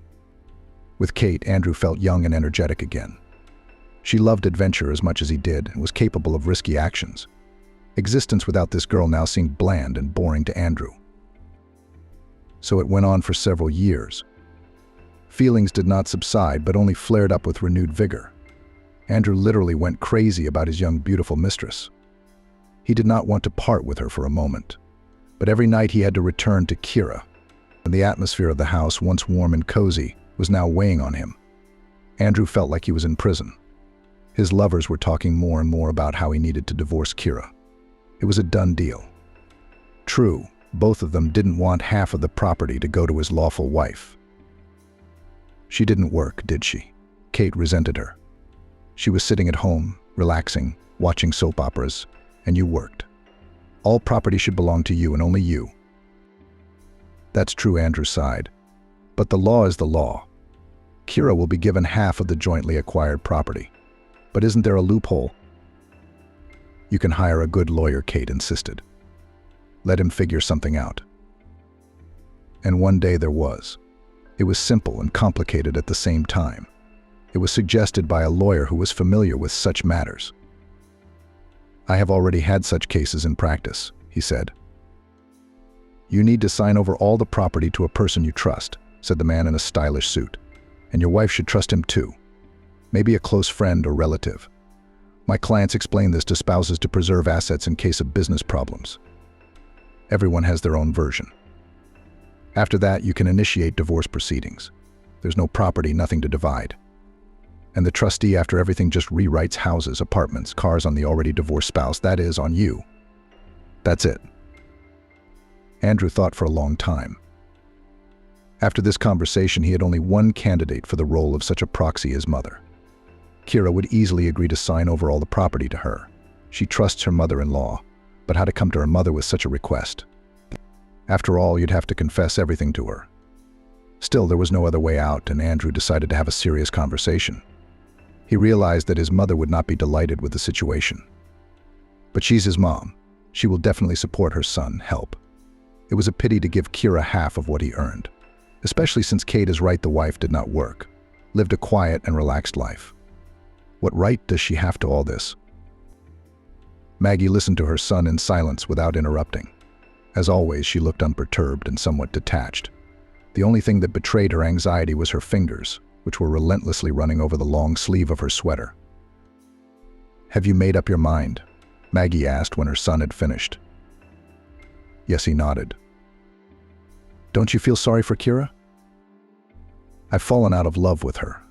With Kate, Andrew felt young and energetic again. She loved adventure as much as he did and was capable of risky actions. Existence without this girl now seemed bland and boring to Andrew. So it went on for several years. Feelings did not subside, but only flared up with renewed vigor. Andrew literally went crazy about his young, beautiful mistress. He did not want to part with her for a moment. But every night he had to return to Kira, and the atmosphere of the house, once warm and cozy, was now weighing on him. Andrew felt like he was in prison. His lovers were talking more and more about how he needed to divorce Kira. It was a done deal. True, both of them didn't want half of the property to go to his lawful wife. She didn't work, did she? Kate resented her. She was sitting at home, relaxing, watching soap operas, and you worked. All property should belong to you and only you. That's true, Andrew sighed. But the law is the law. Kira will be given half of the jointly acquired property. But isn't there a loophole? You can hire a good lawyer, Kate insisted. Let him figure something out. And one day there was. It was simple and complicated at the same time. It was suggested by a lawyer who was familiar with such matters. I have already had such cases in practice, he said. You need to sign over all the property to a person you trust, said the man in a stylish suit. And your wife should trust him too. Maybe a close friend or relative. My clients explain this to spouses to preserve assets in case of business problems. Everyone has their own version. After that, you can initiate divorce proceedings. There's no property, nothing to divide. And the trustee, after everything, just rewrites houses, apartments, cars on the already divorced spouse, that is, on you. That's it. Andrew thought for a long time. After this conversation, he had only one candidate for the role of such a proxy as mother. Kira would easily agree to sign over all the property to her. She trusts her mother-in-law, but how to come to her mother with such a request. After all, you'd have to confess everything to her. Still, there was no other way out, and Andrew decided to have a serious conversation. He realized that his mother would not be delighted with the situation. But she's his mom. She will definitely support her son, help. It was a pity to give Kira half of what he earned, especially since Kate is right, the wife did not work, lived a quiet and relaxed life. What right does she have to all this? Maggie listened to her son in silence without interrupting. As always, she looked unperturbed and somewhat detached. The only thing that betrayed her anxiety was her fingers, which were relentlessly running over the long sleeve of her sweater. "Have you made up your mind?" Maggie asked when her son had finished. Yes, he nodded. "Don't you feel sorry for Kira?" "I've fallen out of love with her.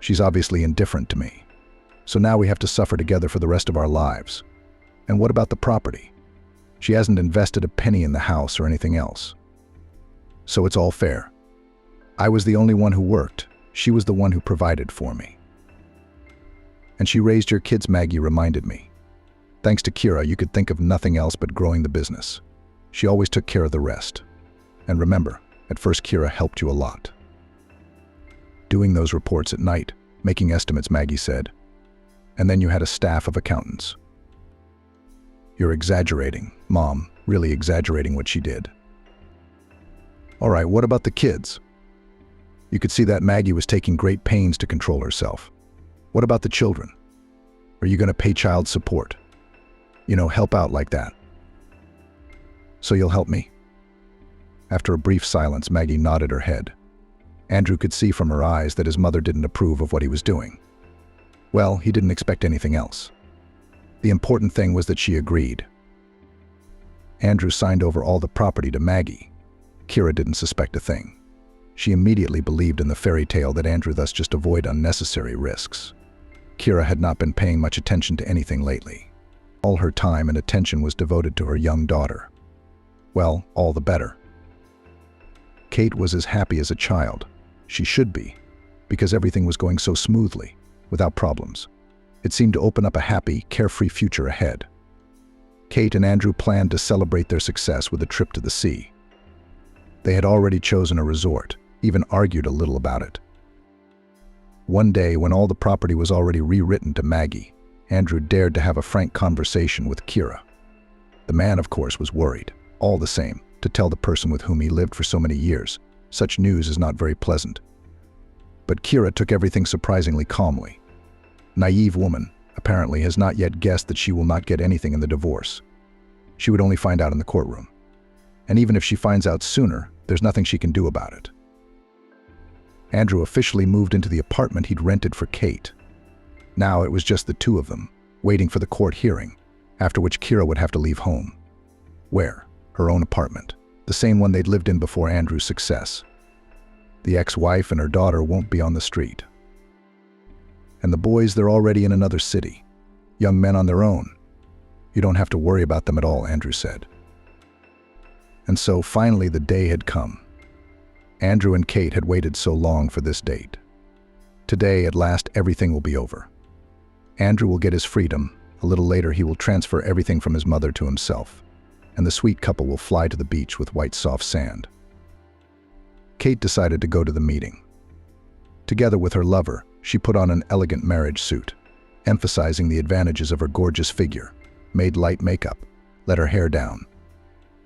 She's obviously indifferent to me. So now we have to suffer together for the rest of our lives. And what about the property? She hasn't invested a penny in the house or anything else. So it's all fair. I was the only one who worked. She was the one who provided for me. And she raised your kids," Maggie reminded me. "Thanks to Kira, you could think of nothing else but growing the business. She always took care of the rest. And remember, at first Kira helped you a lot." "Doing those reports at night, making estimates," Maggie said. "And then you had a staff of accountants." "You're exaggerating, Mom, really exaggerating what she did." "All right, what about the kids?" You could see that Maggie was taking great pains to control herself. "What about the children? Are you going to pay child support? Help out like that?" "So you'll help me?" After a brief silence, Maggie nodded her head. Andrew could see from her eyes that his mother didn't approve of what he was doing. Well, he didn't expect anything else. The important thing was that she agreed. Andrew signed over all the property to Maggie. Kira didn't suspect a thing. She immediately believed in the fairy tale that Andrew thus just avoid unnecessary risks. Kira had not been paying much attention to anything lately. All her time and attention was devoted to her young daughter. Well, all the better. Kate was as happy as a child. She should be, because everything was going so smoothly, without problems. It seemed to open up a happy, carefree future ahead. Kate and Andrew planned to celebrate their success with a trip to the sea. They had already chosen a resort, even argued a little about it. One day, when all the property was already rewritten to Maggie, Andrew dared to have a frank conversation with Kira. The man, of course, was worried. All the same, to tell the person with whom he lived for so many years, such news is not very pleasant. But Kira took everything surprisingly calmly. Naive woman, apparently, has not yet guessed that she will not get anything in the divorce. She would only find out in the courtroom. And even if she finds out sooner, there's nothing she can do about it. Andrew officially moved into the apartment he'd rented for Kate. Now it was just the two of them, waiting for the court hearing, after which Kira would have to leave home. Where? Her own apartment, the same one they'd lived in before Andrew's success. The ex-wife and her daughter won't be on the street. And the boys, they're already in another city. Young men on their own. You don't have to worry about them at all, Andrew said. And so finally the day had come. Andrew and Kate had waited so long for this date. Today, at last, everything will be over. Andrew will get his freedom. A little later, he will transfer everything from his mother to himself, and the sweet couple will fly to the beach with white soft sand. Kate decided to go to the meeting. Together with her lover, she put on an elegant marriage suit, emphasizing the advantages of her gorgeous figure, made light makeup, let her hair down.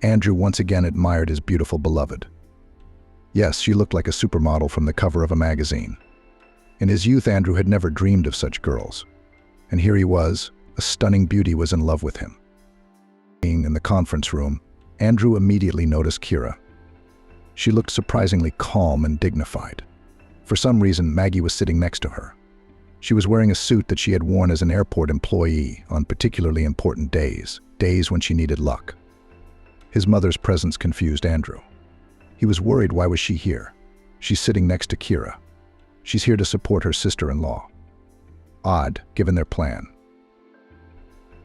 Andrew once again admired his beautiful beloved. Yes, she looked like a supermodel from the cover of a magazine. In his youth, Andrew had never dreamed of such girls. And here he was, a stunning beauty was in love with him. Being in the conference room, Andrew immediately noticed Kira. She looked surprisingly calm and dignified. For some reason, Maggie was sitting next to her. She was wearing a suit that she had worn as an airport employee on particularly important days, days when she needed luck. His mother's presence confused Andrew. He was worried, why was she here? She's sitting next to Kira. She's here to support her sister-in-law. Odd, given their plan.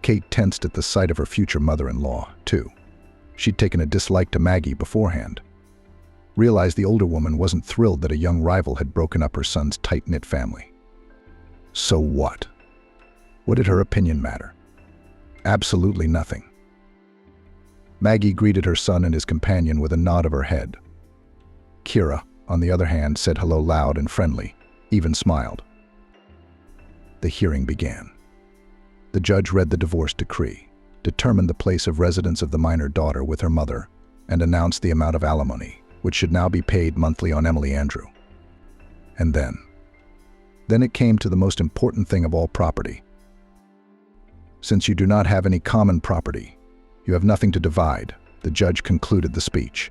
Kate tensed at the sight of her future mother-in-law, too. She'd taken a dislike to Maggie beforehand. Realized the older woman wasn't thrilled that a young rival had broken up her son's tight-knit family. So what? What did her opinion matter? Absolutely nothing. Maggie greeted her son and his companion with a nod of her head. Kira, on the other hand, said hello loud and friendly, even smiled. The hearing began. The judge read the divorce decree, determined the place of residence of the minor daughter with her mother, and announced the amount of alimony, which should now be paid monthly on Emily Andrew. And then it came to the most important thing of all property. Since you do not have any common property, you have nothing to divide, the judge concluded the speech.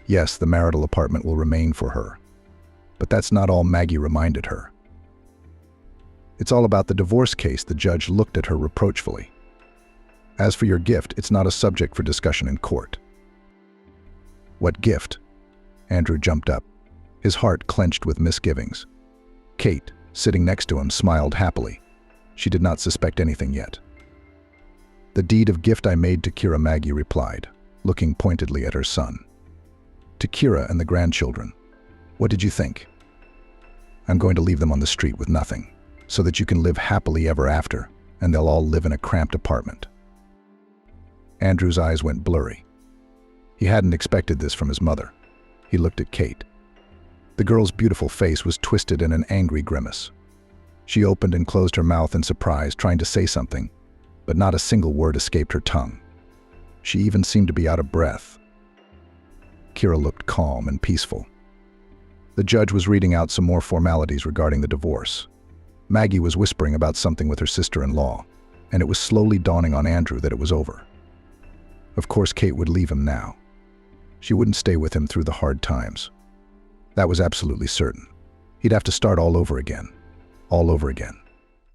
Yes, the marital apartment will remain for her. But that's not all, Maggie reminded her. It's all about the divorce case, the judge looked at her reproachfully. As for your gift, it's not a subject for discussion in court. What gift? Andrew jumped up, his heart clenched with misgivings. Kate, sitting next to him, smiled happily. She did not suspect anything yet. The deed of gift I made to Kira, Maggie replied, looking pointedly at her son. To Kira and the grandchildren. What did you think? I'm going to leave them on the street with nothing, so that you can live happily ever after, and they'll all live in a cramped apartment. Andrew's eyes went blurry. He hadn't expected this from his mother. He looked at Kate. The girl's beautiful face was twisted in an angry grimace. She opened and closed her mouth in surprise, trying to say something, but not a single word escaped her tongue. She even seemed to be out of breath. Kira looked calm and peaceful. The judge was reading out some more formalities regarding the divorce. Maggie was whispering about something with her sister-in-law, and it was slowly dawning on Andrew that it was over. Of course, Kate would leave him now. She wouldn't stay with him through the hard times. That was absolutely certain. He'd have to start all over again. All over again.